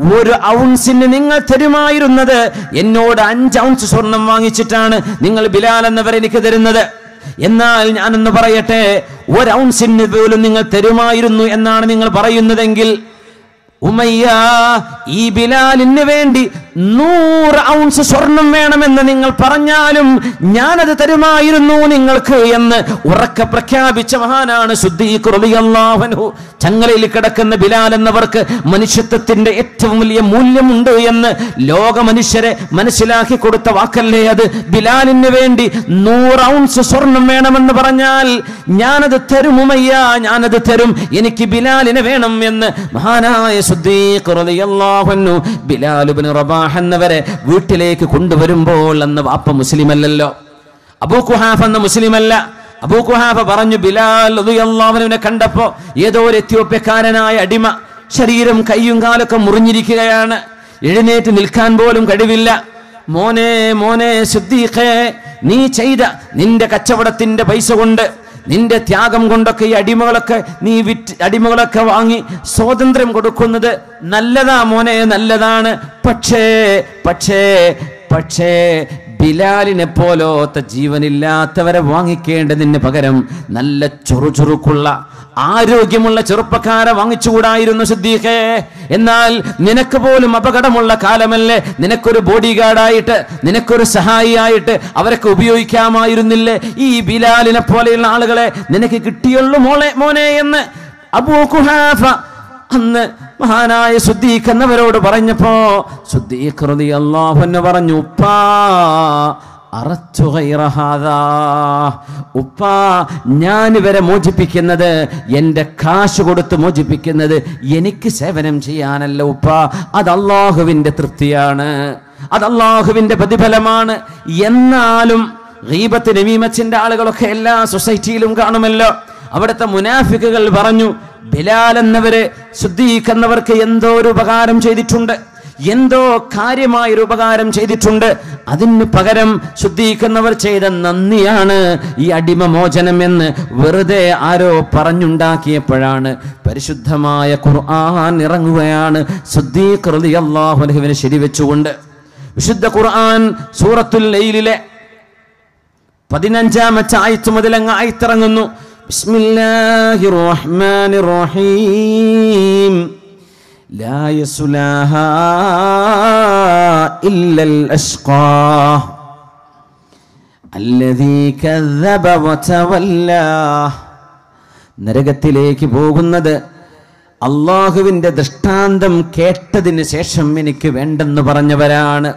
[SPEAKER 2] 1 ഔൺസിന് നിങ്ങൾ തരുമായിരുന്നത് എന്നോട് 5 ഔൺസ് സ്വർണം വാങ്ങിച്ചിട്ടാണ് നിങ്ങൾ ബിലാൽ എന്നവർ എനിക്ക് തരുന്നത്. എന്നാൽ ഞാനൊന്ന് പറയട്ടെ, 1 ഔൺസിന് പോലും നിങ്ങൾ തരുമായിരുന്നു എന്നാണ് നിങ്ങൾ പറയുന്നതെങ്കിൽ, ഉമയ്യ, ഈ ബിലാലിന് വേണ്ടി 100 ഔൺസ് സ്വർണം വേണമെന്ന് നിങ്ങൾ പറഞ്ഞാലും ഞാനത് തരുമായിരുന്നു നിങ്ങൾക്ക് എന്ന് ഉറക്കെ പ്രഖ്യാപിച്ച മഹാനാണ് സിദ്ദീഖ് റളിയല്ലാഹു അൻഹു. ചങ്ങലയിൽ കിടക്കുന്ന ബിലാൽ എന്നവർക്ക് മനുഷ്യത്വത്തിന്റെ ഏറ്റവും വലിയ മൂല്യമുണ്ട് എന്ന് ലോക മനുഷ്യരെ മനസ്സിലാക്കി കൊടുത്ത വാക്കല്ലേ അത്. ബിലാലിന് വേണ്ടി 100 ഔൺസ് സ്വർണം വേണമെന്ന് പറഞ്ഞാൽ ഞാനത് തരും ഉമയ്യ, ഞാനത് തരും, എനിക്ക് ബിലാലിനെ വേണം എന്ന് മഹാനായ സിദ്ദീഖ് റളിയല്ലാഹു അൻഹു ബിലാൽ ഇബ്നു റബാഹ് എന്നവരെ വീട്ടിലേക്ക് കൊണ്ടുവരുമ്പോൾ, അന്ന് വാപ്പ മുസ്ലിമല്ലല്ലോ, അബൂ ഖുഹാഫ എന്ന മുസ്ലിമല്ല. അബൂ ഖുഹാഫ പറഞ്ഞു, ബിലാൽ റളിയല്ലാഹു അൻഹുവിനെ കണ്ടപ്പോ ഏതോ ഒരു എത്യോപ്യക്കാരനായ അടിമ, ശരീരം കയ്യും കാലൊക്കെ മുറിഞ്ഞിരിക്കുകയാണ്, എഴുന്നേറ്റ് നിൽക്കാൻ പോലും കഴിവില്ല. മോനെ മോനെ സിദ്ദീഖേ, നീ ചെയ്ത നിന്റെ കച്ചവടത്തിന്റെ പൈസ കൊണ്ട്, നിന്റെ ത്യാഗം കൊണ്ടൊക്കെ ഈ അടിമകളൊക്കെ നീ അടിമകളൊക്കെ വാങ്ങി സ്വാതന്ത്ര്യം കൊടുക്കുന്നത് നല്ലതാ മോനെ, നല്ലതാണ്. പക്ഷേ പക്ഷേ പക്ഷേ ബിലാലിനെ പോലത്തെ ജീവനില്ലാത്തവരെ വാങ്ങിക്കേണ്ടതിന് പകരം നല്ല ചുറുചുറുക്കുള്ള ആരോഗ്യമുള്ള ചെറുപ്പക്കാരെ വാങ്ങിച്ചുകൂടായിരുന്നു സിദ്ദീഖേ? എന്നാൽ നിനക്ക് പോലും അപകടമുള്ള കാലമല്ലേ, നിനക്കൊരു ബോഡി ഗാർഡായിട്ട്, നിനക്കൊരു സഹായിയായിട്ട് അവരൊക്കെ ഉപയോഗിക്കാമായിരുന്നില്ലേ? ഈ ബിലാലിനെ പോലെയുള്ള ആളുകളെ നിനക്ക് കിട്ടിയുള്ളൂ മോനെ എന്ന് അബൂ ഖുഹാഫ അന്ന് മഹാനായ സിദ്ദീഖ് എന്നവരോട് പറഞ്ഞപ്പോ സിദ്ദീഖ് റളിയല്ലാഹു അൻഹു പറഞ്ഞു, ഉപ്പാ അറച്ചു ഗൈറ ഹാദാ, ഉപ്പാ ഞാൻ ഇവരെ മോചിപ്പിക്കുന്നത്, എൻ്റെ കാശ് കൊടുത്ത് മോചിപ്പിക്കുന്നത് എനിക്ക് സേവനം ചെയ്യാനല്ല ഉപ്പാ, അത് അല്ലാഹുവിൻ്റെ തൃപ്തിയാണ്, അത് അല്ലാഹുവിൻ്റെ പ്രതിഫലമാണ്. എന്നാലും ഗീബത്ത് നമീമത്തിന്റെ ആളുകളൊക്കെ എല്ലാ സൊസൈറ്റിയിലും കാണുമല്ലോ. അവിടുത്തെ മുനാഫിക്കുകൾ പറഞ്ഞു, ബിലാൽ എന്നവര് സിദ്ദീഖ് എന്നവർക്ക് എന്തോ ഒരു ഉപകാരം ചെയ്തിട്ടുണ്ട്, എന്തോ കാര്യമായൊരു ഉപകാരം ചെയ്തിട്ടുണ്ട്, അതിന് പകരം സിദ്ദീഖ് എന്നവർ ചെയ്ത നന്ദിയാണ് ഈ അടിമമോചനം എന്ന് വെറുതെ ആരോ പറഞ്ഞുണ്ടാക്കിയപ്പോഴാണ് പരിശുദ്ധമായ ഖുർആൻ ഇറങ്ങുകയാണ് സിദ്ദീഖ് റളിയല്ലാഹു അൻഹുവിനെ ശരിവെച്ചുകൊണ്ട്. വിശുദ്ധ ഖുർആൻ സൂറത്തുൽ ലൈലിലെ 15-ാമത്തെ ആയത്ത് മുതൽ അങ്ങ് ആയത്തിറങ്ങുന്നു. ബിസ്മില്ലാഹിർ റഹ്മാനിർ റഹീം ലാ യസ്ലാഹാ ഇല്ലൽ അശ്ഖാ അല്ലദീ കദ്ദബ വതവല്ലാ. നരകത്തിലേക്ക് പോകുന്നത് അല്ലാഹുവിൻ്റെ ദൃഷ്ടാന്തം കേട്ടതിന് ശേഷം എനിക്ക് വേണ്ടെന്ന് പറഞ്ഞവരാണ്.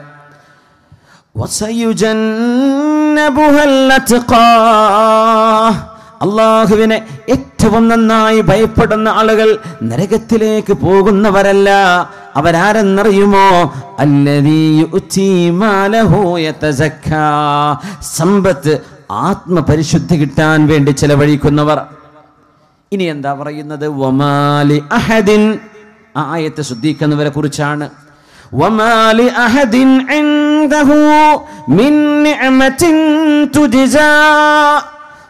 [SPEAKER 2] അല്ലാഹുവിനെ ഏറ്റവും നന്നായി ഭയപ്പെടുന്ന ആളുകൾ നരകത്തിലേക്ക് പോകുന്നവരല്ല. അവരാരെന്നറിയുമോ? അല്ലദീ യുഅ്തീ മാലഹു യതസക്കാ, സമ്പത്ത് ആത്മപരിശുദ്ധി കിട്ടാൻ വേണ്ടി ചെലവഴിക്കുന്നവർ. ഇനി എന്താ പറയുന്നത്? വമാലി അഹദിൻ, ആയത്ത് ശ്രദ്ധിക്കുന്നവരെ കുറിച്ചാണ്. വമാലി അഹദിൻ ഇൻദഹു മിൻ നിഅമത്തിൻ തുജ്സാ.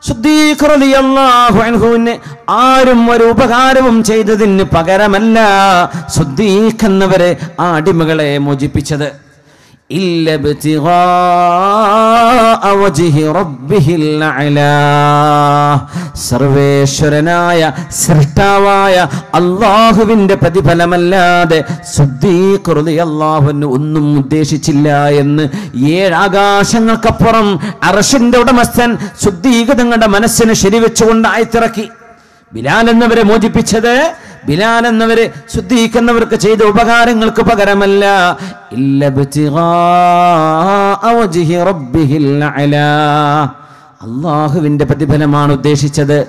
[SPEAKER 2] സിദ്ദീഖ് റളിയല്ലാഹു അൻഹുവിനെ ആരും ഒരു ഉപകാരവും ചെയ്തതിന് പകരമല്ല സിദ്ദീഖ് എന്നവരെ ആ അടിമകളെ മോചിപ്പിച്ചത്. സർവേശ്വരനായ സൃഷ്ടാവായ അല്ലാഹുവിന്റെ പ്രതിഫലമല്ലാതെ സിദ്ദീഖ് റളിയല്ലാഹു അൻഹു ഒന്നും ഉദ്ദേശിച്ചില്ല എന്ന് 7 ആകാശങ്ങൾക്കപ്പുറം അർശിന്റെ ഉടമസ്ഥൻ സിദ്ദീഖ് തങ്ങളുടെ മനസ്സിനെ ശരിവെച്ചുകൊണ്ട് ആയത്തിറക്കി. ബിലാൽ എന്നവരെ മോചിപ്പിച്ചത്, ബിലാൽ എന്നവര് സിദ്ദീഖ് എന്നവർക്ക് ചെയ്ത ഉപകാരങ്ങൾക്ക് പകരമല്ല, അല്ലാഹുവിന്റെ പ്രതിഫലമാണ് ഉദ്ദേശിച്ചത്.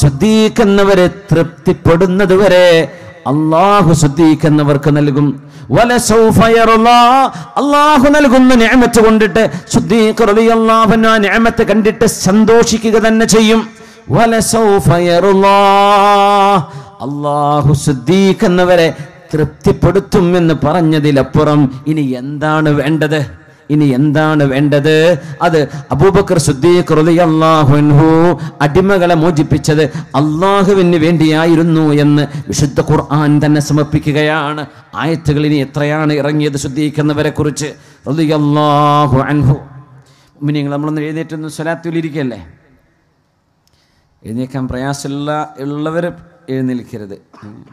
[SPEAKER 2] സിദ്ദീഖ് എന്നവരെ തൃപ്തിപ്പെടുന്നത് വരെ അല്ലാഹു സിദ്ദീഖ് എന്നവർക്ക് നൽകും. അല്ലാഹു നൽകുന്ന നിഅമത്ത് കൊണ്ടിട്ട് സിദ്ദീഖ് റളിയല്ലാഹു അൻഹു ആ നിഅമത്ത് കണ്ടിട്ട് സന്തോഷിക്കുക തന്നെ ചെയ്യും. അല്ലാഹു സിദ്ദീഖ് എന്നവരെ തൃപ്തിപ്പെടുത്തും എന്ന് പറഞ്ഞതിലപ്പുറം ഇനി എന്താണ് വേണ്ടത്? ഇനി എന്താണ് വേണ്ടത്? അത് അബൂബക്കർ സിദ്ദീഖ് റളിയല്ലാഹു അൻഹു അടിമകളെ മോചിപ്പിച്ചത് അള്ളാഹുവിന് വേണ്ടിയായിരുന്നു എന്ന് വിശുദ്ധ ഖുർആൻ തന്നെ സമർപ്പിക്കുകയാണ്. ആയത്തുകൾ ഇനി എത്രയാണ് ഇറങ്ങിയത് സിദ്ദീഖ് എന്നവരെ കുറിച്ച് റളിയല്ലാഹു അൻഹു. മുഅ്മിനീങ്ങൾ, നമ്മളൊന്ന് എഴുന്നേറ്റൊന്ന് സ്വലാത്തുലിരിക്കല്ലേ? എഴുന്നേക്കാൻ പ്രയാസമുള്ളവർ എഴുന്നേൽക്കരുത്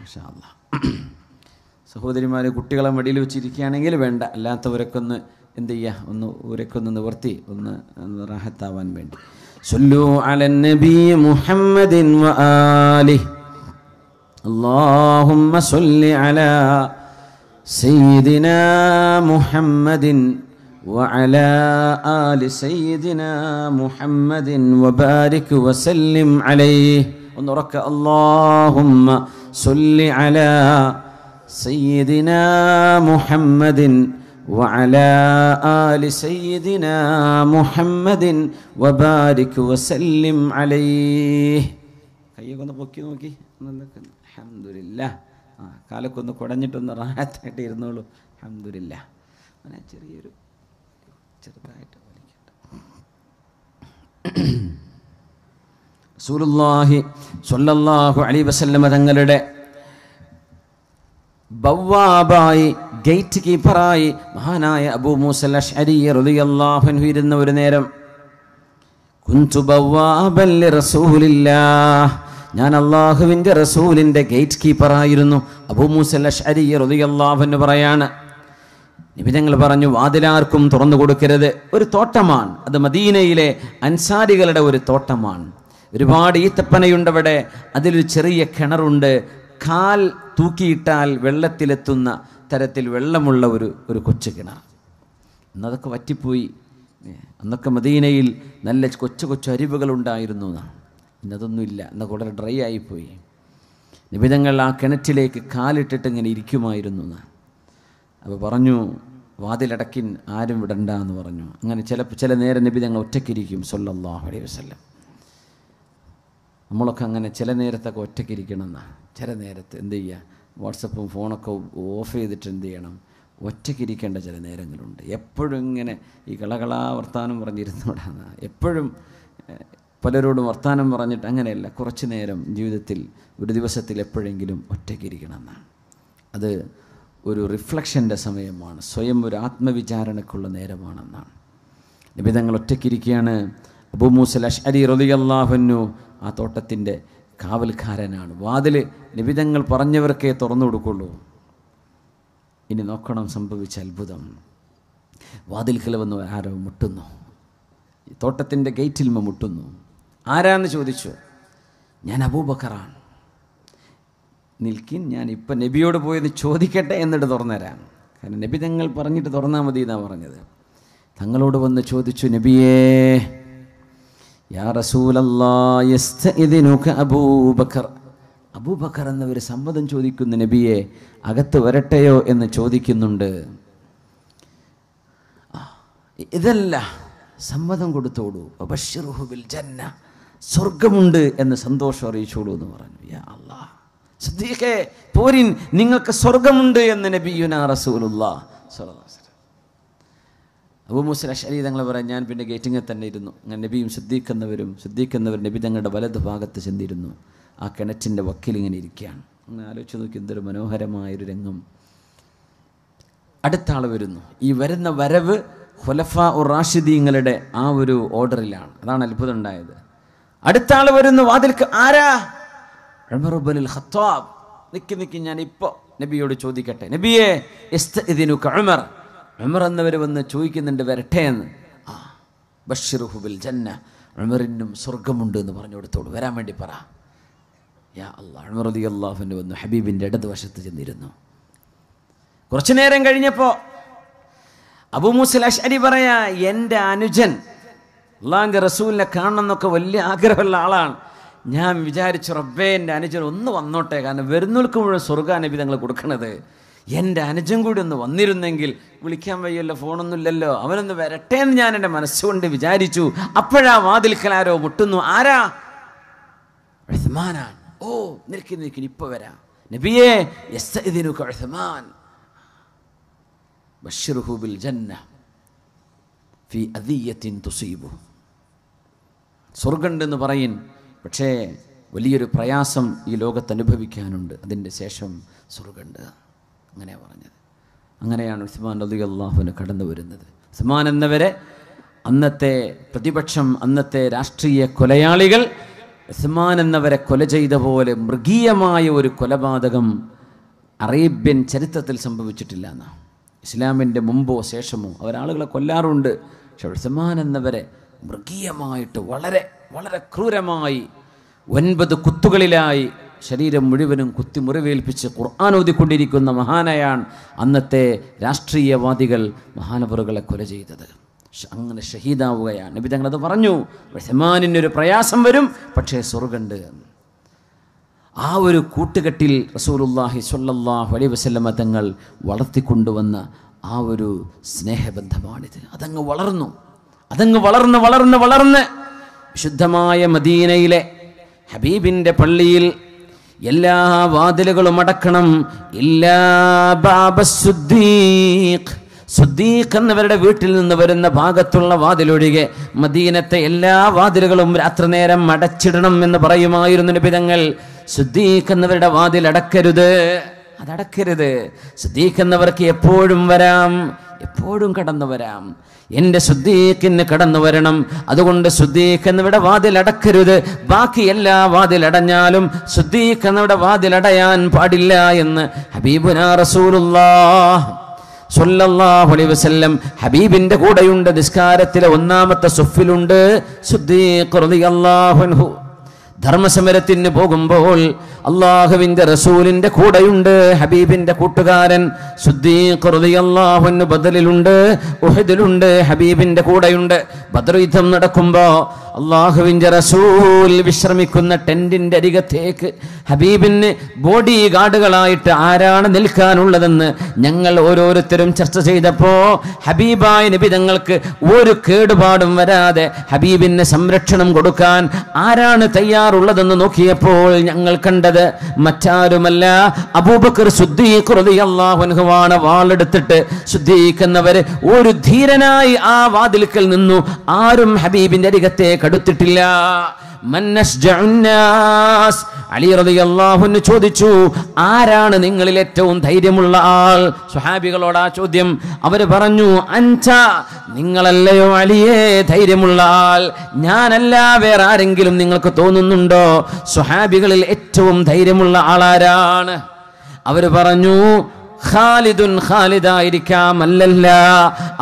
[SPEAKER 2] ഇൻഷാ അല്ലാഹ്. സഹോദരിമാർ കുട്ടികളെ മടിയിൽ വെച്ചിരിക്കുകയാണെങ്കിൽ വേണ്ട, അല്ലാത്തവരൊക്കെ ഒന്ന് എന്ത് ചെയ്യുക, ഒന്ന് ഊരൊക്കെ ഒന്ന് നിവർത്തി ഒന്ന് റാഹത്താവാൻ വേണ്ടി. സല്ലു അലൻ നബി മുഹമ്മദിൻ വ ആലിഹി അല്ലാഹുമ്മ സല്ലി അലാ സയ്യിദിനാ മുഹമ്മദിൻ وعلى آل سيدنا محمد وبارك وسلم عليه. ونرك اللهم صل على سيدنا محمد وعلى آل سيدنا محمد وبارك وسلم عليه. കയ്യൊക്കെ പൊക്കി നോക്കി. അൽഹംദുലില്ലാഹ്. കാലൊക്കെ ഒന്ന് കുടഞ്ഞിട്ടൊന്ന് റാഹത്തായിട്ട് ഇരുന്നോളൂ. അൽഹംദുലില്ലാഹ്. അങ്ങനെ ചെറിയൊരു ചെറുതായിട്ട് റസൂലുള്ളാഹി സ്വല്ലല്ലാഹു അലൈഹി വസല്ലം തങ്ങളുടെ ബവ്വാബായി, ഗേറ്റ് കീപ്പറായി മഹാനായ അബൂ മൂസൽ അശ്അരി റളിയല്ലാഹു അൻഹു ഇരുന്ന ഒരു നേരം, കുന്തു ബവ്വാബൻ ലിറസൂലില്ലാഹ്, ഞാൻ അല്ലാഹുവിൻ്റെ റസൂലിൻ്റെ ഗേറ്റ് കീപ്പറായിരുന്നു. അബൂ മൂസൽ അശ്അരി റളിയല്ലാഹു അൻഹു പറയാണ്, നിബിതങ്ങൾ പറഞ്ഞു, വാതിലാർക്കും തുറന്നു കൊടുക്കരുത്. ഒരു തോട്ടമാണ് അത്, മദീനയിലെ അൻസാരികളുടെ ഒരു തോട്ടമാണ്. ഒരുപാട് ഈത്തപ്പനയുണ്ടവിടെ. അതിലൊരു ചെറിയ കിണറുണ്ട്. കാൽ തൂക്കിയിട്ടാൽ വെള്ളത്തിലെത്തുന്ന തരത്തിൽ വെള്ളമുള്ള ഒരു കൊച്ചു കിണർ. അന്നതൊക്കെ വറ്റിപ്പോയി. അന്നൊക്കെ മദീനയിൽ നല്ല കൊച്ചു കൊച്ചു അരുവികളുണ്ടായിരുന്നു. ഇന്നതൊന്നുമില്ല. അന്ന് വളരെ ഡ്രൈ ആയിപ്പോയി. നിബിതങ്ങൾ ആ കിണറ്റിലേക്ക് കാലിട്ടിട്ട് ഇങ്ങനെ ഇരിക്കുമായിരുന്നു. അപ്പോൾ പറഞ്ഞു, വാതിലടക്കിൻ, ആരും വിടണ്ട എന്ന് പറഞ്ഞു. അങ്ങനെ ചില നേരം നബി ഞങ്ങൾ ഒറ്റയ്ക്കിരിക്കും സല്ലല്ലാഹു അലൈഹി വസല്ലം. നമ്മളൊക്കെ അങ്ങനെ ചില നേരത്തൊക്കെ ഒറ്റയ്ക്കിരിക്കണം എന്നാണ്. ചില നേരത്ത് എന്ത് ചെയ്യുക, വാട്സപ്പും ഫോണൊക്കെ ഓഫ് ചെയ്തിട്ട് എന്ത് ചെയ്യണം, ഒറ്റയ്ക്കിരിക്കേണ്ട ചില നേരങ്ങളുണ്ട്. എപ്പോഴും ഇങ്ങനെ ഈ കളകളാ വർത്താനം പറഞ്ഞിരുന്നോടാണ്. എപ്പോഴും പലരോടും വർത്താനം പറഞ്ഞിട്ട് അങ്ങനെയല്ല. കുറച്ച് നേരം ജീവിതത്തിൽ ഒരു ദിവസത്തിൽ എപ്പോഴെങ്കിലും ഒറ്റയ്ക്കിരിക്കണം എന്നാണ്. അത് ഒരു റിഫ്ലക്ഷൻ്റെ സമയമാണ്, സ്വയം ഒരു ആത്മവിചാരണക്കുള്ള നേരമാണെന്നാണ്. നബി തങ്ങൾ ഒറ്റയ്ക്കിരിക്കുകയാണ്. അബൂ മൂസൽ അശ്അരി റളിയല്ലാഹു അൻഹു ആ തോട്ടത്തിൻ്റെ കാവൽക്കാരനാണ്. വാതിൽ നബി തങ്ങൾ പറഞ്ഞവർക്കേ തുറന്നു കൊടുക്കുള്ളൂ. ഇനി നോക്കണം സംഭവിച്ച അത്ഭുതം. വാതിൽക്കൽ വന്ന് ആരോ മുട്ടുന്നു. ഈ തോട്ടത്തിൻ്റെ ഗേറ്റിൽ മുട്ടുന്നു. ആരാന്ന് ചോദിച്ചു. ഞാൻ അബൂബക്കറാണ്. നിൽക്കിൻ, ഞാൻ ഇപ്പം നബിയോട് പോയെന്ന് ചോദിക്കട്ടെ, എന്നിട്ട് തുറന്നുതരാം. കാരണം നബി തങ്ങൾ പറഞ്ഞിട്ട് തുറന്നാൽ മതി എന്നാണ് പറഞ്ഞത്. തങ്ങളോട് വന്ന് ചോദിച്ചു, നബിയേ, യാ റസൂലല്ലാഹ് യസ്തഇദിനുക അബൂബക്കർ, അബൂബക്കർ എന്നവർ സമ്മതം ചോദിക്കുന്നു നബിയെ, അകത്ത് വരട്ടെയോ എന്ന് ചോദിക്കുന്നുണ്ട്. ഇതല്ല, സമ്മതം കൊടുത്തോളൂ. വബശ്ശിറുഹു ബിൽ ജന്ന, സ്വർഗമുണ്ട് എന്ന് സന്തോഷം അറിയിച്ചോളൂ എന്ന് പറഞ്ഞു. യാ അല്ലാഹ്, സിദ്ദീഖേ പോരിൻ, നിങ്ങൾക്ക് സ്വർഗമുണ്ട് എന്ന് നബിയുനാ റസൂലുള്ളാഹ് സ്വല്ലല്ലാഹു അലൈഹി വസല്ലം. അബൂ മൂസൽ അശ്അരി തങ്ങൾ പറയാൻ, ഞാൻ പിന്നെ ഗേറ്റിങ്ങിൽ തന്നെ ഇരുന്നു. അങ്ങനെ നബിയും സിദ്ദീഖ് എന്നവർ നബി തങ്ങളുടെ വലതു ഭാഗത്ത് ചെന്നിരുന്നു. ആ കിണറ്റിൻ്റെ വക്കിലിങ്ങനെ ഇരിക്കുകയാണ്. അങ്ങനെ ആലോചിച്ച് നോക്കി, എന്തൊരു മനോഹരമായൊരു രംഗം. അടുത്ത ആൾ വരുന്നു. ഈ വരുന്ന വരവ് ഖുലഫാ ഉർ റാഷിദീങ്ങളുടെ ആ ഒരു ഓർഡറിലാണ്. അതാണ് അത്ഭുതം ഉണ്ടായത്. അടുത്ത ആൾ വരുന്നു. വാതിൽക്ക് ആരാ? ഉമർ ഇബ്നുൽ ഖത്താബ്. നിക്ക് ഞാൻ ഇപ്പോൾ നബിയോട് ചോദിക്കട്ടെ. നബിയെ, യസ്തഇദിനുക ഉമർ, ഉമർ എന്നവർ വന്ന് ചോദിക്കുന്നുണ്ട്, വരട്ടെ എന്ന്. ബശ്ശിറുഹു ബിൽ ജന്ന, ഉമറിനും സ്വർഗമുണ്ട് എന്ന് പറഞ്ഞു കൊടുത്തോളൂ, വരാൻ വേണ്ടി പറ. യാ അല്ലാഹ്, ഉമർ റളിയല്ലാഹു അൻഹു വന്നു ഹബീബിൻ്റെ ഇടതുവശത്ത് ചെന്നിരുന്നു. കുറച്ചു നേരം കഴിഞ്ഞപ്പോൾ അബൂ മൂസൽ അശ്അരി പറയാ, എൻ്റെ അനുജൻ അല്ലാഹുവിൻ്റെ റസൂലിനെ കാണണം എന്നൊക്കെ വലിയ ആഗ്രഹമുള്ള ആളാണ്. ഞാൻ വിചാരിച്ചു, റബ്ബേ, എൻ്റെ അനുജൻ ഒന്ന് വന്നോട്ടെ, കാരണം വരുന്നവർക്ക് മുഴുവൻ സ്വർഗ്ഗ നബി തങ്ങൾ കൊടുക്കണത്. എൻ്റെ അനുജൻ കൂടി ഒന്ന് വന്നിരുന്നെങ്കിൽ, വിളിക്കാൻ വയ്യല്ലോ, ഫോണൊന്നുമില്ലല്ലോ, അവനൊന്ന് വരട്ടെ എന്ന് ഞാൻ എൻ്റെ മനസ്സുകൊണ്ട് വിചാരിച്ചു. അപ്പോഴാ വാതിൽക്കലാരോ മുട്ടുന്നു. ആരാ? ഉസ്മാനാണ്. ഓ, നിൽക്കി ഇപ്പോൾ വരാം. നബിയേ, യസ്തഇദിനുക ഉസ്മാൻ, ബശ്ശിറുഹു ബിൽ ജന്ന, ഫി അദിയത്തിൻ തുസീബു. സ്വർഗമുണ്ടെന്ന് പറയും, പക്ഷേ വലിയൊരു പ്രയാസം ഈ ലോകത്ത് അനുഭവിക്കാനുണ്ട്, അതിൻ്റെ ശേഷം സ്വർഗമുണ്ട്. അങ്ങനെയാണ് പറഞ്ഞത്. അങ്ങനെയാണ് ഉസ്മാൻ റളിയല്ലാഹു അൻഹു കടന്നു വരുന്നത്. ഉസ്മാൻ എന്നവരെ അന്നത്തെ പ്രതിപക്ഷം, അന്നത്തെ രാഷ്ട്രീയ കൊലയാളികൾ ഉസ്മാൻ എന്നവരെ കൊല ചെയ്ത പോലെ മൃഗീയമായ ഒരു കൊലപാതകം അറേബ്യൻ ചരിത്രത്തിൽ സംഭവിച്ചിട്ടില്ല എന്നാണ്. ഇസ്ലാമിൻ്റെ മുമ്പോ ശേഷമോ അവരാളുകളെ കൊല്ലാറുണ്ട്, പക്ഷെ ഉസ്മാൻ എന്നവരെ മൃഗീയമായിട്ട് വളരെ വളരെ ക്രൂരമായി 9 കുത്തുകളിലായി ശരീരം മുഴുവനും കുത്തി മുറിവേൽപ്പിച്ച് ഖുർആൻ ഓതിക്കൊണ്ടിരിക്കുന്ന മഹാനയാണ് അന്നത്തെ രാഷ്ട്രീയവാദികൾ മഹാനവറുകളെ കൊല ചെയ്തത്. അങ്ങനെ ഷഹീദാവുകയാണ്. നബി തങ്ങളത് പറഞ്ഞു, ഉസ്മാനിനൊരു പ്രയാസം വരും, പക്ഷേ സ്വർഗമുണ്ട്. ആ ഒരു കൂട്ടുകെട്ടിൽ റസൂലുള്ളാഹി സ്വല്ലല്ലാഹു അലൈഹി വസല്ലമ തങ്ങൾ വളർത്തിക്കൊണ്ടുവന്ന ആ ഒരു സ്നേഹബന്ധമാണിത്. അതങ്ങ് വളർന്നു, അതങ്ങ് വളർന്ന് വളർന്ന് വളർന്ന് വിശുദ്ധമായ മദീനയിലെ ഹബീബിൻ്റെ പള്ളിയിൽ എല്ലാ വാതിലുകളും അടക്കണം. ഇല്ലാ ബാബസ്സുദ്ദീഖ്, സുദ്ദീഖ് എന്നവരുടെ വീട്ടിൽ നിന്ന് വരുന്ന ഭാഗത്തുള്ള വാതിലൊഴികെ മദീനത്തെ എല്ലാ വാതിലുകളും രാത്രി നേരം അടച്ചിടണം എന്ന് പറയുമായിരുന്നു നബി തങ്ങൾ. സുദ്ദീഖ് എന്നവരുടെ വാതിൽ അടക്കരുത്, അതടക്കരുത്. സുദ്ദീഖ് എന്നവർക്ക് എപ്പോഴും വരാം, എപ്പോഴും കടന്നു വരാം. എൻ്റെ സുദ്ദീഖിന് കടന്നു വരണം. അതുകൊണ്ട് സുദ്ദീഖ് എന്നിവിടെ വാതിൽ അടക്കരുത്. ബാക്കി എല്ലാ വാതിലടഞ്ഞാലും സുദ്ദീഖ് എന്നിവിടെ വാതിലടയാൻ പാടില്ല എന്ന് ഹബീബുനാ റസൂലുള്ളാഹ് സ്വല്ലല്ലാഹു അലൈഹി വസല്ലം ഹബീബിന്റെ കൂടെയുണ്ട്. നിസ്കാരത്തിലെ 1-ാമത്തെ സുഫിലുണ്ട് സുദ്ദീഖ് റളിയല്ലാഹു അൻഹു. ധർമ്മസമരത്തിന് പോകുമ്പോൾ അള്ളാഹുവിൻ്റെ റസൂലിൻ്റെ കൂടെയുണ്ട് ഹബീബിൻ്റെ കൂട്ടുകാരൻ സുദ്ദീഖ് റളിയല്ലാഹു അൻഹു. ബദറിലുണ്ട്, ഉഹദിലുണ്ട്, ഹബീബിൻ്റെ കൂടെയുണ്ട്. ബദർ യുദ്ധം നടക്കുമ്പോൾ അള്ളാഹുവിൻ്റെ റസൂൽ വിശ്രമിക്കുന്ന ടെന്റിൻ്റെ അരികത്തേക്ക് ഹബീബിന് ബോഡി ഗാർഡുകളായിട്ട് ആരാണ് നിൽക്കാനുള്ളതെന്ന് ഞങ്ങൾ ഓരോരുത്തരും ചർച്ച ചെയ്തപ്പോൾ ഹബീബായ നബി തങ്ങൾക്ക് ഒരു കേടുപാടും വരാതെ ഹബീബിന് സംരക്ഷണം കൊടുക്കാൻ ആരാണ് തയ്യാറുള്ളതെന്ന് നോക്കിയപ്പോൾ ഞങ്ങൾ കണ്ടത് മറ്റാരുമല്ല, അബൂബക്കർ സിദ്ദീഖ് റളിയല്ലാഹു അൻഹുവാണ്. വാളെടുത്തിട്ട് സിദ്ദീഖ് എന്നവർ ഒരു ധീരനായി ആ വാതിൽക്കൽ നിന്നു. ആരും ഹബീബിന്റെ അരികത്തേക്ക് അടുത്തിട്ടില്ല. അലി റളിയല്ലാഹു അൻഹു ചോദിച്ചു, ആരാണ് നിങ്ങളിൽ ഏറ്റവും ധൈര്യമുള്ള ആൾ? സ്വഹാബികളോട് ആ ചോദ്യം. അവര് പറഞ്ഞു, അൻത, നിങ്ങളല്ലയോ അലിയേ ധൈര്യമുള്ള ആൾ, ഞാനല്ല. വേറെ ആരെങ്കിലും നിങ്ങൾക്ക് തോന്നുന്നുണ്ടോ സ്വഹാബികളിൽ ഏറ്റവും ധൈര്യമുള്ള ആളാരാണ്? അവര് പറഞ്ഞു, ഖാലിദുൻ, ഖാലിദായിരിക്കാം. അല്ലല്ല,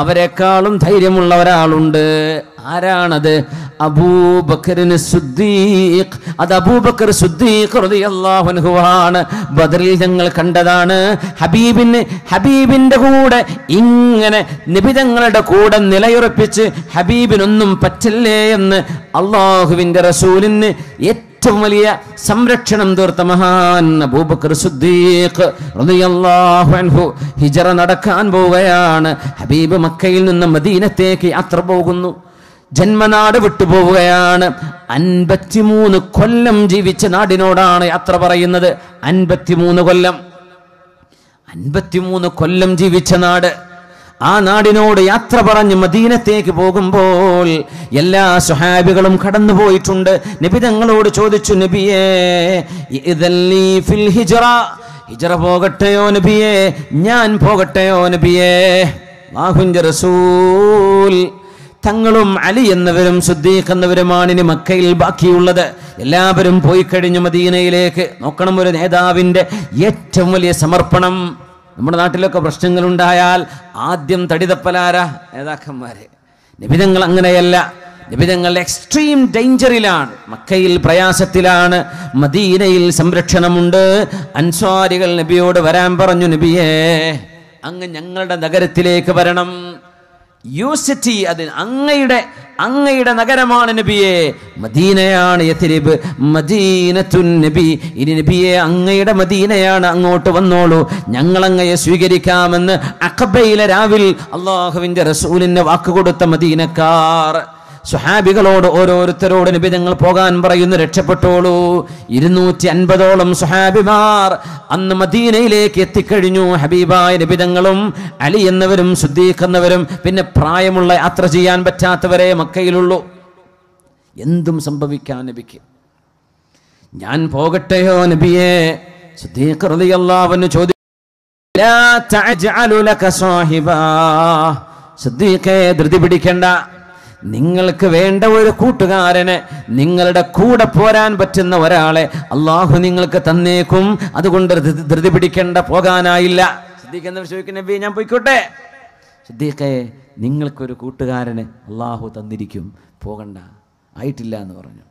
[SPEAKER 2] അവരെക്കാളും ധൈര്യമുള്ള ഒരാളുണ്ട്. ആരാണത്? അബൂബക്കറിന് സിദ്ദീഖ്. അത് അബൂബക്കർ സിദ്ദീഖ് റളിയല്ലാഹു അൻഹുവാണ്. ബദറിൽ ഞങ്ങൾ കണ്ടതാണ്. ഹബീബിന്റെ കൂടെ ഇങ്ങനെ നിബിതങ്ങളുടെ കൂടെ നിലയുറപ്പിച്ച് ഹബീബിനൊന്നും പറ്റില്ലേ എന്ന് അള്ളാഹുവിന്റെ റസൂലിന് ഏറ്റവും വലിയ സംരക്ഷണം തീർത്ത മഹാൻ അബൂബക്കർ സിദ്ദീഖ് റളിയല്ലാഹു അൻഹു ഹിജറ നടക്കാൻ പോവുകയാണ്. ഹബീബ് മക്കയിൽ നിന്ന് മദീനത്തേക്ക് യാത്ര പോകുന്നു. ജന്മനാട് വിട്ടുപോവുകയാണ്. 53 കൊല്ലം ജീവിച്ച നാടിനോടാണ് യാത്ര പറയുന്നത്. 53 കൊല്ലം, 53 കൊല്ലം ജീവിച്ച നാട്. ആ നാടിനോട് യാത്ര പറഞ്ഞ് മദീനത്തേക്ക് പോകുമ്പോൾ എല്ലാ സ്വഹാബികളും കടന്നു പോയിട്ടുണ്ട്. നബി തങ്ങളോട് ചോദിച്ചു, നബിയേ ഇദല്ലി ഫിൽ ഹിജ്റ, ഹിജ്റ പോകട്ടെയോ നബിയേ, ഞാൻ പോകട്ടെയോ നബിയേ? അല്ലാഹുവിന്റെ റസൂൽ തങ്ങളും അലി എന്നവരും സിദ്ദീഖ് എന്നവരുമാണ് ഇനി മക്കയിൽ ബാക്കിയുള്ളത്. എല്ലാവരും പോയി കഴിഞ്ഞു മദീനയിലേക്ക്. നോക്കണം, ഒരു നേതാവിൻ്റെ ഏറ്റവും വലിയ സമർപ്പണം. നമ്മുടെ നാട്ടിലൊക്കെ പ്രശ്നങ്ങളുണ്ടായാൽ ആദ്യം തടിതപ്പലാരാ? നേതാക്കന്മാരെ. നബിതങ്ങൾ അങ്ങനെയല്ല. നബിതങ്ങൾ എക്സ്ട്രീം ഡേഞ്ചറിലാണ്. മക്കയിൽ പ്രയാസത്തിലാണ്, മദീനയിൽ സംരക്ഷണമുണ്ട്. അൻസ്വാരികൾ നബിയോട് വരാൻ പറഞ്ഞു, നബിയേ അങ്ങ് ഞങ്ങളുടെ നഗരത്തിലേക്ക് വരണം. യൂസിറ്റി, അത് അങ്ങയുടെ നഗരമാണ് നബിയെ. മദീനയാണ് യത്രിബ്, മദീനത്തുൻ നബി. ഇനി നബിയെ അങ്ങയുടെ മദീനയാണ്, അങ്ങോട്ട് വന്നോളൂ, ഞങ്ങൾ അങ്ങയെ സ്വീകരിക്കാമെന്ന് അഖബയിലെ രാവിൽ അള്ളാഹുവിന്റെ റസൂലിന് വാക്കുകൊടുത്ത മദീനക്കാർ. സ്വഹാബികളോട് ഓരോരുത്തരോട് നബി തങ്ങൾ പോകാൻ പറയുന്നു, രക്ഷപ്പെട്ടോളൂ. 250ഓളം സ്വഹാബിമാർ അന്ന് മദീനയിലേക്ക് എത്തിക്കഴിഞ്ഞു. ഹബീബായ നബി തങ്ങളും അലി എന്നവരും സിദ്ദീഖ് എന്നവരും, പിന്നെ പ്രായമുള്ള യാത്ര ചെയ്യാൻ പറ്റാത്തവരെ മക്കയിലുള്ളൂ. എന്തും സംഭവിക്കാൻ നബിക്ക്. ഞാൻ പോകട്ടെയോ നബിയെ? സിദ്ദീഖ് റളിയല്ലാഹു അൻഹു ചോദിച്ചു, ലാ തഅജഅലു ലക സാഹിബാ. സിദ്ദീഖേ, ധൃതി പിടിക്കണ്ട. നിങ്ങൾക്ക് വേണ്ട ഒരു കൂട്ടുകാരനെ, നിങ്ങളുടെ കൂടെ പോരാൻ പറ്റുന്ന ഒരാളെ അള്ളാഹു നിങ്ങൾക്ക് തന്നേക്കും. അതുകൊണ്ട് ധൃതി പിടിക്കണ്ട, പോകാനായില്ല. സിദ്ദീഖ് എന്നവർ ചോദിക്കും, നബി ഞാൻ പോയിക്കോട്ടെ? സിദ്ദീഖേ, നിങ്ങൾക്കൊരു കൂട്ടുകാരനെ അള്ളാഹു തന്നിരിക്കും, പോകണ്ട, ആയിട്ടില്ല എന്ന് പറഞ്ഞു.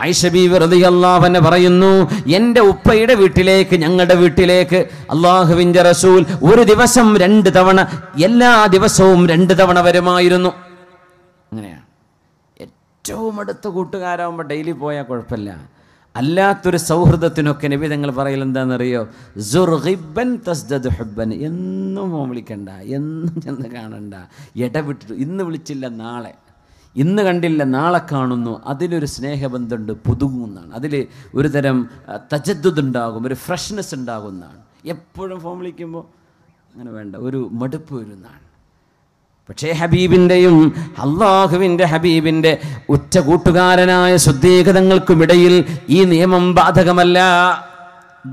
[SPEAKER 2] ആയിഷ ബീവി റളിയല്ലാഹു അൻഹ പറയുന്നു, എൻ്റെ ഉപ്പയുടെ വീട്ടിലേക്ക്, ഞങ്ങളുടെ വീട്ടിലേക്ക് അള്ളാഹുവിൻ്റെ റസൂൽ ഒരു ദിവസം 2 തവണ, എല്ലാ ദിവസവും 2 തവണ വരുമായിരുന്നു. അങ്ങനെയാണ്. ഏറ്റവും അടുത്ത കൂട്ടുകാരാകുമ്പോൾ ഡെയിലി പോയാൽ കുഴപ്പമില്ല. അല്ലാത്തൊരു സൗഹൃദത്തിനൊക്കെ നബി തങ്ങൾ പറയൽ എന്താണെന്നറിയോ? സുർഗിബൻ തസ്ദദ് ഹുബ്ബൻ. എന്നും വിളിക്കണ്ട, എന്നും ചെന്ന് കാണണ്ട, ഇടവിട്ടിട്ട് ഇന്ന് വിളിച്ചില്ല നാളെ, ഇന്ന് കണ്ടില്ല നാളെ കാണുന്നു, അതിലൊരു സ്നേഹബന്ധമുണ്ട്, പുതുങ്ങുന്നതാണ്. അതിൽ ഒരു തരം തജദ്ദുദ് ഉണ്ടാകും, ഒരു ഫ്രഷ്നെസ് ഉണ്ടാകുന്നതാണ്. എപ്പോഴും ഫോൺ വിളിക്കുമ്പോൾ അങ്ങനെ വേണ്ട, ഒരു മടുപ്പ് വരുന്നതാണ്. പക്ഷേ ഹബീബിൻ്റെയും അള്ളാഹുവിൻ്റെ ഹബീബിൻ്റെ ഉറ്റ കൂട്ടുകാരനായ സുദ്ദീഖതങ്ങൾക്കുമിടയിൽ ഈ നിയമം ബാധകമല്ല.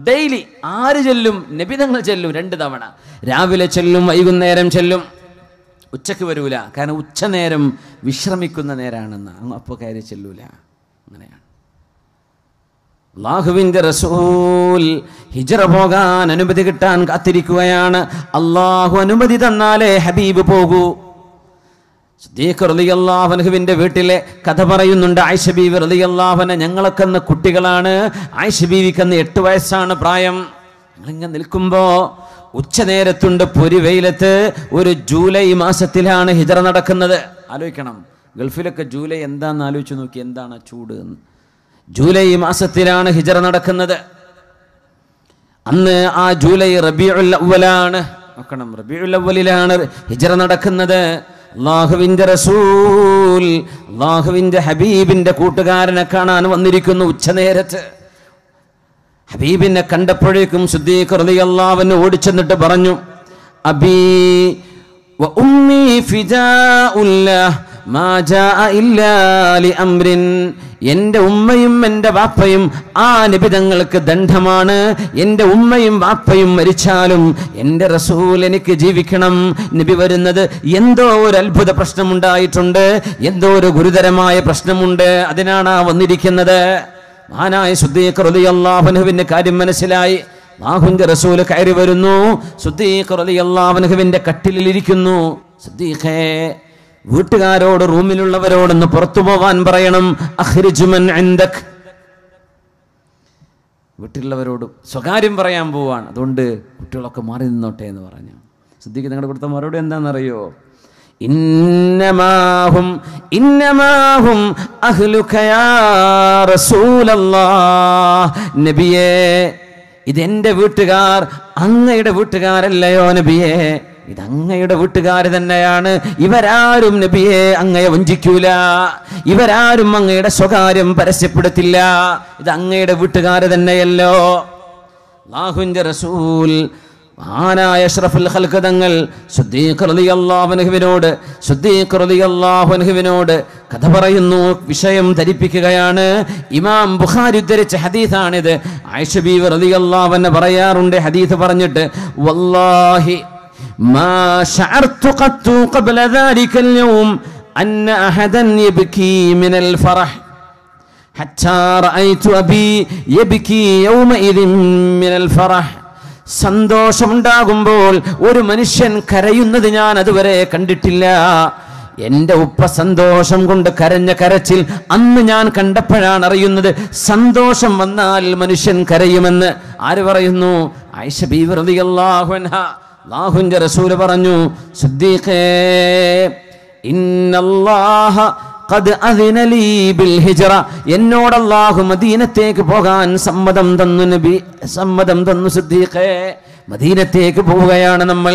[SPEAKER 2] ഡെയിലി ആര് ചെല്ലും? നബിതങ്ങൾ ചെല്ലും 2 തവണ. രാവിലെ ചെല്ലും, വൈകുന്നേരം ചെല്ലും. ഉച്ചക്ക് വരൂല, കാരണം ഉച്ചനേരം വിശ്രമിക്കുന്ന നേരാണെന്ന്. അപ്പോൾ കയറി ചെല്ലൂല. അങ്ങനെയാണ്. അല്ലാഹുവിൻ്റെ റസൂൽ ഹിജ്റ പോകാൻ അനുമതി കിട്ടാൻ കാത്തിരിക്കുകയാണ്. അള്ളാഹു അനുമതി തന്നാലേ ഹബീബ് പോകൂ. സിദ്ദീഖ് റളിയല്ലാഹു അൻഹുവിൻ്റെ വീട്ടിലെ കഥ പറയുന്നുണ്ട്. ആയിഷ ബീവി റളിയല്ലാഹു അൻഹ, ഞങ്ങളൊക്കെ അന്ന് കുട്ടികളാണ്. ആയിഷ ബീവിക്ക് അന്ന് 8 വയസ്സാണ് പ്രായം. ഞങ്ങളിങ്ങനെ നിൽക്കുമ്പോൾ ഉച്ചനേരത്തുണ്ട്, പൊരിവെയിലത്ത്. ഒരു ജൂലൈ മാസത്തിലാണ് ഹിജ്റ നടക്കുന്നത്. ആലോചിക്കണം, ഗൾഫിലൊക്കെ ജൂലൈ എന്താണെന്ന് ആലോചിച്ച് നോക്കി, എന്താണ് ചൂട് എന്ന്. ജൂലൈ മാസത്തിലാണ് ഹിജ്റ നടക്കുന്നത്. അന്ന് ആ ജൂലൈ റബീഉൽ അവ്വലാണ്. നോക്കണം, റബീഉൽ അവ്വലിലാണ് ഹിജ്റ നടക്കുന്നത്. അല്ലാഹുവിൻ്റെ റസൂൽ, അല്ലാഹുവിൻ്റെ ഹബീബിൻ്റെ കൂട്ടുകാരനെ കാണാൻ വന്നിരിക്കുന്നു ഉച്ചനേരത്ത്. ഹബീബിനെ കണ്ടപ്പോഴേക്കും സിദ്ദീഖ് റളിയല്ലാഹു അൻഹു ഓടിച്ചെന്നിട്ട് പറഞ്ഞു, അബീ വ ഉമ്മി ഫിദാഉല്ലാഹ് മാ ജാഅ ഇല്ലാ ലി അംറിൻ. എൻ്റെ ഉമ്മയും എൻ്റെ വാപ്പയും ആ നബിതങ്ങൾക്ക് ദണ്ഡമാണ്. എൻ്റെ ഉമ്മയും വാപ്പയും മരിച്ചാലും എൻ്റെ റസൂൽ എനിക്ക് ജീവിക്കണം. നബി വരുന്നത് എന്തോ ഒരു അത്ഭുത പ്രശ്നമുണ്ടായിട്ടുണ്ട്, എന്തോ ഒരു ഗുരുതരമായ പ്രശ്നമുണ്ട്, അതിനാണ് വന്നിരിക്കുന്നത്. മഹാനായ സിദ്ദീഖ് റളിയല്ലാഹു അൻഹുവിന്റെ കാര്യം മനസ്സിലായി. അല്ലാഹുവിന്റെ റസൂൽ കയറി വരുന്നു. സിദ്ദീഖ് റളിയല്ലാഹു അൻഹുവിന്റെ കട്ടിലിൽ ഇരിക്കുന്നു. സിദ്ദീഖേ, വീട്ടുകാരോട്, റൂമിലുള്ളവരോടൊന്ന് പുറത്തു പോവാൻ പറയണം. അഖ്രിജ് മൻ ഇൻദക്. വീട്ടിലുള്ളവരോട് സ്വകാര്യം പറയാൻ പോവാണ്, അതുകൊണ്ട് കുട്ടികളൊക്കെ മാറി നിന്നോട്ടെ എന്ന് പറഞ്ഞു. സിദ്ദീഖ് നിങ്ങളുടെ കൊടുത്ത മറുപടി എന്താണെന്നറിയോ? ഇന്നമാഹും അഹ്ലുക യാ റസൂലല്ലാഹ്. നബിയേ, ഇതെന്റെ വീട്ടുകാർ, അങ്ങയുടെ വീട്ടുകാരല്ലയോ നബിയേ? ഇത് അങ്ങയുടെ വീട്ടുകാർ തന്നെയാണ്. ഇവരാരും നബിയെ അങ്ങയെ വഞ്ചിക്കൂല, ഇവരാരും അങ്ങയുടെ സ്വകാര്യം പരസ്യപ്പെടുത്തില്ല. ഇത് അങ്ങയുടെ വീട്ടുകാർ തന്നെയല്ലോ. അല്ലാഹുവിന്റെ റസൂൽ മഹാനായ അഷ്റഫുൽ ഖൽഖ് തങ്ങൾ സിദ്ദീഖ് റളിയല്ലാഹു അൻഹുവിനോട് കഥ പറയുന്നു, വിഷയം ധരിപ്പിക്കുകയാണ്. ഇമാം ബുഖാരി ഉദ്ധരിച്ച ഹദീസാണിത്. ആയിഷ ബീവി റളിയല്ലാഹു അൻഹ പറയാറുണ്ട്, ഹദീസ് പറഞ്ഞിട്ട്, വല്ലാഹി മാ ശഅർതു ഖത്തു ഖബ്ല ദാലിക അൽയൗം അന്ന അഹദൻ യബ്കി മിനൽ ഫറഹ് ഹത്താ റഅയ്തു അബി യബ്കി യൗമഇദിൻ മിനൽ ഫറഹ്. സന്തോഷമുണ്ടാകുമ്പോൾ ഒരു മനുഷ്യൻ കരയുന്നത് ഞാൻ അതുവരെ കണ്ടിട്ടില്ല. എൻ്റെ ഉപ്പ സന്തോഷം കൊണ്ട് കരഞ്ഞ കരച്ചിൽ അന്ന് ഞാൻ കണ്ടപ്പോഴാണ് അറിയുന്നത്, സന്തോഷം വന്നാൽ മനുഷ്യൻ കരയുമെന്ന്. ആര് പറയുന്നു? ആയിഷ ബീവി റളിയല്ലാഹു അൻഹ. അല്ലാഹുവിൻ്റെ റസൂൽ പറഞ്ഞു, സിദ്ദീഖേ, ഇന്നല്ലാഹ ഖദ് അദിന ലീ ബിൽ ഹിജ്റ. എന്നോട് അല്ലാഹു മദീനത്തേക്ക് പോകാൻ സമ്മതം തന്നു. നബി സമ്മതം തന്നു. സിദ്ദീഖേ, മദീനത്തേക്ക് പോവുകയാണ് നമ്മൾ,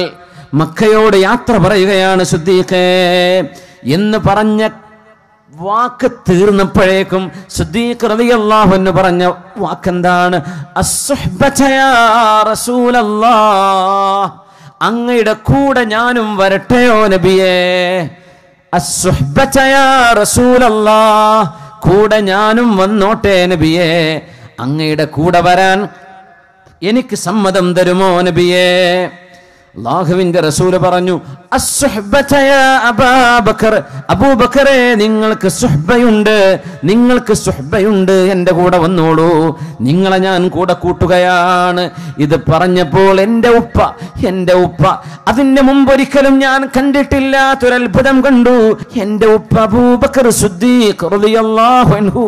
[SPEAKER 2] മക്കയോട് യാത്ര പറയുകയാണ് സിദ്ദീഖേ എന്ന് പറഞ്ഞ വാക്ക് തീർന്നപ്പോഴേക്കും സിദ്ദീഖ് റളിയല്ലാഹു അൻഹു പറഞ്ഞ വാക്കെന്താണ്? അസ്സുഹ്ബത യാ റസൂലല്ലാഹ്, അങ്ങയുടെ കൂടെ ഞാനും വരട്ടെയോ നബിയേ. അസ്സുഹ്ബത യാ റസൂലല്ലാഹ്, കൂടെ ഞാനും വന്നോട്ടെ നബിയേ. അങ്ങയുടെ കൂടെ വരാൻ എനിക്ക് സമ്മതം തരുമോ നബിയേ? അല്ലാഹുവിന്റെ റസൂല് പറഞ്ഞു, അസ്സുഹ്ബത യാ അബൂബക്കർ, അബൂബക്കറേ നിങ്ങൾക്ക് സുഹ്ബയുണ്ട്, നിങ്ങൾക്ക് സുഹ്ബയുണ്ട്, എൻ്റെ കൂടെ വന്നോളൂ, നിങ്ങളെ ഞാൻ കൂടെ കൂട്ടുകയാണ്. ഇത് പറഞ്ഞപ്പോൾ എൻ്റെ ഉപ്പ അതിന്റെ മുമ്പൊരിക്കലും ഞാൻ കണ്ടിട്ടില്ലാത്തൊരത്ഭുതം കണ്ടു. എൻ്റെ ഉപ്പ അബൂബക്കർ സിദ്ദീഖ് റളിയല്ലാഹു അൻഹു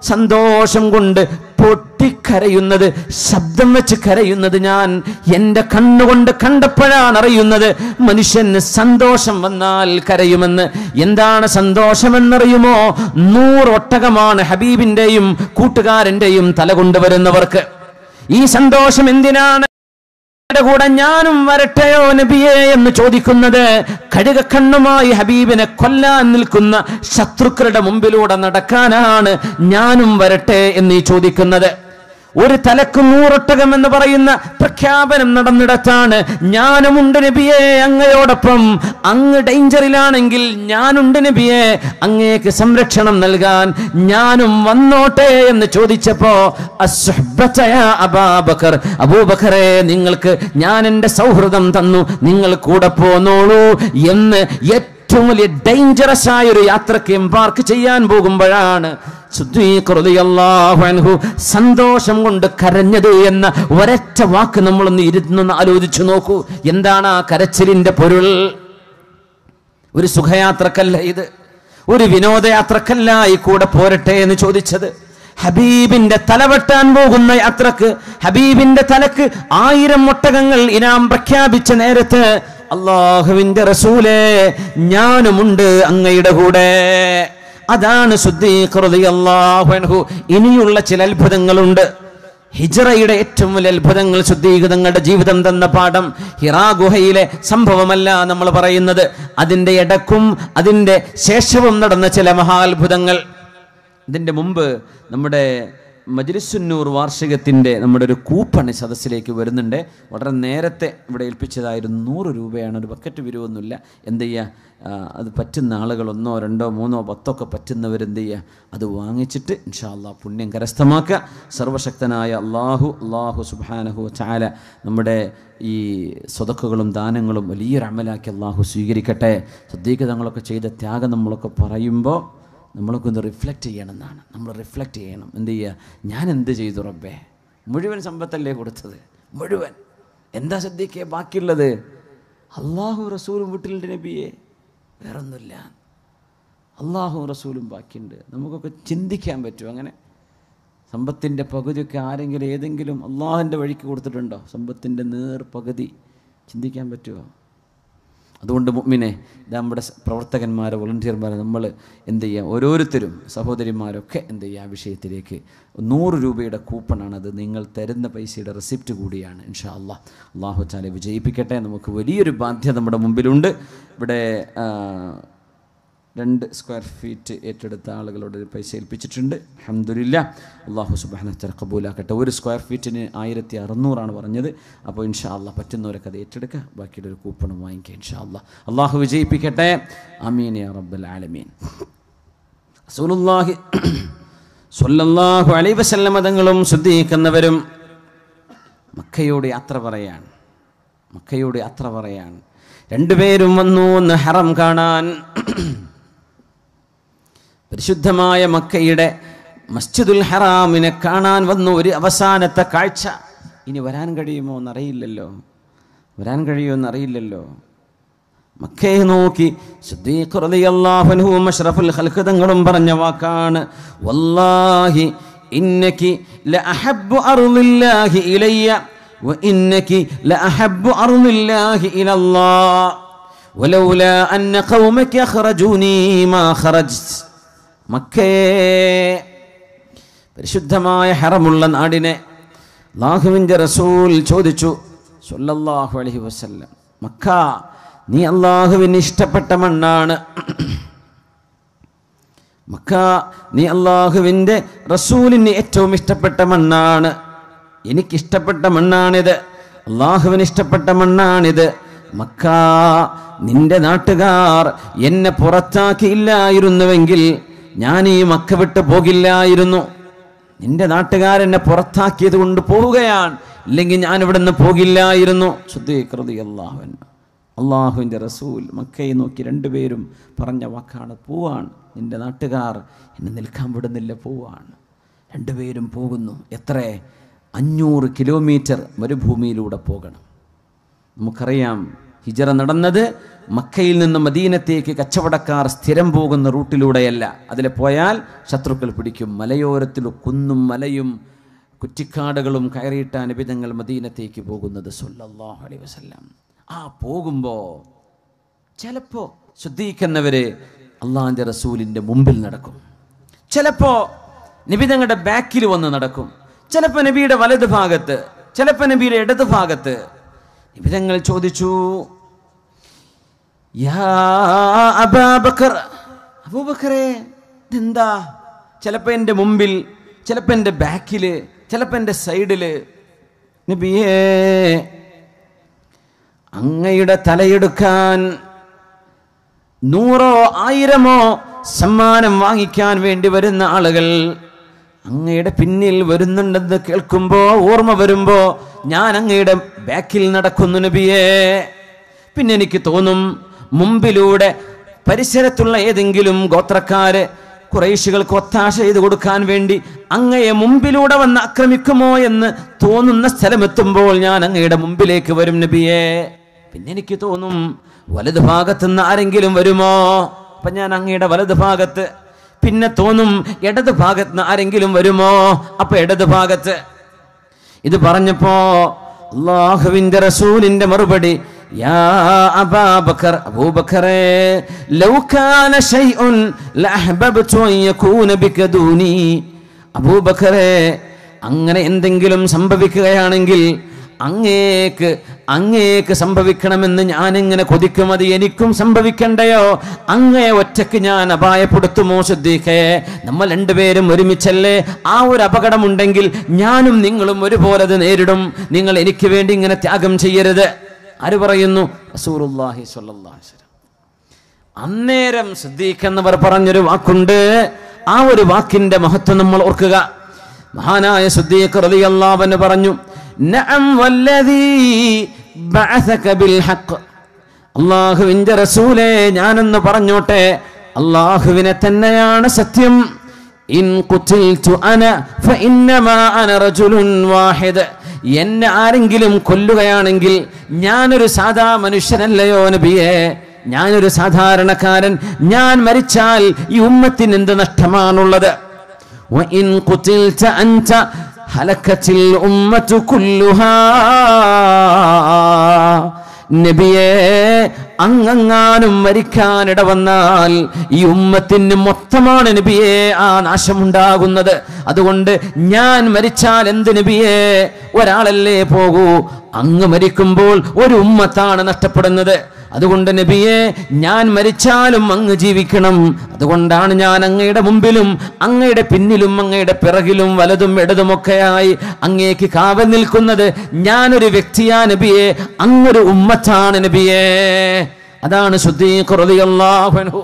[SPEAKER 2] സന്തോഷം കൊണ്ട് പൊട്ടിക്കരയുന്നത്, ശബ്ദം വെച്ച് കരയുന്നത് ഞാൻ എൻ്റെ കണ്ണുകൊണ്ട് കണ്ടപ്പോഴാണ് അറിയുന്നത്. മനുഷ്യന് സന്തോഷം വന്നാൽ കരയുമെന്ന്. എന്താണ് സന്തോഷമെന്നറിയുമോ? 100 ഒട്ടകമാണ് ഹബീബിന്റെയും കൂട്ടുകാരന്റെയും തല കൊണ്ടുവരുന്നവർക്ക്. ഈ സന്തോഷം എന്തിനാണ്? കൂടെ ഞാനും വരട്ടെയോ നബിയേ എന്ന് ചോദിക്കുന്നത്, കഴുകക്കണ്ണുമായി ഹബീബിനെ കൊല്ലാൻ നിൽക്കുന്ന ശത്രുക്കളുടെ മുമ്പിലൂടെ നടക്കാനാണ് ഞാനും വരട്ടെ എന്ന് ചോദിക്കുന്നത്. ഒരു തലക്ക് 100 ഒട്ടകം എന്ന് പറയുന്ന പ്രഖ്യാപനം നടന്നിടത്താണ് ഞാനുമുണ്ട് നബിയെ അങ്ങയോടൊപ്പം. അങ്ങ് ഡേഞ്ചറിലാണെങ്കിൽ ഞാനുണ്ട് നബിയെ, അങ്ങേക്ക് സംരക്ഷണം നൽകാൻ ഞാനും വന്നോട്ടെ എന്ന് ചോദിച്ചപ്പോ അസ്സുഹ്ബത യാ അബൂബക്കർ, അബൂബക്കറെ നിങ്ങൾക്ക് ഞാൻ എൻ്റെ സൗഹൃദം തന്നു, നിങ്ങൾ കൂടെ പോന്നോളൂ എന്ന് ഏറ്റവും വലിയ ഡേഞ്ചറസ് ആയ ഒരു യാത്രക്ക് എംബാർക്ക് ചെയ്യാൻ പോകുമ്പോഴാണ് സിദ്ദീഖ് റളിയല്ലാഹു അൻഹു സന്തോഷം കൊണ്ട് കരഞ്ഞത് എന്ന ഒരൊറ്റ വാക്ക് നമ്മളൊന്ന് ഇരുന്ന് ആലോചിച്ചു നോക്കൂ. എന്താണ് ആ കരച്ചിലിന്റെ പൊരുൾ? ഒരു സുഖയാത്രക്കല്ല ഇത്, ഒരു വിനോദയാത്രക്കല്ല ഈ കൂടെ പോരട്ടെ എന്ന് ചോദിച്ചത്. ഹബീബിന്റെ തല വെട്ടാൻ പോകുന്ന യാത്രക്ക്, ഹബീബിന്റെ തലക്ക് 1000 ഒട്ടകങ്ങൾ ഇനാം പ്രഖ്യാപിച്ച നേരത്ത് അല്ലാഹുവിന്റെ റസൂലേ ഞാനുമുണ്ട് അങ്ങയുടെ കൂടെ. അതാണ് സിദ്ദീഖ് റളിയല്ലാഹു അൻഹു. ഇനിയുള്ള ചില അത്ഭുതങ്ങളുണ്ട്. ഹിജ്റയുടെ ഏറ്റവും വലിയ അത്ഭുതങ്ങൾ സിദ്ദീഖ് തങ്ങളുടെ ജീവിതം തന്ന പാഠം. ഹിറാ ഗുഹയിലെ സംഭവമല്ല നമ്മൾ പറയുന്നത്, അതിൻ്റെ ഇടക്കും അതിൻ്റെ ശേഷവും നടന്ന ചില മഹാത്ഭുതങ്ങൾ. ഇതിൻ്റെ മുമ്പ് നമ്മുടെ മജ്ലിസുന്നൂർ വാർഷികത്തിൻ്റെ നമ്മുടെ ഒരു കൂപ്പൺ സദസ്സിലേക്ക് വരുന്നുണ്ട്. വളരെ നേരത്തെ ഇവിടെ ഏൽപ്പിച്ചതായിരുന്നു. 100 രൂപയാണ്, ഒരു ബക്കറ്റ് വിരുവൊന്നുമില്ല. എന്ത് ചെയ്യുക, അത് പറ്റുന്ന ആളുകൾ 1, 2, 3, 10 പറ്റുന്നവരെന്ത് ചെയ്യുക, അത് വാങ്ങിച്ചിട്ട് ഇൻഷാ അല്ലാഹ് പുണ്യം കരസ്ഥമാക്കുക. സർവശക്തനായ അല്ലാഹു സുബ്ഹാനഹു വ തആല നമ്മുടെ ഈ സ്വതക്കുകളും ദാനങ്ങളും വലിയൊരു അമലാക്കി അല്ലാഹു സ്വീകരിക്കട്ടെ. സിദ്ദീഖ് തങ്ങളൊക്കെ ചെയ്ത ത്യാഗം നമ്മളൊക്കെ പറയുമ്പോൾ നമ്മളൊക്കെ ഒന്ന് റിഫ്ലക്റ്റ് ചെയ്യണമെന്നാണ്. നമ്മൾ റിഫ്ലക്റ്റ് ചെയ്യണം. എന്ത് ചെയ്യുക, ഞാൻ എന്ത് ചെയ്തു റബ്ബേ? മുഴുവൻ സമ്പത്തല്ലേ കൊടുത്തത്, മുഴുവൻ. എന്താ സിദ്ദീഖേ ബാക്കിയുള്ളത്? അള്ളാഹു റസൂലും വീട്ടിലുണ്ട് നബിയെ, വേറൊന്നുമില്ല. അള്ളാഹു റസൂലും ബാക്കിയുണ്ട്. നമുക്കൊക്കെ ചിന്തിക്കാൻ പറ്റുമോ അങ്ങനെ? സമ്പത്തിൻ്റെ പകുതിയൊക്കെ ആരെങ്കിലും ഏതെങ്കിലും അള്ളാഹുവിൻ്റെ വഴിക്ക് കൊടുത്തിട്ടുണ്ടോ? സമ്പത്തിൻ്റെ പകുതി ചിന്തിക്കാൻ പറ്റുമോ? അതുകൊണ്ട് മുഅ്മിനെ, നമ്മുടെ പ്രവർത്തകന്മാരെ, വോളണ്ടിയർമാരെ നമ്മൾ എന്ത് ചെയ്യുക, ഓരോരുത്തരും സഹോദരിമാരൊക്കെ എന്ത് ചെയ്യുക, ആ വിഷയത്തിലേക്ക് 100 രൂപയുടെ കൂപ്പണാണത്. നിങ്ങൾ തരുന്ന പൈസയുടെ റെസിപ്റ്റ് കൂടിയാണ്. ഇൻഷാ അല്ലാഹ് അല്ലാഹു തആല വിജയിപ്പിക്കട്ടെ. നമുക്ക് വലിയൊരു ബാധ്യത നമ്മുടെ മുമ്പിലുണ്ട്. ഇവിടെ 2 സ്ക്വയർ ഫീറ്റ് ഏറ്റെടുത്ത ആളുകളോട് പൈസ ഏൽപ്പിച്ചിട്ടുണ്ട്. അൽഹംദുലില്ലാഹ്, അല്ലാഹു സുബ്ഹാനഹു വ തആല ഖബൂലാക്കട്ടെ. 1 സ്ക്വയർ ഫീറ്റിന് 1600 പറഞ്ഞത്. അപ്പോൾ ഇൻഷാ അല്ലാഹ് പറ്റുന്നവരൊക്കെ അത് ഏറ്റെടുക്കുക, ബാക്കിയുടെ ഒരു കൂപ്പണും വാങ്ങിക്കുക. ഇൻഷാ അല്ലാഹ് അല്ലാഹു വിജയിപ്പിക്കട്ടെ. ആമീൻ യാ റബ്ബൽ ആലമീൻ. റസൂലുള്ളാഹി സ്വല്ലല്ലാഹു അലൈഹി വസല്ലം തങ്ങളും സിദ്ദീഖ് എന്നവരും മക്കയോട് യാത്ര പറയാണ്. രണ്ടുപേരും വന്നു ഒന്ന് ഹറം കാണാൻ. പരിശുദ്ധമായ മക്കയുടെ മസ്ജിദുൽ ഹറാമിനെ കാണാൻ വന്നു. ഒരു അവസാനത്തെ കാഴ്ച. ഇനി വരാൻ കഴിയുമോ എന്നറിയില്ലല്ലോ. മക്കയെ നോക്കി സിദ്ദീഖ് റളിയല്ലാഹു അൻഹു അഷ്റഫുൽ ഖൽഖ് തങ്ങളും പറഞ്ഞ വാക്കാണ്, വല്ലാഹി ഇന്നകി ലഅഹബ്ബു അർളില്ലാഹി ഇലയ്യ വഇന്നകി ലഅഹബ്ബു അർളില്ലാഹി ഇലല്ലാഹ് വലൗലാ അന്ന ഖൗമക അഖ്റജൂനി മാ ഖറജ്ത്. മക്കേ, പരിശുദ്ധമായ ഹറമുള്ള നാടിനെ അല്ലാഹുവിൻ്റെ റസൂൽ ചോദിച്ചു സ്വല്ലല്ലാഹു അലൈഹി വസല്ലം, മക്ക നീ അല്ലാഹുവിന് ഇഷ്ടപ്പെട്ട മണ്ണാണ്, മക്ക നീ അള്ളാഹുവിൻ്റെ റസൂലിന് ഏറ്റവും ഇഷ്ടപ്പെട്ട മണ്ണാണ്, എനിക്കിഷ്ടപ്പെട്ട മണ്ണാണിത്, അള്ളാഹുവിന് ഇഷ്ടപ്പെട്ട മണ്ണാണിത്. മക്ക, നിന്റെ നാട്ടുകാർ എന്നെ പുറത്താക്കിയില്ലായിരുന്നുവെങ്കിൽ ഞാൻ ഈ മക്ക വിട്ട് പോകില്ലായിരുന്നു. നിന്റെ നാട്ടുകാരെന്നെ പുറത്താക്കിയത് കൊണ്ട് പോവുകയാണ്, ഇല്ലെങ്കിൽ ഞാൻ ഇവിടെ നിന്ന് പോകില്ലായിരുന്നു. അള്ളാഹുവിൻ്റെ റസൂൽ മക്കയെ നോക്കി രണ്ടുപേരും പറഞ്ഞ വാക്കാണ്, പോവാണ്. നിന്റെ നാട്ടുകാർ എന്നെ നിൽക്കാൻ വിടുന്നില്ല, പോവാണ്. രണ്ടുപേരും പോകുന്നു. എത്ര? 500 കിലോമീറ്റർ മരുഭൂമിയിലൂടെ പോകണം. നമുക്കറിയാം, ഹിജറ നടന്നത് മക്കയിൽ നിന്ന് മദീനത്തേക്ക് കച്ചവടക്കാർ സ്ഥിരം പോകുന്ന റൂട്ടിലൂടെയല്ല. അതിൽ പോയാൽ ശത്രുക്കൾ പിടിക്കും. മലയോരത്തിൽ കുന്നും മലയും കുറ്റിക്കാടുകളും കയറിയിട്ടാണ് നബി തങ്ങൾ മദീനത്തേക്ക് പോകുന്നത് സല്ലല്ലാഹു അലൈഹി വസല്ലം. ആ പോകുമ്പോൾ ചിലപ്പോൾ ശ്രദ്ധിക്കുന്നവർ അള്ളാഹിൻ്റെ റസൂലിൻ്റെ മുമ്പിൽ നടക്കും, ചിലപ്പോൾ നബി തങ്ങളുടെ ബാക്കിൽ വന്ന് നടക്കും, ചിലപ്പോൾ നബിയുടെ വലത് ഭാഗത്ത്, ചിലപ്പോൾ നബിയുടെ ഇടത് ഭാഗത്ത്. നബി തങ്ങൾ ചോദിച്ചു, യാ അബൂബക്കർ, അബൂബക്കറേ ഇതെന്താ? ചിലപ്പോൾ എൻ്റെ മുമ്പിൽ, ചിലപ്പോൾ എൻ്റെ ബാക്കിൽ, ചിലപ്പോൾ എൻ്റെ സൈഡിൽ. നബിയേ, അങ്ങയുടെ തലയെടുക്കാൻ 100 1000 സമ്മാനം വാങ്ങിക്കാൻ വേണ്ടി വരുന്ന ആളുകൾ അങ്ങയുടെ പിന്നിൽ വരുന്നുണ്ടെന്ന് കേൾക്കുമ്പോൾ, ഓർമ്മ വരുമ്പോൾ ഞാൻ അങ്ങയുടെ ബാക്കിൽ നടക്കുന്നു നബിയേ. പിന്നെ എനിക്ക് തോന്നും, മുമ്പിലൂടെ പരിസരത്തുള്ള ഏതെങ്കിലും ഗോത്രക്കാര് ഖുറൈശികൾക്ക് ഒത്താശ ചെയ്ത് കൊടുക്കാൻ വേണ്ടി അങ്ങയെ മുമ്പിലൂടെ വന്ന് ആക്രമിക്കുമോ എന്ന് തോന്നുന്ന സ്ഥലമെത്തുമ്പോൾ ഞാൻ അങ്ങയുടെ മുമ്പിലേക്ക് വരും നബിയേ. പിന്നെ എനിക്ക് തോന്നും, വലത് ഭാഗത്തുനിന്ന് ആരെങ്കിലും വരുമോ? അപ്പൊ ഞാൻ അങ്ങയുടെ വലത് ഭാഗത്ത്. പിന്നെ തോന്നും, ഇടത് ഭാഗത്തുനിന്ന് ആരെങ്കിലും വരുമോ? അപ്പൊ ഇടത് ഭാഗത്ത്. ഇത് പറഞ്ഞപ്പോ അല്ലാഹുവിൻ്റെ റസൂലിന്റെ മറുപടി, യാ അബൂബക്കർ, അബൂബക്കറേ, ലൗ കാന ശൈഉൻ ലഅഹ്ബബ്തു അൻ യകൂന ബിക ദൂനി. അബൂബക്കറേ, അങ്ങനെ എന്തെങ്കിലും സംഭവിക്കുകയാണെങ്കിൽ അങ്ങേക്ക് സംഭവിക്കണമെന്ന് ഞാൻ എങ്ങനെ കൊതിക്കും. അത് എനിക്കും സംഭവിക്കണ്ടയോ? അങ്ങയെ ഒറ്റയ്ക്ക് ഞാൻ അപായപ്പെടുത്തുമോ? ശ്രദ്ധിക്കേ, നമ്മൾ രണ്ടുപേരും ഒരുമിച്ചല്ലേ? ആ ഒരു അപകടമുണ്ടെങ്കിൽ ഞാനും നിങ്ങളും ഒരുപോലെ അത് നേരിടും. നിങ്ങൾ എനിക്ക് വേണ്ടി ഇങ്ങനെ ത്യാഗം ചെയ്യരുത്. ആര് പറയുന്നു? റസൂലുള്ളാഹി സ്വല്ലല്ലാഹു അലൈഹി വസല്ലം. അന്നേരം സിദ്ദീഖ് പറഞ്ഞൊരു വാക്കുണ്ട്. ആ ഒരു വാക്കിന്റെ മഹത്വം നമ്മൾ ഓർക്കുക. മഹാനായ സിദ്ദീഖ് റളിയല്ലാഹു അൻഹു പറഞ്ഞു, നഅം വല്ലദീ ബഅസക ബിൽ ഹഖ്. അല്ലാഹുവിൻ്റെ റസൂലേ, ഞാനെന്ന് പറഞ്ഞോട്ടെ, അല്ലാഹുവിനെ തന്നെയാണ് സത്യം. ഇൻ ഖുതിൽതു അന ഫഇന്നമാ അന റജുലുൻ വാഹിദ്. എന്നെ ആരെങ്കിലും കൊല്ലുകയാണെങ്കിൽ ഞാനൊരു സാധാ മനുഷ്യനല്ലയോ നബിയേ? ഞാനൊരു സാധാരണക്കാരൻ. ഞാൻ മരിച്ചാൽ ഈ ഉമ്മത്തിന് എന്ത് നഷ്ടമാണുള്ളത്? വഇൻ ഖുതിൽത അൻത ഹലക്കത്തിൽ ഉമ്മത്തു കുല്ലുഹാ. നബിയേ, അങ്ങാനും മരിക്കാനിട വന്നാൽ ഈ ഉമ്മത്തിന് മൊത്തമാണ് നബിയേ ആ നാശമുണ്ടാകുന്നത്. അതുകൊണ്ട് ഞാൻ മരിച്ചാൽ എന്ത് നബിയേ? ഒരാളല്ലേ പോകൂ. അങ്ങ് മരിക്കുമ്പോൾ ഒരു ഉമ്മത്താണ് നഷ്ടപ്പെടുന്നത്. അതുകൊണ്ട് നബിയെ, ഞാൻ മരിച്ചാലും അങ്ങ് ജീവിക്കണം. അതുകൊണ്ടാണ് ഞാൻ അങ്ങയുടെ മുമ്പിലും അങ്ങയുടെ പിന്നിലും അങ്ങയുടെ പിറകിലും വലതും ഇടതുമൊക്കെയായി അങ്ങേക്ക് കാവൽ നിൽക്കുന്നത്. ഞാനൊരു വ്യക്തിയാ നബിയെ, അങ്ങൊരു ഉമ്മത്താണ് നബിയെ. അതാണ് സിദ്ദീഖ് റളിയല്ലാഹു അൻഹു.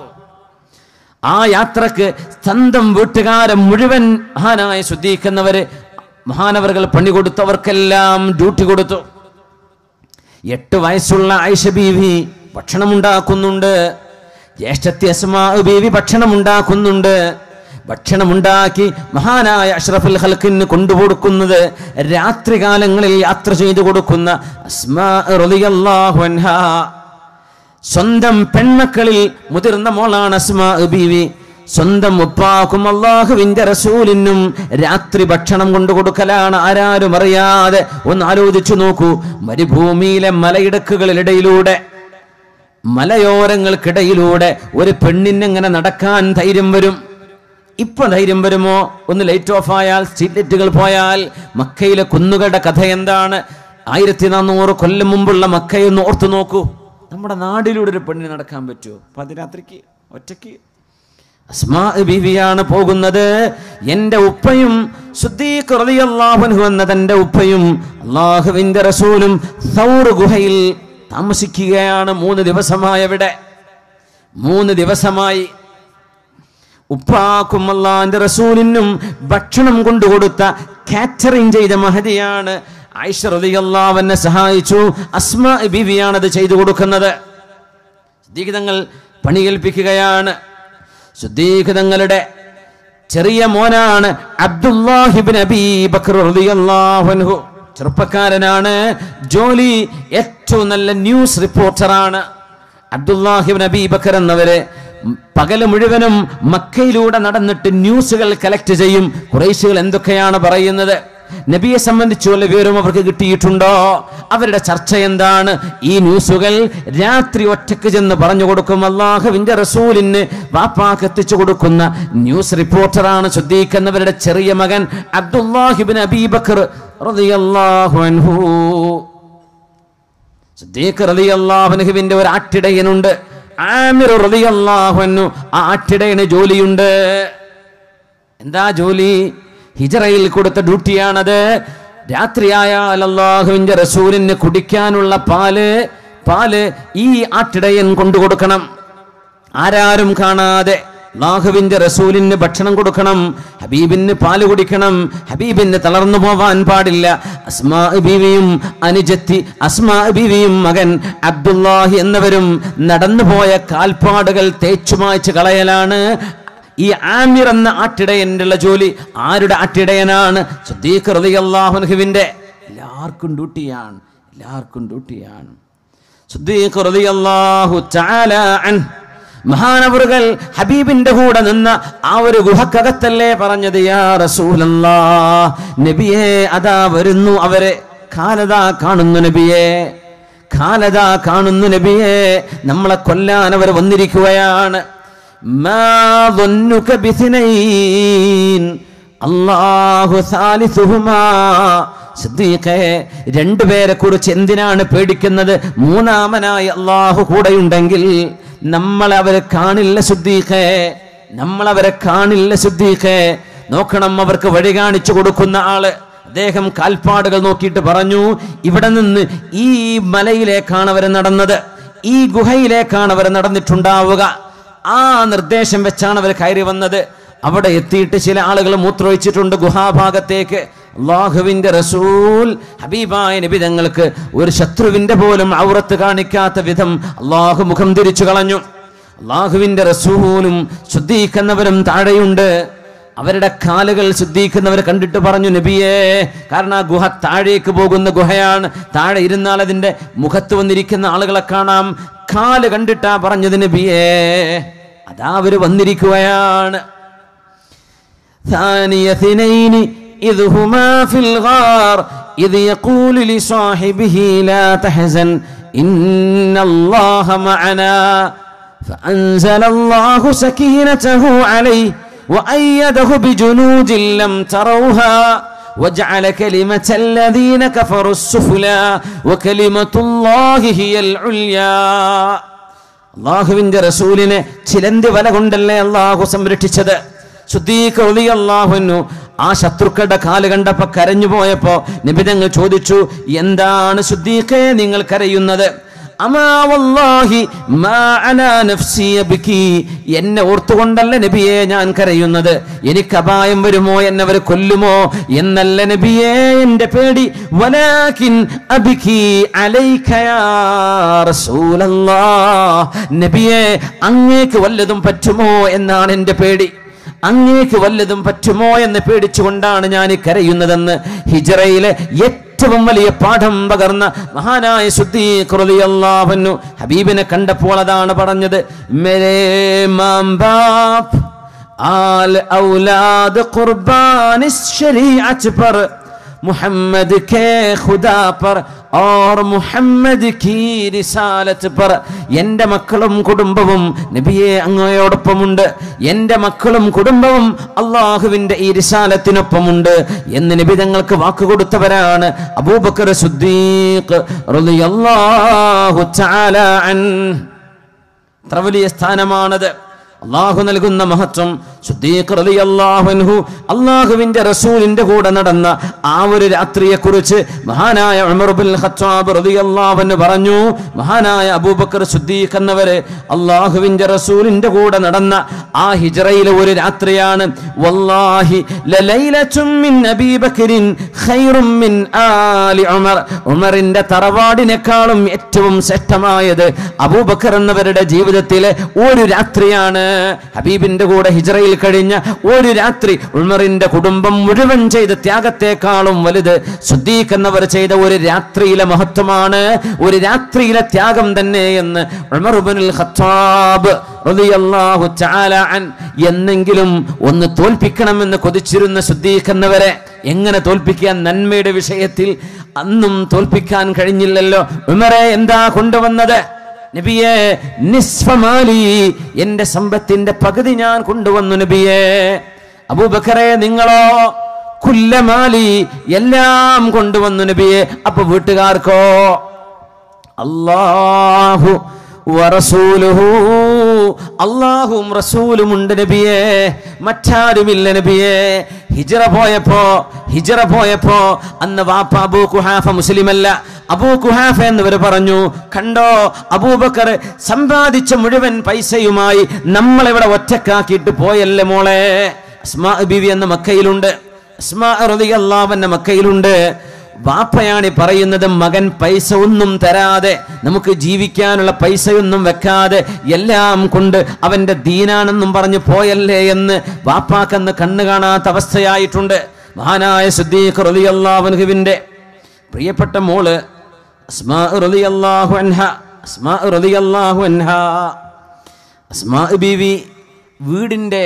[SPEAKER 2] ആ യാത്രക്ക് സ്വന്തം വീട്ടുകാരെ മുഴുവൻ മഹാനായ സിദ്ദീഖ് എന്നവര് മഹാനവറുകൾ പണി കൊടുത്തവർക്കെല്ലാം ഡ്യൂട്ടി കൊടുത്തു. 8 വയസ്സുള്ള ആയിഷ ബീവി ഭക്ഷണമുണ്ടാക്കുന്നുണ്ട്. ജ്യേഷ്ഠത്തി അസ്മാ ബീവി ഭക്ഷണമുണ്ടാക്കുന്നുണ്ട്. ഭക്ഷണമുണ്ടാക്കി മഹാനായ അഷ്റഫുൽ ഖൽഖിന് കൊണ്ടുകൊടുക്കുന്നത് രാത്രികാലങ്ങളിൽ യാത്ര ചെയ്തു കൊടുക്കുന്ന അസ്മാ റളിയല്ലാഹു അൻഹാ. സ്വന്തം പെൺമക്കളിൽ മുതിർന്ന മോളാണ് അസ്മാ ബീവി. സ്വന്തം ഉപ്പാക്കും അല്ലാഹുവിൻ്റെ റസൂലിനും രാത്രി ഭക്ഷണം കൊണ്ടു കൊടുക്കലാണ്, ആരാരും അറിയാതെ. ഒന്ന് ആലോചിച്ചു നോക്കൂ, മരുഭൂമിയിലെ മലയിടുക്കുകളിലിടയിലൂടെ, മലയോരങ്ങൾക്കിടയിലൂടെ ഒരു പെണ്ണിനെങ്ങനെ നടക്കാൻ ധൈര്യം വരും? ഇപ്പൊ ധൈര്യം വരുമോ? ഒന്ന് ലൈറ്റ് ഓഫ് ആയാൽ, സ്ട്രീറ്റ് ലൈറ്റുകൾ പോയാൽ. മക്കയിലെ കുന്നുകളുടെ കഥ എന്താണ്? 1400 കൊല്ലം മുമ്പുള്ള മക്കയൊന്ന് ഓർത്തു നോക്കൂ. നമ്മുടെ നാടിലൂടെ ഒരു പെണ്ണിന് നടക്കാൻ പറ്റുമോ? പാതിരാത്രിക്ക് ഒറ്റയ്ക്ക്? അസ്മാ ബീവിയാണ് പോകുന്നത്. എൻ്റെ ഉപ്പയും സിദ്ദീഖ് റളിയല്ലാഹു അൻഹു എന്ന തൻ്റെ ഉപ്പയും അല്ലാഹുവിൻ്റെ റസൂലും സൗർ ഗുഹയിൽ താമസിക്കുകയാണ്. 3 ദിവസമായി അവിടെ. 3 ദിവസമായി ഉപ്പാക്കും അല്ലാഹുവിൻ്റെ റസൂലിനും ഭക്ഷണം കൊണ്ടുകൊടുത്ത കാറ്ററിംഗ് ചെയ്ത മഹദിയാണ് ആയിഷ റളിയല്ലാഹു അൻഹ സഹായിച്ചു. അസ്മാ ബീവിയാണ് അത് ചെയ്തു കൊടുക്കുന്നത്. സിദ്ദീഖ് തങ്ങൾ പണികേൽപ്പിക്കുകയാണ്. സിദ്ദീഖ് തങ്ങളുടെ ചെറിയ മോനാണ് അബ്ദുല്ലാഹി ഇബ്നു അബീ ബക്കർ റളിയല്ലാഹു അൻഹു. ചെറുപ്പക്കാരനാണ്. ജോലി ഏറ്റവും നല്ല ന്യൂസ് റിപ്പോർട്ടറാണ്. അബ്ദുല്ലാഹി ഇബ്നു അബീ ബക്കർ എന്നവരെ പകല് മുഴുവനും മക്കയിലൂടെ നടന്നിട്ട് ന്യൂസുകൾ കളക്ട് ചെയ്യും. ഖുറൈശികൾ എന്തൊക്കെയാണ് പറയുന്നത്, നബിയെ സംബന്ധിച്ച് വല്ല വിവരം അവർക്ക് കിട്ടിയിട്ടുണ്ടോ, അവരുടെ ചർച്ച എന്താണ്, ഈ ന്യൂസുകൾ രാത്രി ഒറ്റക്ക് ചെന്ന് പറഞ്ഞു കൊടുക്കും. അല്ലാഹുവിൻ്റെ റസൂലിന് വാപ്പാക്ക് എത്തിച്ചു കൊടുക്കുന്ന ന്യൂസ് റിപ്പോർട്ടറാണ് സിദ്ദീഖ് എന്നവരുടെ ചെറിയ മകൻ അബ്ദുല്ലാഹി ഇബ്നു അബീ ബക്കർ റളിയല്ലാഹു അൻഹു. സിദ്ദീഖ് റളിയല്ലാഹു അൻഹുവിൻ്റെ ഒരു ആട്ടിടയനുണ്ട്, ആമിർ റളിയല്ലാഹു അൻഹു. ആ ആട്ടിടയന് ജോലിയുണ്ട്. എന്താ ജോലി? ഹിജറയിൽ കൊടുത്ത ഡ്യൂട്ടിയാണത്. രാത്രിയായാൽ അല്ലാഹുവിൻ്റെ റസൂലിന് കുടിക്കാനുള്ള പാല് ഈ ആട്ടിടയൻ കൊണ്ടുകൊടുക്കണം. ആരാരും കാണാതെ അല്ലാഹുവിൻ്റെ റസൂലിന് ഭക്ഷണം കൊടുക്കണം. ഹബീബിന് പാല് കുടിക്കണം. ഹബീബിന് തളർന്നു പോവാൻ പാടില്ല. അസ്മാ ബീവിയും അനുജത്തി അസ്മാ ബീവിയും മകൻ അബ്ദുല്ലാഹി എന്നവരും നടന്നുപോയ കാൽപ്പാടുകൾ തേച്ചുമായ്ച്ച് കളയലാണ് ഈ ആമിർ എന്ന ആട്ടിടയനുള്ള ജോലി. ആരുടെ ആട്ടിടയനാണ്? സിദ്ദീഖ് റളിയല്ലാഹു അൻഹുവിൻ്റെ. എല്ലാവർക്കും ഡ്യൂട്ടിയാണ്. സിദ്ദീഖ് റളിയല്ലാഹു തആല അൻഹു മഹാനവറുകൾ ഹബീബിന്റെ കൂടെ നിന്ന ആ ഒരു ഗുഹക്കകത്തല്ലേ പറഞ്ഞത്, യാ റസൂലല്ലാഹ്, നബിയേ അതാ വരുന്നു അവരെ, കാലതാ കാണുന്നു നബിയേ, നമ്മളെ കൊല്ലാൻ അവർ വന്നിരിക്കുകയാണ്. മാ ظنك بثنين അല്ലാഹു സാലിസുഹുമാ. സിദ്ദീഖേ, 2 പേരെ കുറിച്ച് എന്തിനാണ് പേടിക്കുന്നത്? മൂന്നാമനായി അല്ലാഹു കൂടെയുണ്ടെങ്കിൽ നമ്മളവരെ കാണില്ല സിദ്ദീഖേ. നോക്കണം, അവർക്ക് വഴി കാണിച്ചു കൊടുക്കുന്ന ആള്. അദ്ദേഹം കാൽപ്പാടുകൾ നോക്കിയിട്ട് പറഞ്ഞു, ഇവിടെ നിന്ന് ഈ മലയിലേക്കാണ് അവർ നടന്നത്, ഈ ഗുഹയിലേക്കാണ് അവർ നടന്നിട്ടുണ്ടാവുക. ആ നിർദ്ദേശം വെച്ചാണ് അവർ കയറി വന്നത്. അവിടെ എത്തിയിട്ട് ചില ആളുകൾ മൂത്രമൊഴിച്ചിട്ടുണ്ട് ഗുഹാഭാഗത്തേക്ക്. അല്ലാഹുവിൻ്റെ റസൂൽ ഹബീബായ നബി തങ്ങൾക്ക് ഒരു ശത്രുവിൻ്റെ പോലും ഔറത്ത് കാണിക്കാത്ത വിധം അല്ലാഹു മുഖം തിരിച്ചു കളഞ്ഞു. അല്ലാഹുവിൻ്റെ റസൂലും സിദ്ദീഖ് എന്നവരും താഴെയുണ്ട്. അവരുടെ കാലുകൾ സിദ്ദീഖ് എന്നവർ കണ്ടിട്ട് പറഞ്ഞു, നബിയേ, കാരണം ആ ഗുഹ താഴേക്ക് പോകുന്ന ഗുഹയാണ്. താഴെ ഇരുന്നാൽ അതിൻ്റെ മുഖത്ത് വന്നിരിക്കുന്ന ആളുകളെ കാണാം. കാല് കണ്ടിട്ടാ പറഞ്ഞത്, നബിയേ അതാ അവര് വന്നിരിക്കുകയാണ്. ثاني اثنين إذ هما في الغار إذ يقول لصاحبه لا تحزن إن الله معنا فأنزل الله سكينته عليه وأيده بجنود لم تروها وجعل كلمة الذين كفروا السفلى وكلمة الله هي العليا. അല്ലാഹുവിൻ്റെ റസൂലിനെ ചിലന്തി വല കൊണ്ടല്ലേ അല്ലാഹു സംരക്ഷിച്ചത്. സിദ്ദീഖ് റളിയല്ലാഹു അൻഹു ആ ശത്രുക്കളുടെ കാല് കണ്ടപ്പോൾ കരഞ്ഞു പോയപ്പോൾ നബി തങ്ങൾ ചോദിച്ചു, എന്താണ് സിദ്ദീഖേ നിങ്ങൾ കരയുന്നത്? അമാ വല്ലാഹി മാ അനാ നഫ്സി അബ്കി, എന്നെ ഓർത്തുകൊണ്ടല്ല നബിയെ ഞാൻ കരയുന്നത്. എനിക്ക് അപായം വരുമോ, എന്നെ അവർ കൊല്ലുമോ എന്നല്ല നബിയെ എൻ്റെ പേടി. വലാകിൻ അബ്കി അലൈക യാ റസൂലല്ലാഹ്, നബിയെ അങ്ങേക്ക് വല്ലതും പറ്റുമോ എന്നാണ് എൻ്റെ പേടി. അങ്ങേക്ക് വല്ലതും പറ്റുമോ എന്ന് പേടിച്ചുകൊണ്ടാണ് ഞാൻ കരയുന്നതെന്ന് ഹിജ്റയിലെ ഏറ്റവും വലിയ പാഠം പകർന്ന മഹാനായ സിദ്ദീഖ് റളിയല്ലാഹു അൻഹു ഹബീബിനെ കണ്ടപ്പോൾ അതാണ് പറഞ്ഞത്, മേരേ മാം ബാപ് ആൽ ഔലാദ് ഖുർബാനിസ് ശരീഅത്ത് पर മുഹമ്മദ് കേ ഖുദാ पर और മുഹമ്മദ് കീ റിസാലത്ത് पर. എൻ്റെ മക്കളും കുടുംബവും നബിയെ അങ്ങയോടൊപ്പമുണ്ട്, എൻ്റെ മക്കളും കുടുംബവും അള്ളാഹുവിൻ്റെ ഈ റിസാലത്തിനൊപ്പമുണ്ട് എന്ന് നബി തങ്ങൾക്ക് വാക്കുകൊടുത്തവരാണ് അബൂബക്കർ സിദ്ദീഖ് റളിയല്ലാഹു തആല അൻഹു. എത്ര വലിയ സ്ഥാനമാണത്. അള്ളാഹു നൽകുന്ന മഹത്വം. സിദ്ദീഖ് റളിയല്ലാഹു അൻഹു അള്ളാഹുവിന്റെ റസൂലിന്റെ കൂടെ നടന്ന ആ ഒരു രാത്രിയെ കുറിച്ച് മഹാനായ ഉമർ ഇബ്നുൽ ഖത്താബ് റളിയല്ലാഹു അൻഹു പറഞ്ഞു, മഹാനായ അബൂബക്കർ സിദ്ദീഖ് എന്നവര് അള്ളാഹുവിന്റെ റസൂലിന്റെ കൂടെ നടന്ന ആ ഹിജ്റയിലെ ഒരു രാത്രിയാണ്. വല്ലാഹി ലലൈലത്തും മിൻ അബീ ബക്രിൻ ഖൈറും മിൻ ആലി ഉമർ. ഉമറിന്റെ തറവാടിനേക്കാളും ഏറ്റവും ശ്രേഷ്ഠമായത് അബൂബക്കർ എന്നവരുടെ ജീവിതത്തിലെ ഒരു രാത്രിയാണ്. ഹബീബിന്റെ കൂടെ ഹിജ്റയിൽ കഴിഞ്ഞ ഒരു രാത്രി ഉമറിന്റെ കുടുംബം മുഴുവൻ ചെയ്ത ത്യാഗത്തെക്കാളും വലുത് സിദ്ദീഖ് എന്നവർ ചെയ്ത ഒരു രാത്രിയിലെ മഹത്വമാണ്, ഒരു രാത്രിയിലെ ത്യാഗം തന്നെ എന്ന് ഉമർ ഇബ്നുൽ ഖത്താബ് റളിയല്ലാഹു തആല അൻ എന്നെങ്കിലും ഒന്ന് തോൽപ്പിക്കണമെന്ന് കൊതിച്ചിരുന്ന സിദ്ദീഖ് എന്നവരെ എങ്ങനെ തോൽപ്പിക്കാൻ? നന്മയുടെ വിഷയത്തിൽ അന്നും തോൽപ്പിക്കാൻ കഴിഞ്ഞില്ലല്ലോ. ഉമറെ എന്താ കൊണ്ടുവന്നത്? നബിയെ നിസ്ഫമാലി, എന്റെ സമ്പത്തിന്റെ പകുതി ഞാൻ കൊണ്ടുവന്നു നബിയെ. അബൂബക്കറെ നിങ്ങളോ? കുല്ലമാലി, എല്ലാം കൊണ്ടുവന്നു നബിയെ. അപ്പൊ വീട്ടുകാർക്കോ? അല്ലാഹു വറസൂലുഹു, അല്ലാഹും റസൂലും ഉണ്ട് നബിയെ, മറ്റാരുമില്ല നബിയെ. ഹിജ്റ പോയപ്പോ അന്ന് വാപ്പ അബൂ ഖുഹാഫ മുസ്ലിമല്ല. അബൂ ഖുഹാഫ എന്നിവർ പറഞ്ഞു, കണ്ടോ അബൂബക്കർ സമ്പാദിച്ച മുഴുവൻ പൈസയുമായി നമ്മളിവിടെ ഒറ്റക്കാക്കിയിട്ട് പോയല്ലേ മോളെ. അസ്മാ ബീവി എന്ന മക്കയിലുണ്ട്, അസ്മാ റളിയല്ലാഹു അൻഹ മക്കയിലുണ്ട്. വാപ്പയാണ് പറയുന്നത്, മകൻ പൈസ ഒന്നും തരാതെ, നമുക്ക് ജീവിക്കാനുള്ള പൈസയൊന്നും വെക്കാതെ എല്ലാം കൊണ്ട് അവന്റെ ദീനാണെന്നും പറഞ്ഞു പോയല്ലേ എന്ന് വാപ്പാക്കന്ന് കണ്ണു കാണാത്ത അവസ്ഥയായിട്ടുണ്ട്. മഹാനായ സിദ്ദീഖ് റളിയല്ലാഹു അൻഹുവിന്റെ പ്രിയപ്പെട്ട മോള് അസ്മാ റളിയല്ലാഹു അൻഹ, അസ്മാ ബീവി വീടിന്റെ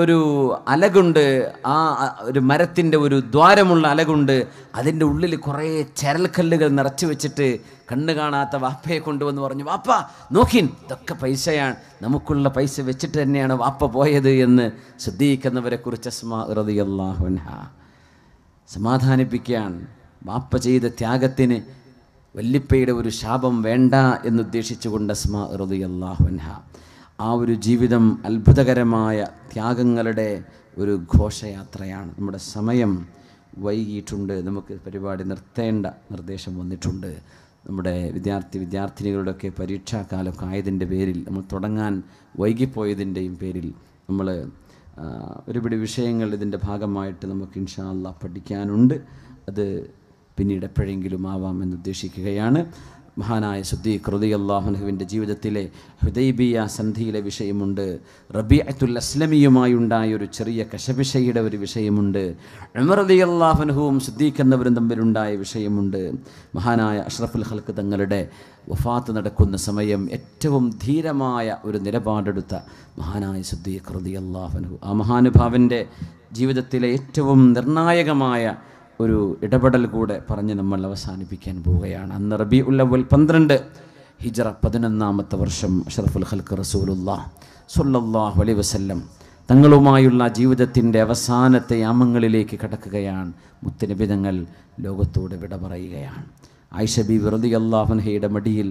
[SPEAKER 2] ഒരു അലകുണ്ട്, ആ ഒരു മരത്തിൻ്റെ ഒരു ദ്വാരമുള്ള അലകുണ്ട്. അതിൻ്റെ ഉള്ളിൽ കുറേ ചരൽക്കല്ലുകൾ നിറച്ചു വെച്ചിട്ട് കണ്ണ് കാണാത്ത വാപ്പയെ കൊണ്ടുവന്ന് പറഞ്ഞു, വാപ്പ നോക്കിൻ, ഇതൊക്കെ പൈസയാണ്, നമുക്കുള്ള പൈസ വെച്ചിട്ട് തന്നെയാണ് വാപ്പ പോയത് എന്ന് സിദ്ദീഖ് എന്നവരെ കുറിച്ച് അസ്മാ റളിയല്ലാഹു അൻഹ സമാധാനിപ്പിക്കാൻ. വാപ്പ ചെയ്ത ത്യാഗത്തിന് വല്ലിപ്പയുടെ ഒരു ശാപം വേണ്ട എന്നുദ്ദേശിച്ചുകൊണ്ട് അസ്മാ റളിയല്ലാഹു അൻഹ ആ ഒരു ജീവിതം അത്ഭുതകരമായ ത്യാഗങ്ങളുടെ ഒരു ഘോഷയാത്രയാണ്. നമ്മുടെ സമയം വൈകിയിട്ടുണ്ട്, നമുക്ക് പരിപാടി നിർത്തേണ്ട നിർദ്ദേശം വന്നിട്ടുണ്ട്. നമ്മുടെ വിദ്യാർത്ഥിനികളുടെയൊക്കെ പരീക്ഷാകാലമൊക്കെ ആയതിൻ്റെ പേരിൽ, നമ്മൾ തുടങ്ങാൻ വൈകിപ്പോയതിൻ്റെയും പേരിൽ നമ്മൾ ഒരുപിടി വിഷയങ്ങൾ ഇതിൻ്റെ ഭാഗമായിട്ട് നമുക്ക് ഇൻഷാ അല്ലാഹ് പഠിക്കാനുണ്ട്. അത് പിന്നീട് എപ്പോഴെങ്കിലും ആവാമെന്ന് ഉദ്ദേശിക്കുകയാണ്. മഹാനായ സിദ്ദീഖ് റളിയല്ലാഹു അൻഹുവിൻ്റെ ജീവിതത്തിലെ ഹുദൈബിയ സന്ധിയിലെ വിഷയമുണ്ട്. റബീഅത്തുൽ അസ്ലമിയുമായി ഉണ്ടായ ഒരു ചെറിയ കശപിശയുടെ ഒരു വിഷയമുണ്ട്. ഉമർ റളിയല്ലാഹു അൻഹുവും സിദ്ദീഖ് എന്നവരും തമ്മിലുണ്ടായ വിഷയമുണ്ട്. മഹാനായ അഷ്റഫുൽ ഖൽഖ് തങ്ങളുടെ വഫാത്ത് നടക്കുന്ന സമയം ഏറ്റവും ധീരമായ ഒരു നിലപാടെടുത്ത മഹാനായ സിദ്ദീഖ് റളിയല്ലാഹു അൻഹു, ആ മഹാനുഭാവൻ്റെ ജീവിതത്തിലെ ഏറ്റവും നിർണായകമായ ഒരു ഇടപെടൽ കൂടെ പറഞ്ഞ് നമ്മൾ അവസാനിപ്പിക്കാൻ പോവുകയാണ്. അന്ന് റബീഉൽ അവ്വൽ 12 ഹിജ്റ 11-ാമത്തെ വർഷം അഷ്റഫുൽ ഖൽഖ് റസൂലുള്ളാഹി സ്വല്ലല്ലാഹു അലൈഹി വസല്ലം തങ്ങളുമായുള്ള ജീവിതത്തിൻ്റെ അവസാനത്തെ യാമങ്ങളിലേക്ക് കടക്കുകയാണ്. മുത്തുനബി തങ്ങൾ ലോകത്തോട് വിട പറയുകയാണ്. ആയിഷ ബീവി റളിയല്ലാഹു അൻഹയുടെ മടിയിൽ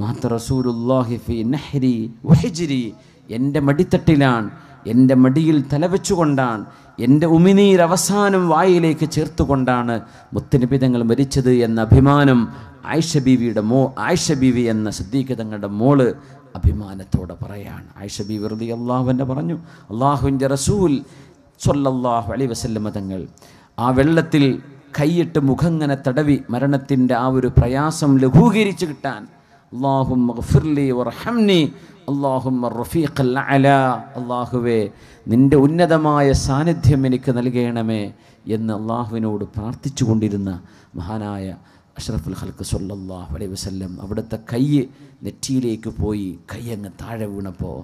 [SPEAKER 2] മാത റസൂലുള്ളാഹി ഫീ നഹ്രി വഹിജ്രി, എൻ്റെ മടിത്തട്ടിലാണ്, എൻ്റെ മടിയിൽ തലവെച്ചുകൊണ്ടാണ്, എൻ്റെ ഉമിനീർ അവസാനം വായിലേക്ക് ചേർത്തുകൊണ്ടാണ് മുത്തുനബി തങ്ങൾ മരിച്ചത് എന്ന അഭിമാനം ആയിഷ ബീവി എന്ന സിദ്ദീഖ് തങ്ങളുടെ മോള് അഭിമാനത്തോടെ പറയാണ്. ആയിഷ ബീവി റളിയല്ലാഹു അൻഹ പറഞ്ഞു, അല്ലാഹുവിൻ്റെ റസൂൽ സ്വല്ലല്ലാഹു അലൈഹി വസല്ലം തങ്ങൾ ആ വെള്ളത്തിൽ കൈയിട്ട് മുഖങ്ങനെ തടവി മരണത്തിൻ്റെ ആ ഒരു പ്രയാസം ലഘൂകരിച്ച് കിട്ടാൻ, അല്ലാഹുമ്മ ഗ്ഫിർലി വർഹംനി അല്ലാഹുമ്മ റഫീഖൽ അഅലാ, അല്ലാഹുവേ നിൻ്റെ ഉന്നതമായ സാന്നിധ്യം എനിക്ക് നൽകണമേ എന്ന് അള്ളാഹുവിനോട് പ്രാർത്ഥിച്ചു കൊണ്ടിരുന്ന മഹാനായ അഷ്റഫുൽ ഖൽഖ് സ്വല്ലല്ലാഹു അലൈഹി വസല്ലം അവിടുത്തെ കൈ നെറ്റിയിലേക്ക് പോയി, കൈ അങ്ങ് താഴെ വീണപ്പോൾ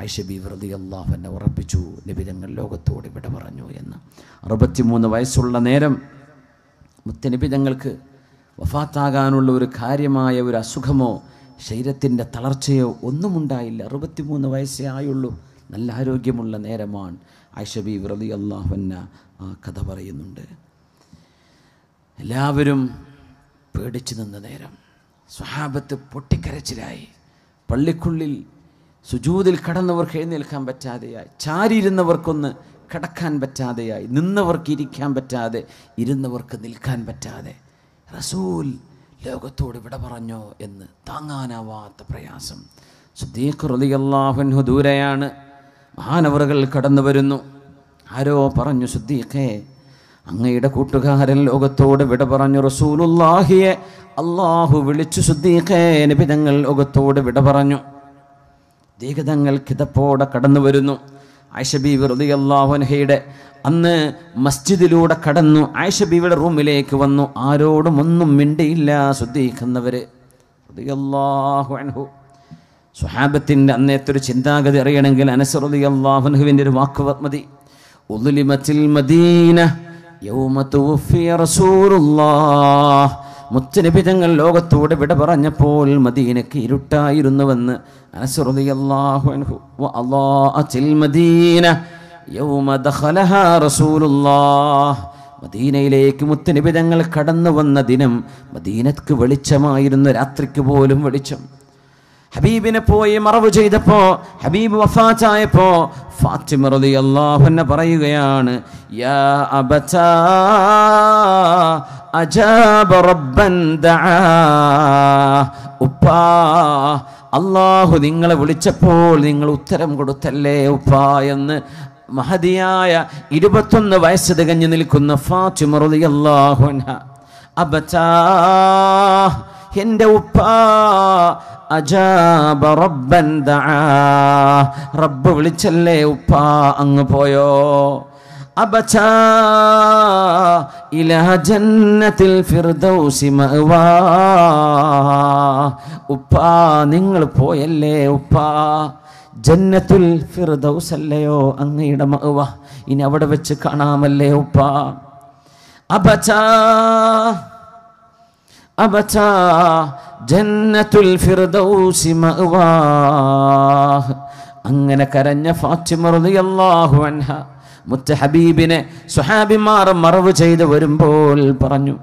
[SPEAKER 2] ആയിഷ ബീവി റളിയല്ലാഹു അൻഹ ഉറപ്പിച്ചു, നബി തങ്ങൾ ലോകത്തോട് വിട പറഞ്ഞു എന്ന്. 63 വയസ്സുള്ള നേരം മുത്തുനബി തങ്ങൾക്ക് വഫാത്താകാനുള്ള ഒരു കാര്യമായ ഒരു അസുഖമോ ശരീരത്തിൻ്റെ തളർച്ചയോ ഒന്നും ഉണ്ടായില്ല. 63 വയസ്സേ ആയുള്ളൂ, നല്ല ആരോഗ്യമുള്ള നേരമാണ്. ആയിഷ ബീവി റളിയല്ലാഹു അൻഹ ആ കഥ പറയുന്നുണ്ട്. എല്ലാവരും പേടിച്ചു നിന്ന നേരം സ്വഹാബത്ത് പൊട്ടിക്കരച്ചിലായി. പള്ളിക്കുള്ളിൽ സുജൂദിൽ കടന്നവർക്ക് എഴുന്നേൽക്കാൻ പറ്റാതെയായി, ചാരിയിരുന്നവർക്കൊന്ന് കിടക്കാൻ പറ്റാതെയായി, നിന്നവർക്ക് ഇരിക്കാൻ പറ്റാതെ, ഇരുന്നവർക്ക് നിൽക്കാൻ പറ്റാതെ. റസൂൽ ലോകത്തോട് വിട പറഞ്ഞോ എന്ന് താങ്ങാനാവാത്ത പ്രയാസം. സിദ്ദീഖ് റളിയല്ലാഹു അൻഹു ദൂരെയാണ്, മഹാനവറുകൾ കടന്നു വരുന്നു. ആരോ പറഞ്ഞു, സിദ്ദീഖേ, അങ്ങയുടെ കൂട്ടുകാരൻ ലോകത്തോട് വിട പറഞ്ഞു. റസൂലുള്ളാഹിയെ അല്ലാഹു വിളിച്ചു. സിദ്ദീഖേ, നബി തങ്ങൾ ലോകത്തോട് വിട പറഞ്ഞു. ദീർഘതങ്ങൾ കിതപ്പോടെ കടന്നു വരുന്നു. ആയിഷ ബീവി റളിയല്ലാഹു അൻഹയുടെ അന്ന് മസ്ജിദിലൂടെ കടന്നു. ആയിഷ ബീവിയുടെ റൂമിലേക്ക് വന്നു. ആരോടും ഒന്നും മിണ്ടിയില്ല സിദ്ദീഖ് എന്നവര് റളിയല്ലാഹു അൻഹു. സ്വഹാബത്തിൻ്റെ അന്നത്തെ ഒരു ചിന്താഗതി അറിയണമെങ്കിൽ അനസ് റളിയല്ലാഹു അൻഹുവിൻ്റെ ഒരു വാക്ക് മതി. ഉദ്ലിമത്തിൽ മദീന യൗമ തുവഫിയ റസൂലുള്ളാഹ്. മുത്തുനബി തങ്ങൾ ലോകത്തോട് വിട പറഞ്ഞപ്പോൾ മദീനക്ക് ഇരുട്ടായിരുന്നുവെന്ന് അനസ് റളിയല്ലാഹു അൻഹു. വഅളാഅത്തിൽ മദീന യൗമ ദഖലഹാ റസൂലുള്ളാഹ്. മദീനയിലേക്ക് മുത്തുനബി തങ്ങൾ കടന്നു വന്ന ദിനം മദീനക്ക് വെളിച്ചമായിരുന്നു, രാത്രിക്ക് പോലും വെളിച്ചം. ഹബീബിനെ പോയി മറവ് ചെയ്തപ്പോ, ഹബീബ് വഫാത്തായപ്പോ ഫാത്തിമ റളിയല്ലാഹു അൻഹ പറയുകയാണ്, യാ അബതാ അജാബ റബ്ബൻ ദആ. ഉപ്പാ, അല്ലാഹു നിങ്ങളെ വിളിച്ചപ്പോൾ നിങ്ങൾ ഉത്തരം കൊടുത്തല്ലേ ഉപ്പാ എന്ന് മഹദിയായ 21 വയസ്സ് തികഞ്ഞു നിൽക്കുന്ന ഫാത്തിമ റളിയല്ലാഹു അൻഹ. അബതാ, എൻ്റെ ഉപ്പാ, അജാബ റബ്ബൻ ദആ, റബ്ബ് വിളിച്ചല്ലേ ഉപ്പാ അങ്ങ് പോയോ. അബതാ ഇലാ ജന്നത്തിൽ ഫിർദൗസി മഅവാ. ഉപ്പാ, നിങ്ങൾ പോയല്ലേ ഉപ്പാ, ജന്നത്തുൽ ഫിർദൗസ് അല്ലയോ അങ്ങയുടെ മഅവ, ഇനി അവിടെ വെച്ച് കാണാമല്ലേ ഉപ്പാ. അബതാ അബതാ ജന്നത്തുൽ ഫിർദൗസി മഅവാ. അങ്ങനെ കരഞ്ഞ ഫാത്തിമ റളിയല്ലാഹു അൻഹ മുത്ത ഹബീബിനെ സ്വഹാബിമാർ മറവ് ചെയ്ത് വരുമ്പോൾ പറഞ്ഞു,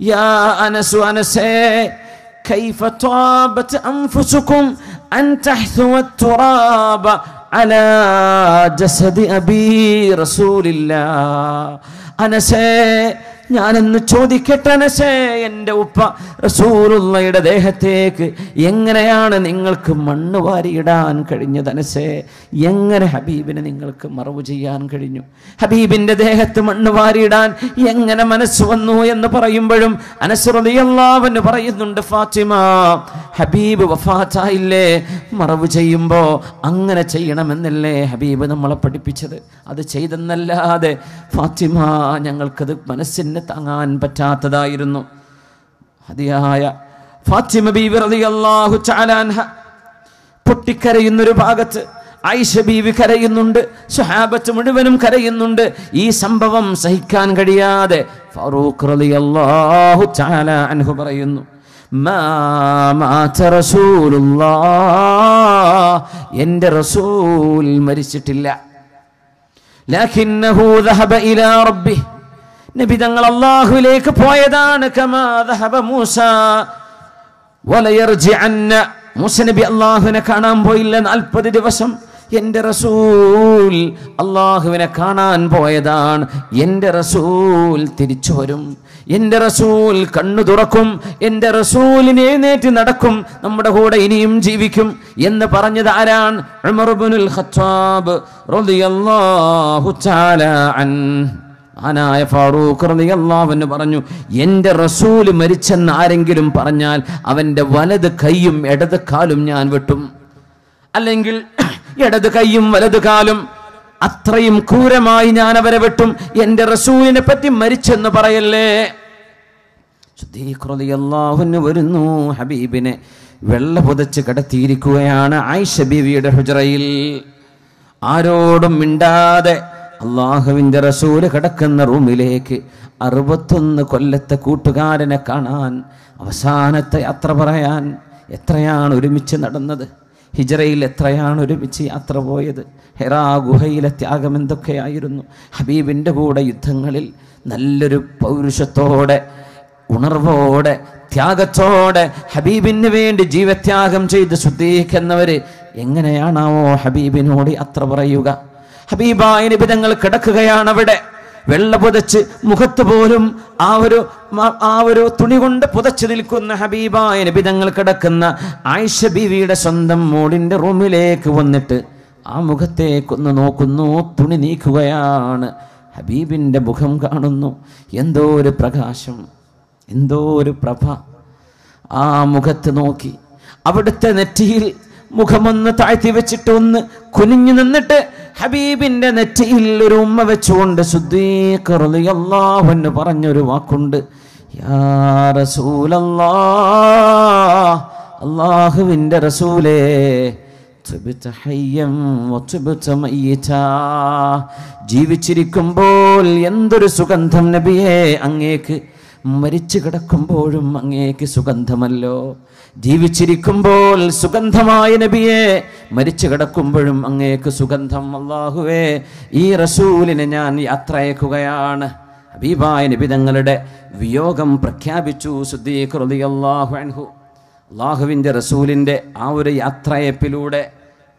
[SPEAKER 2] യാ അനസു, അനസേ, കൈഫ ത്വാബത് അൻഫുസുകും അൻ തഹ്സുവ തുറാബ അലാ ജസദി അബീ റസൂലില്ലാഹ്. അനസേ, ഞാനെന്ന് ചോദിക്കട്ടെ അനസേ, എൻ്റെ ഉപ്പ റസൂലുള്ളാഹിയുടെ ദേഹത്തേക്ക് എങ്ങനെയാണ് നിങ്ങൾക്ക് മണ്ണ് വാരിയിടാൻ കഴിഞ്ഞത്? അനസേ, എങ്ങനെ ഹബീബിനെ നിങ്ങൾക്ക് മറവ് ചെയ്യാൻ കഴിഞ്ഞു? ഹബീബിൻ്റെ ദേഹത്ത് മണ്ണ് വാരിയിടാൻ എങ്ങനെ മനസ്സ് വന്നു എന്ന് പറയുമ്പോഴും അനസ് റളിയല്ലാഹു അൻഹു പറയുന്നുണ്ട്, ഫാത്തിമ, ഹബീബ് വഫാത്തായില്ലേ, മറവ് ചെയ്യുമ്പോൾ അങ്ങനെ ചെയ്യണമെന്നല്ലേ ഹബീബ് നമ്മളെ പഠിപ്പിച്ചത്. അത് ചെയ്തെന്നല്ലാതെ ഫാത്തിമ ഞങ്ങൾക്കത് മനസ്സിന് താങ്ങാൻ പറ്റാത്തതായിരുന്നു. അതിയായ ഫാത്തിമ ബീവി റളിയല്ലാഹു തആല അൻഹ പൊട്ടിക്കരയുന്നൊരു ഭാഗത്ത് ആയിഷ ബീവി കരയുന്നുണ്ട്, സ്വഹാബത്ത് മുഴുവനും കരയുന്നുണ്ട്. ഈ സംഭവം സഹിക്കാൻ കഴിയാതെ ഫാറൂഖ് റളിയല്ലാഹു തആല അൻഹു പറയുന്നു, മാ മാത റസൂലുള്ളാഹ്, എൻ്റെ റസൂൽ മരിച്ചിട്ടില്ല. ലകിന്നഹു ദഹബ ഇലാ റബ്ബിഹി, നബി തങ്ങൾ അല്ലാഹുവിലേക്ക് പോയതാണ്. കമാ ദഹബ മൂസ വലയർജിഅന്ന, മൂസ നബി അല്ലാഹുവിനെ കാണാൻ പോയില്ല 40 ദിവസം. എൻ്റെ റസൂൽ അല്ലാഹുവിനെ കാണാൻ പോയതാണ്. എൻ്റെ റസൂൽ തിരിച്ചു വരും, എൻ്റെ റസൂൽ കണ്ണു തുറക്കും, എൻ്റെ റസൂലിനെ എഴുന്നേറ്റ് നടക്കും, നമ്മുടെ കൂടെ ഇനിയും ജീവിക്കും എന്ന് പറഞ്ഞത് ആരാണ്? ഉമർ ഇബ്നുൽ ഖത്താബ് റളിയല്ലാഹു തആല അൻഹു. ആനായ ഫാറൂഖ് റളിയല്ലാഹു അൻഹു പറഞ്ഞു, എൻ്റെ റസൂൽ മരിച്ചെന്ന് ആരെങ്കിലും പറഞ്ഞാൽ അവൻ്റെ വലത് കൈയും ഇടത് കാലും ഞാൻ വെട്ടും, അല്ലെങ്കിൽ ഇടത് കൈയും വലത് കാലും അത്രയും ക്രൂരമായി ഞാൻ അവരെ വെട്ടും. എൻ്റെ റസൂലിനെ പറ്റി മരിച്ചെന്ന് പറയല്ലേ. സിദ്ദീഖ് റളിയല്ലാഹു അൻഹു വരുന്നു, ഹബീബിനെ വെള്ള പുതച്ച് കിടത്തിയിരിക്കുകയാണ് ആയിഷ ബീവിയുടെ ഹുജറയിൽ. ആരോടും മിണ്ടാതെ അള്ളാഹുവിൻ്റെ റസൂല് കിടക്കുന്ന റൂമിലേക്ക് 61 കൊല്ലത്തെ കൂട്ടുകാരനെ കാണാൻ, അവസാനത്തെ യാത്ര പറയാൻ. എത്രയാണ് ഒരുമിച്ച് നടന്നത്, ഹിജറയിൽ എത്രയാണ് ഒരുമിച്ച് യാത്ര പോയത്, ഹിറാ ഗുഹയിലെ ത്യാഗം എന്തൊക്കെയായിരുന്നു. ഹബീബിൻ്റെ കൂടെ യുദ്ധങ്ങളിൽ നല്ലൊരു പൗരുഷത്തോടെ, ഉണർവോടെ, ത്യാഗത്തോടെ ഹബീബിന് വേണ്ടി ജീവത്യാഗം ചെയ്ത് സിദ്ദീഖ് എന്നവര് എങ്ങനെയാണാവോ ഹബീബിനോട് അത്ര പറയുക? ഹബീബായ നബി തങ്ങൾ കിടക്കുകയാണ് അവിടെ, വെള്ള പുതച്ച്, മുഖത്ത് പോലും ആ ഒരു തുണി കൊണ്ട് പുതച്ചു നിൽക്കുന്ന ഹബീബായ നബി തങ്ങൾ കിടക്കുന്ന ആയിഷ ബീവിയുടെ സ്വന്തം മോളിന്റെ റൂമിലേക്ക് വന്നിട്ട് ആ മുഖത്തേക്കൊന്ന് നോക്കുന്നു. തുണി നീക്കുകയാണ്. ഹബീബിന്റെ മുഖം കാണുന്നു. എന്തോ ഒരു പ്രകാശം, എന്തോ ഒരു പ്രഭ ആ മുഖത്ത് നോക്കി. അവിടുത്തെ നെറ്റിയിൽ മുഖമൊന്ന് താഴ്ത്തി വെച്ചിട്ട് ഒന്ന് കുനിഞ്ഞു നിന്നിട്ട് ഹബീബിന്റെ നെറ്റിയിൽ ഒരു ഉമ്മ വെച്ചുകൊണ്ട് സിദ്ദീഖ് റളിയല്ലാഹു അൻഹു പറഞ്ഞൊരു വാക്കുണ്ട്, യാ റസൂലല്ലാഹ്, അല്ലാഹുവിന്റെ റസൂലേ, ജീവിച്ചിരിക്കുമ്പോൾ എന്തൊരു സുഗന്ധം നബിയേ അങ്ങേക്ക്, മരിച്ചു കിടക്കുമ്പോഴും അങ്ങേക്ക് സുഗന്ധമല്ലോ. ജീവിച്ചിരിക്കുമ്പോൾ സുഗന്ധമായ നബിയെ, മരിച്ചു കിടക്കുമ്പോഴും അങ്ങേക്ക് സുഗന്ധം. അല്ലാഹുവേ, ഈ റസൂലിനെ ഞാൻ യാത്രയക്കുകയാണ്. ഹബീബായ നബി തങ്ങളുടെ വിയോഗം പ്രഖ്യാപിച്ചു സിദ്ദീഖ് റളിയല്ലാഹു അൻഹു. അല്ലാഹുവിൻ്റെ റസൂലിൻ്റെ ആ ഒരു യാത്രയപ്പിലൂടെ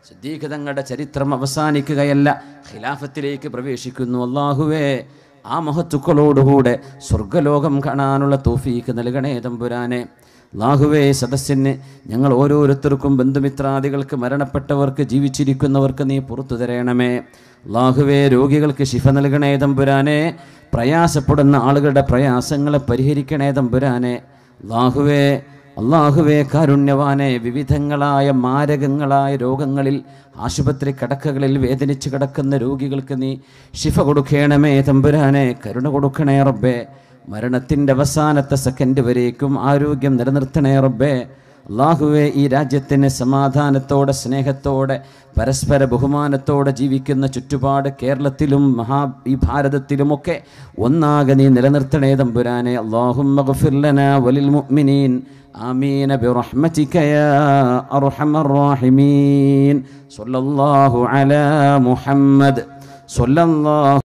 [SPEAKER 2] സിദ്ദീഖ് തങ്ങളുടെ ചരിത്രം അവസാനിക്കുകയല്ല, ഖിലാഫത്തിലേക്ക് പ്രവേശിക്കുന്നു. അല്ലാഹുവേ, ആ മഹത്തുക്കളോടുകൂടെ സ്വർഗലോകം കാണാനുള്ള തൗഫീഖ് നൽകണേ തമ്പുരാനെ. അല്ലാഹുവേ, സദസ്സിന് ഞങ്ങൾ ഓരോരുത്തർക്കും, ബന്ധുമിത്രാദികൾക്ക്, മരണപ്പെട്ടവർക്ക്, ജീവിച്ചിരിക്കുന്നവർക്ക് നീ പുറത്തു തരണമേ. അല്ലാഹുവേ, രോഗികൾക്ക് ശിഫ നൽകണേ തമ്പുരാനെ. പ്രയാസപ്പെടുന്ന ആളുകളുടെ പ്രയാസങ്ങളെ പരിഹരിക്കണേ തമ്പുരാനെ. അല്ലാഹുവേ കാരുണ്യവാനെ, വിവിധങ്ങളായ മാരകങ്ങളായ രോഗങ്ങളിൽ ആശുപത്രി കിടക്കകളിൽ വേദനിച്ച് കിടക്കുന്ന രോഗികൾക്ക് നീ ശിഫ കൊടുക്കണമേ തമ്പുരാനെ. കരുണ കൊടുക്കണേ റബ്ബേ. മരണത്തിൻ്റെ അവസാനത്തെ സെക്കൻഡ് വരേക്കും ആരോഗ്യം നിലനിർത്തണേ റബ്ബേ. അല്ലാഹുവേ, ഈ രാജ്യത്തിന് സമാധാനത്തോടെ, സ്നേഹത്തോടെ, പരസ്പര ബഹുമാനത്തോടെ ജീവിക്കുന്ന ചുറ്റുപാട് കേരളത്തിലും ഈ ഭാരതത്തിലുമൊക്കെ ഒന്നാകെ നീ നിലനിർത്തണേ തമ്പുരാനെ. അല്ലാഹുമ്മ ഗ്ഫിർ ലനാ വലിൽ മുഅ്മിനീൻ ആമീൻ ബിറഹ്മതിക യാ അർഹമർ റഹീമീൻ. സ്വല്ലല്ലാഹു അലാ മുഹമ്മദ് സ്വല്ലല്ലാഹു